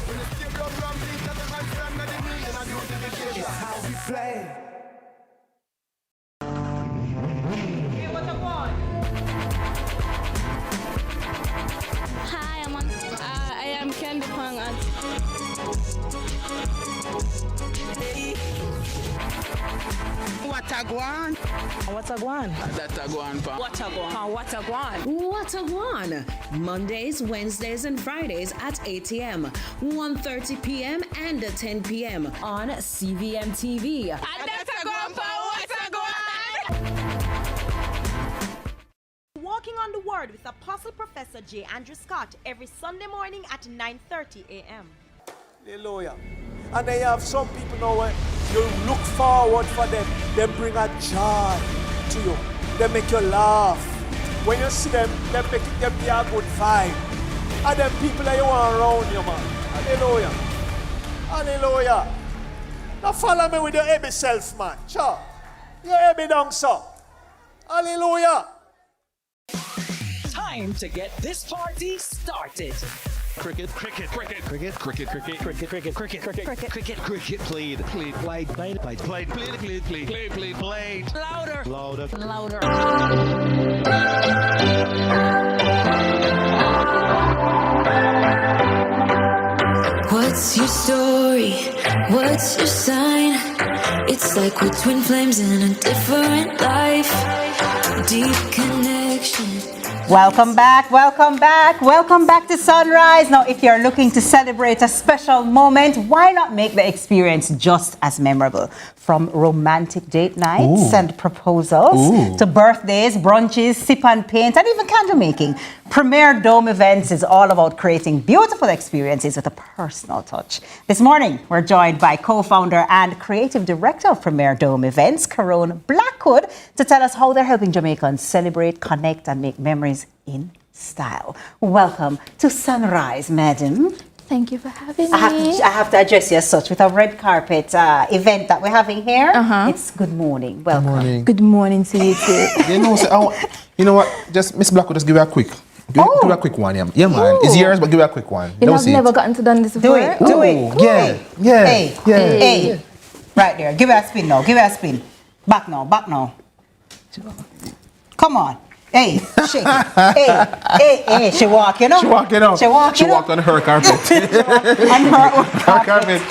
When the stadium ram bleach at the grandstand, and the meaning of beautification. It's how we play. Hi, I am Candy Pang and What a guan? What a guan? That a guan pa. What a guan? What a guan? What a guan? Mondays, Wednesdays, and Fridays at 8 a.m., 1:30 p.m., and 10 p.m. on CVMTV. And that's a guan for what a guan. Walking on the Word with Apostle Professor J. Andrew Scott every Sunday morning at 9:30 a.m. Hallelujah. And they have some people now where you look forward for them. They bring a joy to you. They make you laugh. When you see them, they make it them be a good vibe. And them people that you want around you, man. Hallelujah. Hallelujah. Now follow me with your heavy self, man. Sure. You hear me down, sir? Hallelujah. Time to get this party started. Cricket, cricket, cricket, cricket, cricket, cricket, cricket, cricket, cricket, cricket, cricket, cricket, cricket, played, played, played, played, played, played, played, played, played, played, played, played. Louder. Louder. Louder. What's your story? What's your sign? It's like we're twin flames in a different life. Deep connection. Welcome back, welcome back, welcome back to Sunrise. Now, if you're looking to celebrate a special moment, why not make the experience just as memorable? From romantic date nights and proposals to birthdays, brunches, sip and paint, and even candle making, Premier Dome Events is all about creating beautiful experiences with a personal touch. This morning, we're joined by co-founder and creative director of Premier Dome Events, Caron Blackwood, to tell us how they're helping Jamaicans celebrate, connect, and make memories in style. Welcome to Sunrise, madam. Thank you for having me. I have to address you as such with a red carpet event that we're having here. It's good morning. Welcome. Good morning. Good morning to you too. You know what? Just Miss Blackwood, just give her a quick. Give her a quick one, yeah. Yeah, man. It's yours, but give her a quick one. You know, I've never gotten to done this before. Do it. Yeah. Hey. Right there. Give her a spin now. Give her a spin. Back now. Come on. Hey, shake it. Hey. She walk, you know? She walked on her carpet. On her I've carpet.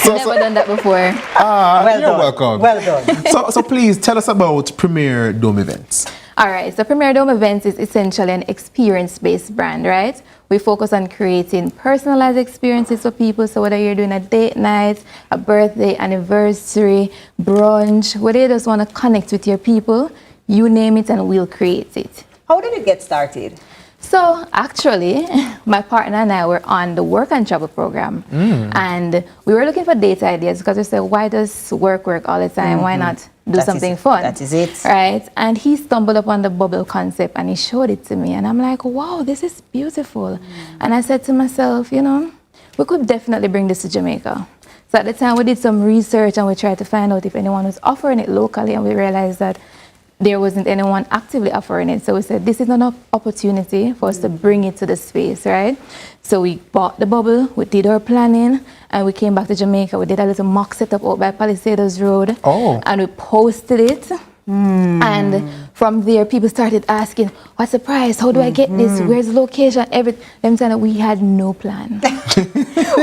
never done that before. You're welcome. Well done. So please tell us about Premier Dome Events. All right, so Premier Dome Events is essentially an experience-based brand, right? We focus on creating personalized experiences for people. So whether you're doing a date night, a birthday, anniversary, brunch, whether you just want to connect with your people, you name it and we'll create it. How did it get started? So actually, my partner and I were on the work and travel program. And we were looking for date ideas because we said, why does work all the time? Why not do something fun? That is it. Right? And he stumbled upon the bubble concept and he showed it to me. And I'm like, wow, this is beautiful. And I said to myself, you know, we could definitely bring this to Jamaica. So at the time we did some research and we tried to find out if anyone was offering it locally, and we realized that there wasn't anyone actively offering it. So we said, this is an opportunity for us to bring it to the space, right? So we bought the bubble, we did our planning, and we came back to Jamaica. We did a little mock setup out by Palisadoes Road. And we posted it. And from there, people started asking, what's the price? How do I get this? Where's the location? Everything. Then we had no plan.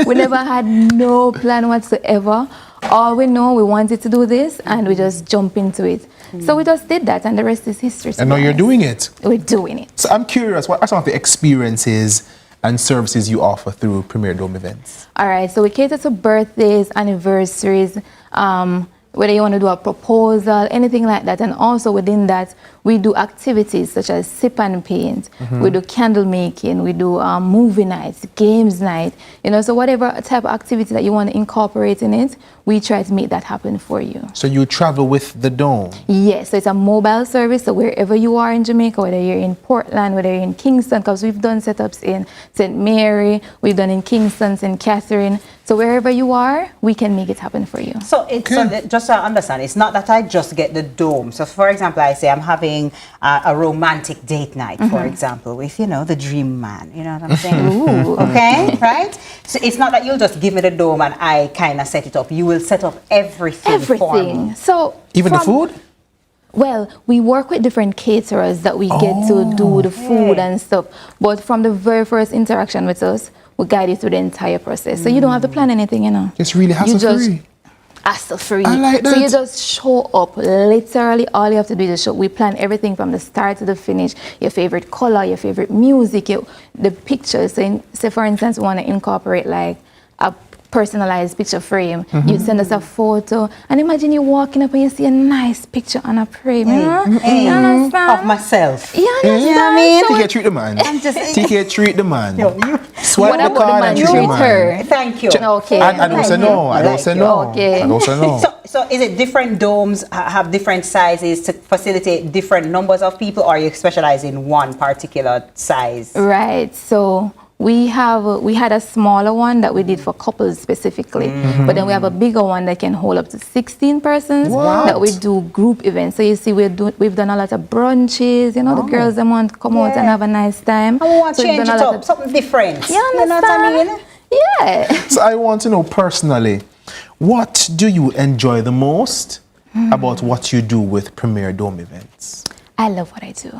We never had no plan whatsoever. All we know, we wanted to do this, and we just jump into it. So we just did that, and the rest is history. And now you're doing it. We're doing it. So I'm curious, what are some of the experiences and services you offer through Premier Dome Events? All right, so we cater to birthdays, anniversaries, whether you want to do a proposal, anything like that. And also within that, we do activities such as sip and paint. We do candle making. We do movie nights, games night. You know, so whatever type of activity that you want to incorporate in it, we try to make that happen for you. So you travel with the Dome? Yes, so it's a mobile service. So wherever you are in Jamaica, whether you're in Portland, whether you're in Kingston, because we've done setups in St. Mary, we've done in Kingston, St. Catherine. So wherever you are, we can make it happen for you. So just to understand, it's not that I just get the Dome. So for example, I say I'm having a romantic date night, for example, with, you know, the dream man. You know what I'm saying? Ooh. Okay, right? So it's not that you'll just give me the Dome and I kind of set it up. You will set up everything for me. So even the food? Well, we work with different caterers that we get to do the food and stuff. But from the very first interaction with us, we guide you through the entire process. So you don't have to plan anything, you know. It's really hassle-free. Hassle-free. I like that. So you just show up. Literally, all you have to do is show. We plan everything from the start to the finish. Your favorite color, your favorite music, the pictures. So say, for instance, we want to incorporate like a personalized picture frame. You'd send us a photo, and imagine you walking up and you see a nice picture on a frame. You understand? Of myself. You understand? You know what I mean? TK treat the man. TK treat the man. What Swipe the about card and treat the man. her? Thank you. Okay. I don't say no. I don't say no. Okay. I don't say no. So is it different domes have different sizes to facilitate different numbers of people, or you specialize in one particular size? Right. So we had a smaller one that we did for couples specifically, but then we have a bigger one that can hold up to 16 persons that we do group events. So you see, we've done a lot of brunches. You know, the girls them want to come out and have a nice time. I want to change it up, something different. You understand? know what I mean? Yeah. So I want to know personally, what do you enjoy the most about what you do with Premier Dome events? I love what I do.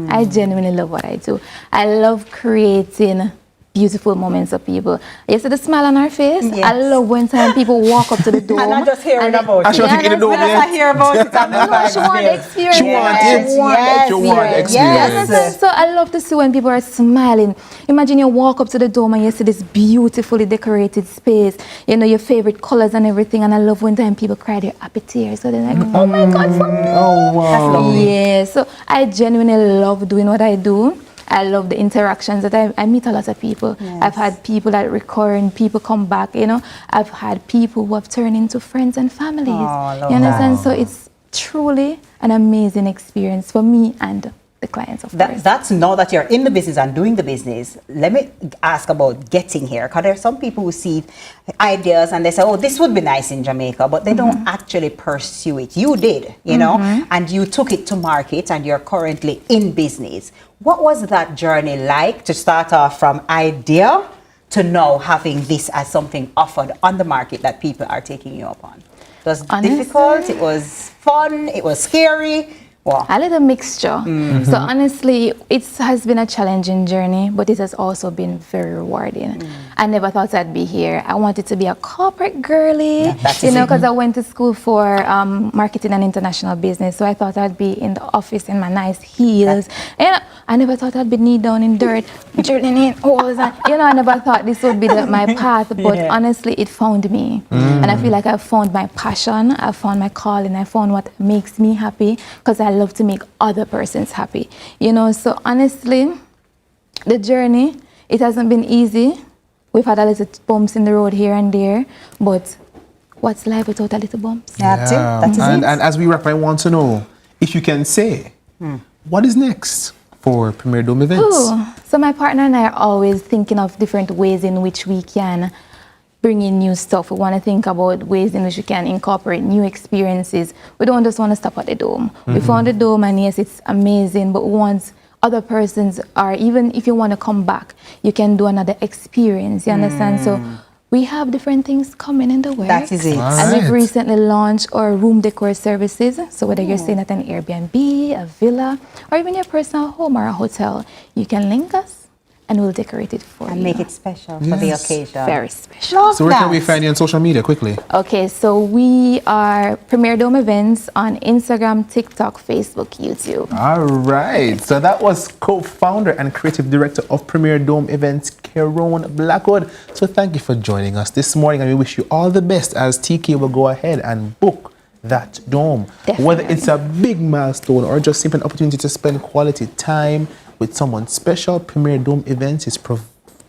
I genuinely love what I do. I love creating beautiful moments of people. You see the smile on our face? Yes. I love when time people walk up to the dome. And I just hearing about it. I should think the dome. I hear about it. She want the experience. She want it. Yes. You want the experience. Yes. So I love to see when people are smiling. Imagine you walk up to the dome and you see this beautifully decorated space. You know, your favorite colors and everything. And I love when time people cry their happy tears. So they're like, oh my God, for me. Oh, wow. That's lovely. Yeah. So I genuinely love doing what I do. I love the interactions that I meet a lot of people. Yes. I've had people that recurring, people come back, you know. I've had people who have turned into friends and families. Oh, you understand? So it's truly an amazing experience for me and the clients, of course. That's now that you're in the business and doing the business. Let me ask about getting here, because there are some people who see ideas and they say, oh, this would be nice in Jamaica, but they don't actually pursue it. You did, you know, and you took it to market and you're currently in business. What was that journey like to start off from idea to now having this as something offered on the market that people are taking you up on? It was difficult, it was fun, it was scary. Wow. A little mixture. So honestly, it has been a challenging journey, but it has also been very rewarding. I never thought I'd be here. I wanted to be a corporate girly, you know, because I went to school for marketing and international business. So I thought I'd be in the office in my nice heels. And I never thought I'd be knee down in dirt, drilling in holes. And, you know, I never thought this would be my path. But honestly, it found me. And I feel like I've found my passion. I found my calling. I found what makes me happy, because I love to make other persons happy, you know. So honestly, the journey, it hasn't been easy. We've had a little bumps in the road here and there, but what's life without a little bumps? That's it. That is and it. as we wrap, I want to know if you can say what is next for Premier Dome events. So my partner and I are always thinking of different ways in which we can bring in new stuff. We want to think about ways in which we can incorporate new experiences. We don't just want to stop at the dome. We found the dome, and yes, it's amazing, but we want other persons, or even if you want to come back, you can do another experience. You understand? So we have different things coming in the works. That is it. And we've recently launched our room decor services. So whether you're staying at an Airbnb, a villa, or even your personal home or a hotel, you can link us and we'll decorate it for you. And make it special for the occasion. Very special. So where can we find you on social media, quickly? Okay, so we are Premier Dome Events on Instagram, TikTok, Facebook, YouTube. All right. So that was co-founder and creative director of Premier Dome Events, Karen Blackwood. So thank you for joining us this morning, and we wish you all the best as TK will go ahead and book that dome. Definitely. Whether it's a big milestone or just simply an opportunity to spend quality time with someone special, Premier Dome Events is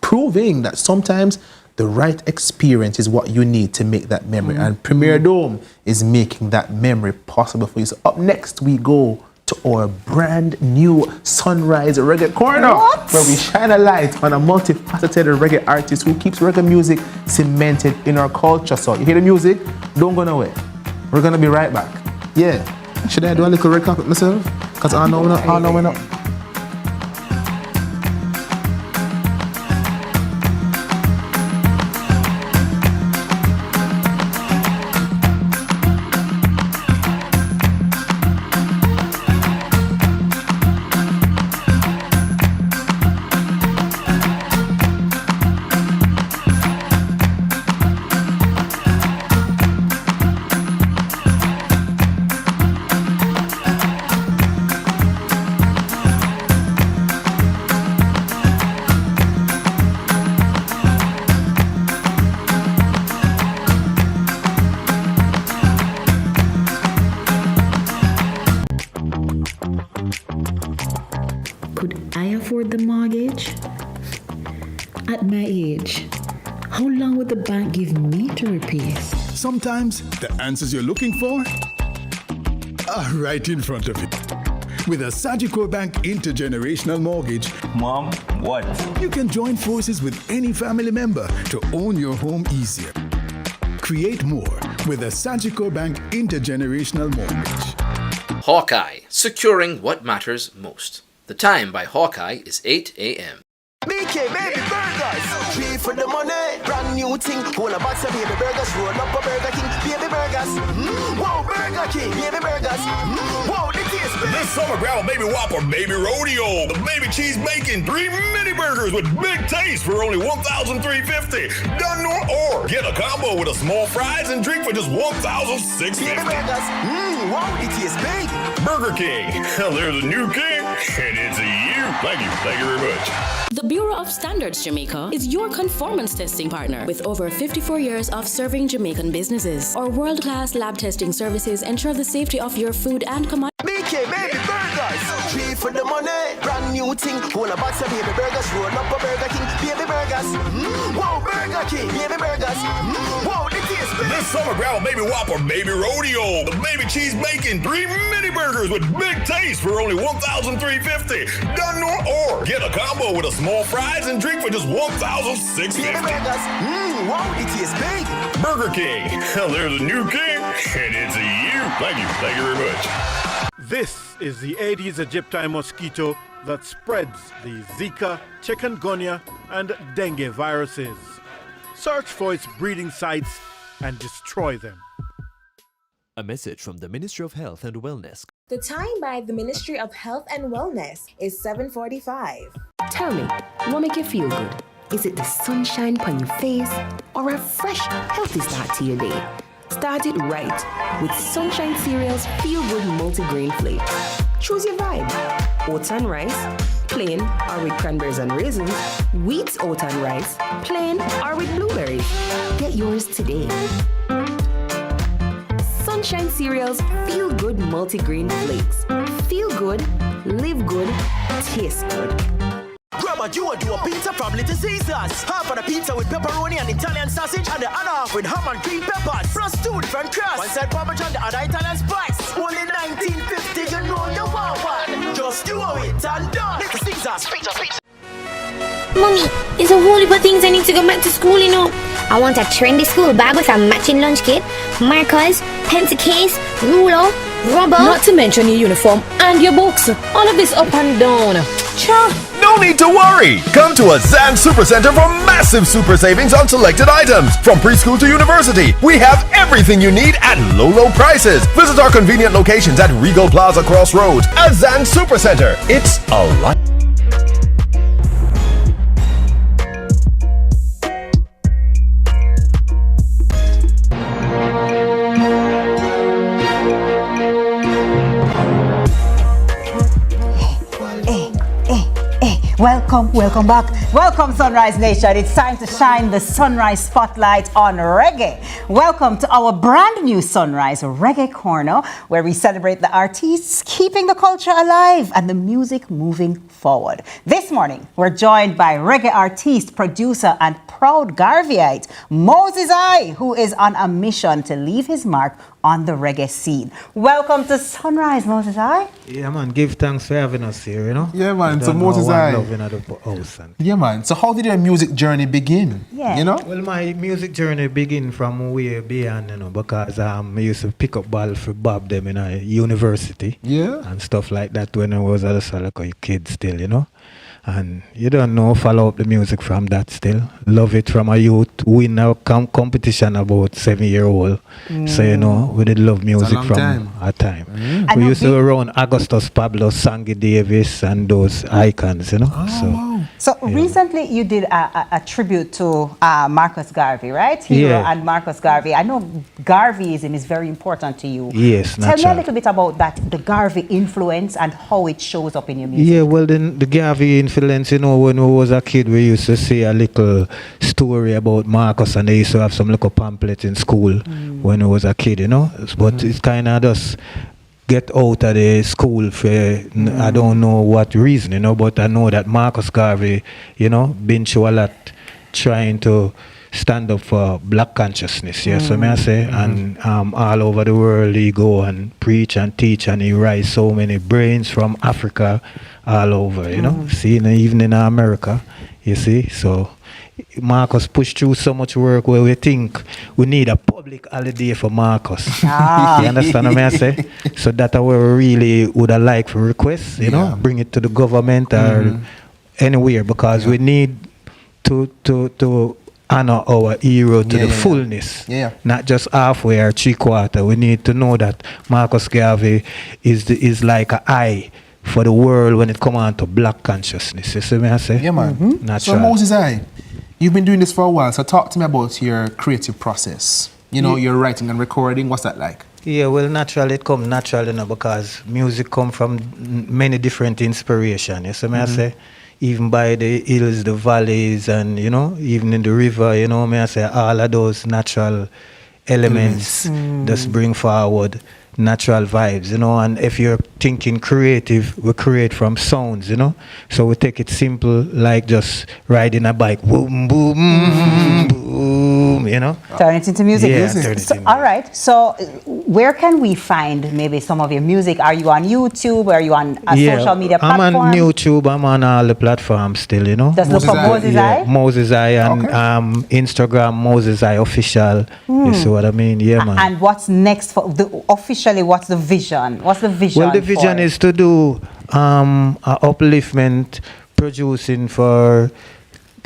proving that sometimes the right experience is what you need to make that memory. And Premier Dome is making that memory possible for you. So up next, we go to our brand new Sunrise Reggae Corner, where we shine a light on a multifaceted reggae artist who keeps reggae music cemented in our culture. So you hear the music? Don't go nowhere. We're going to be right back. Yeah. Should I do a little red carpet myself? Because I know we're not. Could I afford the mortgage? At my age, how long would the bank give me to repay? Sometimes the answers you're looking for are right in front of you. With a Sagicor Bank intergenerational mortgage, Mom, what? you can join forces with any family member to own your home easier. Create more with a Sagicor Bank intergenerational mortgage. Hawkeye, securing what matters most. The time by Hawkeye is 8 a.m. BK Baby Burgers, 3 for the money, brand new thing. Whole a box of baby burgers, roll up a Burger King. Baby burgers, wow, Burger King. Baby burgers, wow, the taste baby. This summer, grab a baby Whopper, baby rodeo, the baby cheese bacon, 3 mini burgers with big taste for only $1,350. Done or get a combo with a small fries and drink for just $1,650. Baby burgers, wow, the taste big. Burger King, there's a new king, and it's a you. Thank you very much. The Bureau of Standards Jamaica is your conformance testing partner with over 54 years of serving Jamaican businesses. Our world-class lab testing services ensure the safety of your food and commodities. BK Baby Burgers, 3 for the money, brand new thing. Whole a box of baby burgers, roll up a Burger King. Baby burgers, wow, Burger King. Baby burgers, wow, the taste baby. This summer, grab a baby Whopper, baby rodeo, the baby cheese bacon, 3 mini burgers with big taste for only $1,350. Done or get a combo with a small fries and drink for just $1,650. Baby burgers, wow, the taste big. Burger King, there's a new king, and it's a you. Thank you very much. This is the Aedes aegypti mosquito that spreads the Zika, chikungunya, and dengue viruses. Search for its breeding sites and destroy them. A message from the Ministry of Health and Wellness. The time by the Ministry of Health and Wellness is 7:45. Tell me, what make you feel good? Is it the sunshine on your face or a fresh, healthy start to your day? Start it right with Sunshine Cereals Feel Good Multigrain Flake. Choose your vibe. Oats and rice, plain or with cranberries and raisins. Wheat oat and rice, plain or with blueberries. Get yours today. Sunshine Cereals Feel Good Multigrain Flakes. Feel good, live good, taste good. Grandma, you do a pizza from Little Caesars. Half of the pizza with pepperoni and Italian sausage, and the other half with ham and green peppers. Plus 2 different crusts. One side Parmesan, the other Italian spice. Only $19.50, you know you want one. Just do it and done. Little Caesars, pizza. Mommy, there's a whole heap of things I need to go back to school, you know. I want a trendy school bag with a matching lunch kit, markers, pencil case, ruler, rubber. Not to mention your uniform and your books. All of this up and down. Cha! No need to worry! Come to a Zan Supercenter for massive super savings on selected items. From preschool to university, we have everything you need at low prices. Visit our convenient locations at Regal Plaza Crossroads. A Zan Supercenter. It's a life. Welcome back. Welcome, Sunrise Nation. It's time to shine the sunrise spotlight on reggae. Welcome to our brand new Sunrise Reggae Corner, where we celebrate the artists keeping the culture alive and the music moving forward. This morning, we're joined by reggae artist, producer, and proud Garveyite, Moses I, who is on a mission to leave his mark on the reggae scene. Welcome to Sunrise, Moses I. Yeah, man. Give thanks for having us here, you know? Yeah, man. So Moses I. Yeah, man. So how did your music journey begin? Yeah. You know? Well, my music journey begin from way beyond, you know, because I used to pick up ball for Bob them in a university. Yeah. And stuff like that when I was like a kid still, you know? And you don't know, follow up the music from that still. Love it from a youth. Win a competition about 7-year-old. So, you know, we did love music from a time. We used to run Augustus Pablo, Sangy Davis, and those icons, you know. So recently you did a tribute to Marcus Garvey, right? Hero and Marcus Garvey. I know Garveyism is very important to you. Yes, Tell me a little bit about that, the Garvey influence and how it shows up in your music. Yeah, well, then the Garvey influence, you know, when we was a kid, we used to see a little story about Marcus, and they used to have some little pamphlets in school when I was a kid, you know. But it's kind of just get out of the school for, I don't know what reason, you know, but I know that Marcus Garvey, you know, been through a lot trying to stand up for black consciousness. Yeah, so may I say, and all over the world he go and preach and teach, and he rise so many brains from Africa all over. You know, see, even in America, you see, so. Marcus pushed through so much work where we think we need a public holiday for Marcus. You understand what I say? So that's what we really would have liked for requests, you know, bring it to the government or anywhere, because we need to honor our hero to the fullness, not just halfway or 3/4. We need to know that Marcus Garvey is like an eye for the world when it comes on to black consciousness. You see what I say? Yeah, man. So Moses, you've been doing this for a while, so talk to me about your creative process. You know, your writing and recording, what's that like? Yeah, well, naturally, it comes naturally now, because music comes from many different inspirations. You see what I say? Even by the hills, the valleys, and, you know, even in the river, you know, may I say, all of those natural elements just bring forward natural vibes, you know. And if you're thinking creative, we create from sounds, you know. So we take it simple, like just riding a bike, boom, boom, boom, you know. Turn it into music. Yeah, turn it into all right. So where can we find maybe some of your music? Are you on YouTube? Are you on a social media platform? I'm on YouTube. I'm on all the platforms still, you know. Just look for Moses I? Moses I, and Instagram, Moses I official. You see what I mean? Yeah, man. And what's next for officially? What's the vision? What's the vision? Well, the vision is to do upliftment producing for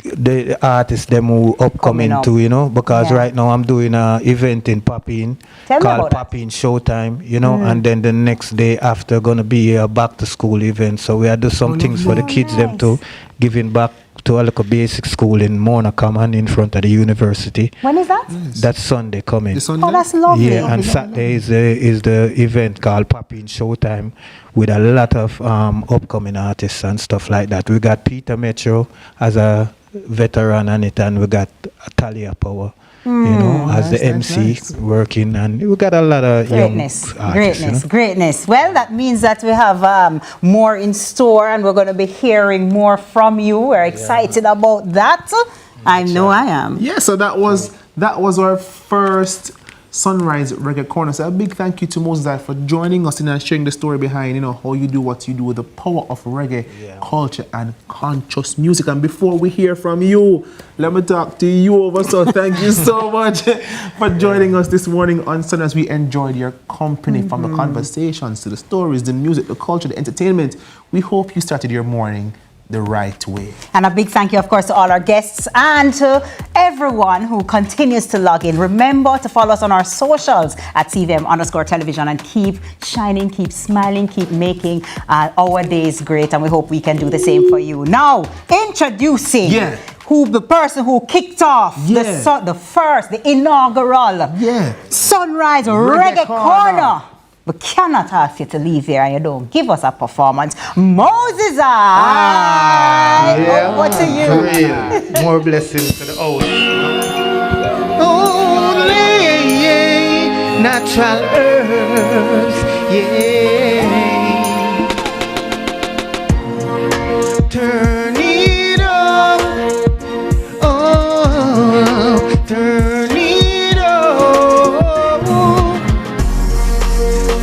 the artists them who upcoming too, you know, because right now I'm doing an event in Papine called Papine Showtime, you know, and then the next day after gonna be a back to school event. So we are do some things for the kids them too, giving back to a local basic school in Monacom and in front of the university. When is that? That's Sunday coming. Oh, that's lovely. Yeah, and Saturday is the event called Papine Showtime with a lot of upcoming artists and stuff like that. We got Peter Metro as a veteran on it, and we got Talia Power, you know, as the MC working, and we got a lot of greatness, young artists, greatness. Well, that means that we have more in store, and we're going to be hearing more from you. We're excited about that. I know I am. Yeah, so that was our first Sunrise Reggae Corner. So a big thank you to Moses for joining us and sharing the story behind, you know, how you do what you do with the power of reggae culture and conscious music. And before we hear from you, let me talk to you over. So thank you so much for joining us this morning on Sunrise. We enjoyed your company, from the conversations to the stories, the music, the culture, the entertainment. We hope you started your morning the right way. And a big thank you, of course, to all our guests and to everyone who continues to log in. Remember to follow us on our socials at CVM_television, and keep shining, keep smiling, keep making our days great. And we hope we can do the same for you. Now, introducing the person who kicked off the inaugural Sunrise Reggae Corner. We cannot ask you to leave here and you don't give us a performance. Moses over to you. For real. More blessings to the old. Only natural herbs, Turn it up, turn it up.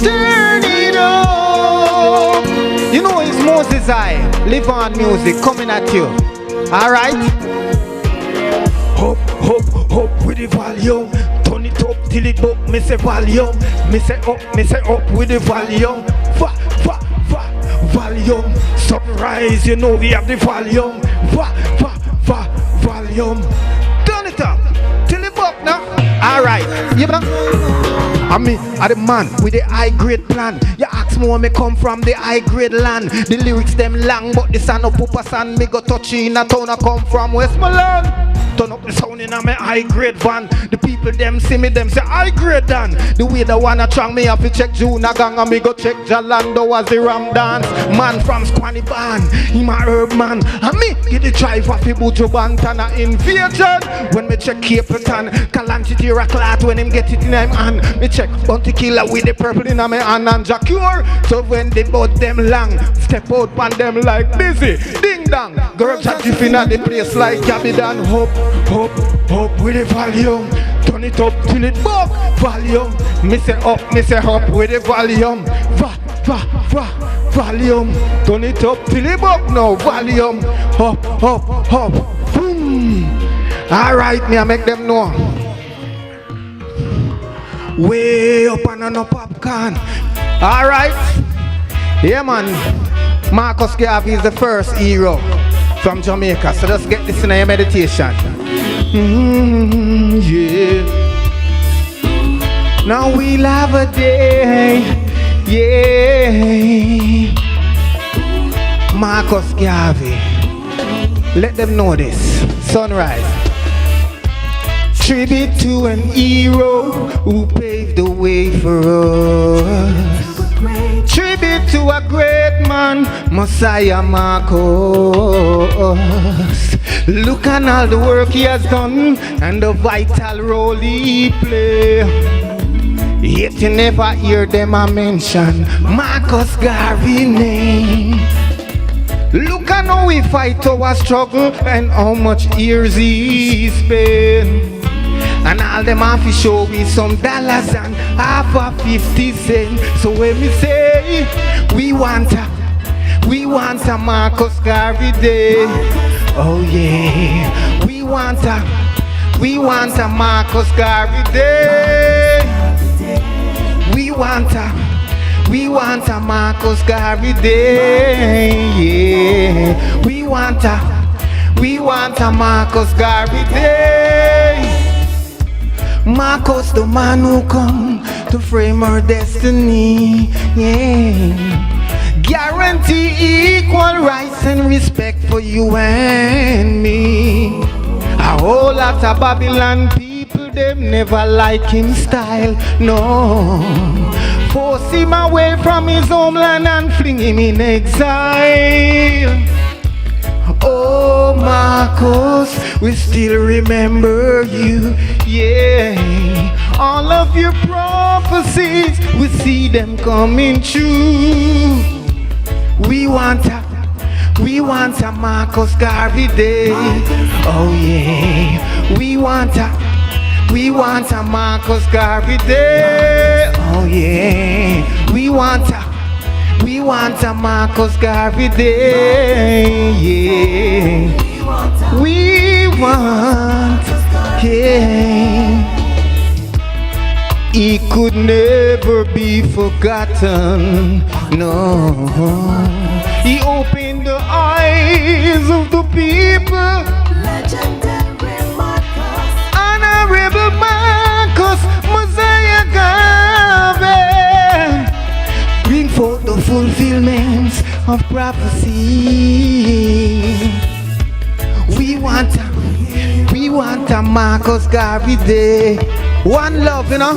Turn it up. You know it's Moses I, Live On Music, coming at you. Alright? Up, up, up with the volume. Turn it up till it up, me say volume. Me say up with the volume. Volume. Sunrise, you know we have the volume. Volume. Turn it up till it up now. Alright, you know? I mean, I'm the man with the high grade plan. You ask me where me come from, the high grade land. The lyrics them long, but the sound of Pupa San. Me go touch in a town I come from Westmoreland. Turn up the sound in a me high grade van. The people them see me, them say high grade dan. The way they wanna trang me have to check Juna Gang and me go check Jalando as the Ram dance. Man from Squanny Band, he my herb man. And me get the drive of the Bujo Bantana invasion. When me check Capleton, Calamity Clot when him get it in him hand. Me check Bounty Killer with the purple in my hand and Jacure. So when they both them long, step out on them like busy. Ding dong. Girls are dripping at the place like Cabidan. Hop, hop, hop with the volume. Turn it up till it buck. Volume. Me say up with the volume. Volume. Turn it up till it buck now. Volume. Up. Boom. Alright, me I make them know. Way up and no popcorn. Alright. Yeah man. Marcus Garvey is the first hero from Jamaica. So let's get this in your meditation. Yeah. Now we'll have a day. Yeah. Marcus Garvey. Let them know this. Sunrise. Tribute to an hero who paved the way for us. Tribute to a great man, Messiah Marcus. Look at all the work he has done and the vital role he played. Yet you never hear them a mention Marcus Garvey name. Look at how we fight our struggle and how much years he spent. And all them have to show me some dollars and half a 50 cents. So when we say we want a Marcus Garvey day. Oh yeah, we want a Marcus Garvey day. We want a Marcus Garvey day. Yeah, we want a Marcus Garvey day. Marcus, the man who come to frame our destiny, yeah. Guarantee equal rights and respect for you and me. A whole lot of Babylon people, them never like him style, no. Force him away from his homeland and fling him in exile. Oh Marcus, we still remember you, yeah. All of your prophecies, we see them coming true. We want a Marcus Garvey day. Oh yeah, we want a Marcus Garvey day. Oh yeah, we want a Marcus Garvey day. Yeah, we want, yeah. He could never be forgotten, no. He opened the eyes of the people. Legendary Marcus, Honorable Marcus, Messiah Garvey, bring forth the fulfillments of prophecy. We want a Marcus Garvey day. One love, you know.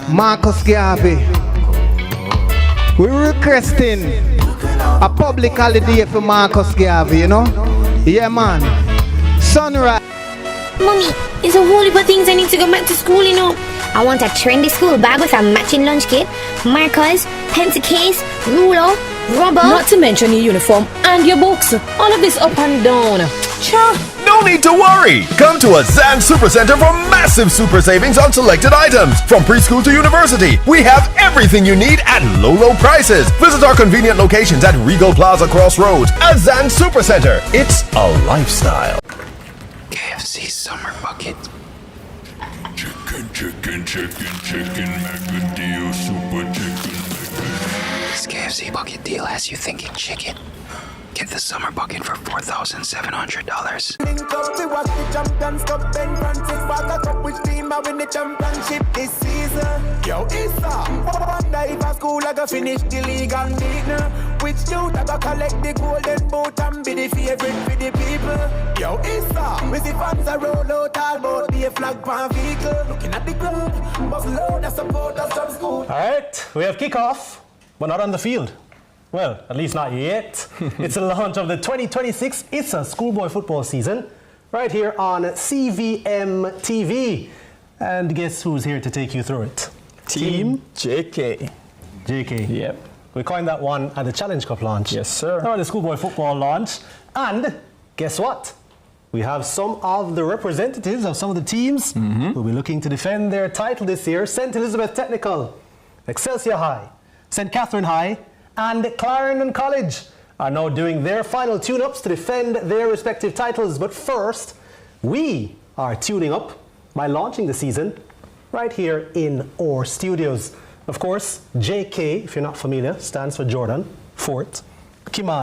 Marcus Garvey. We're requesting a public holiday for Marcus Garvey, you know. Yeah, man. Sunrise. Mommy, there's a whole heap of things I need to go back to school, you know. I want a trendy school bag with a matching lunch kit, markers, pencil case, ruler, rubber. Not to mention your uniform and your books. All of this up and down. Cha! No need to worry! Come to a Zan Supercenter for massive super savings on selected items. From preschool to university, we have everything you need at low prices. Visit our convenient locations at Regal Plaza Crossroads. A Zan Supercenter. It's a lifestyle. KFC Summer Bucket. Chicken, Macadillo, super chicken. This KFC bucket deal has you thinking chicken. Get the summer bucket for $4,700. Link up to watch the Champions Cup. Ben Francis Parker Cup, which team are win the championship this season? Yo, Issa, wonder if a school I go finish the league and beat now. Which youth I go collect the golden boot and be the favorite for the people? Yo, Issa, we see fans a roll out all about the flag pan vehicle. Looking at the club, must load the supporters from school. Alright, we have kickoff, but not on the field. Well, at least not yet. It's the launch of the 2026 ISSA schoolboy football season right here on CVM TV. And guess who's here to take you through it? Team JK. JK. Yep. We coined that one at the Challenge Cup launch. Yes, sir. Or the schoolboy football launch. And guess what? We have some of the representatives of some of the teams who will be looking to defend their title this year. St. Elizabeth Technical, Excelsior High, St. Catherine High, and Clarendon College are now doing their final tune-ups to defend their respective titles. But first, we are tuning up by launching the season right here in our studios. Of course, JK, if you're not familiar, stands for Jordan, Fort, Kiman.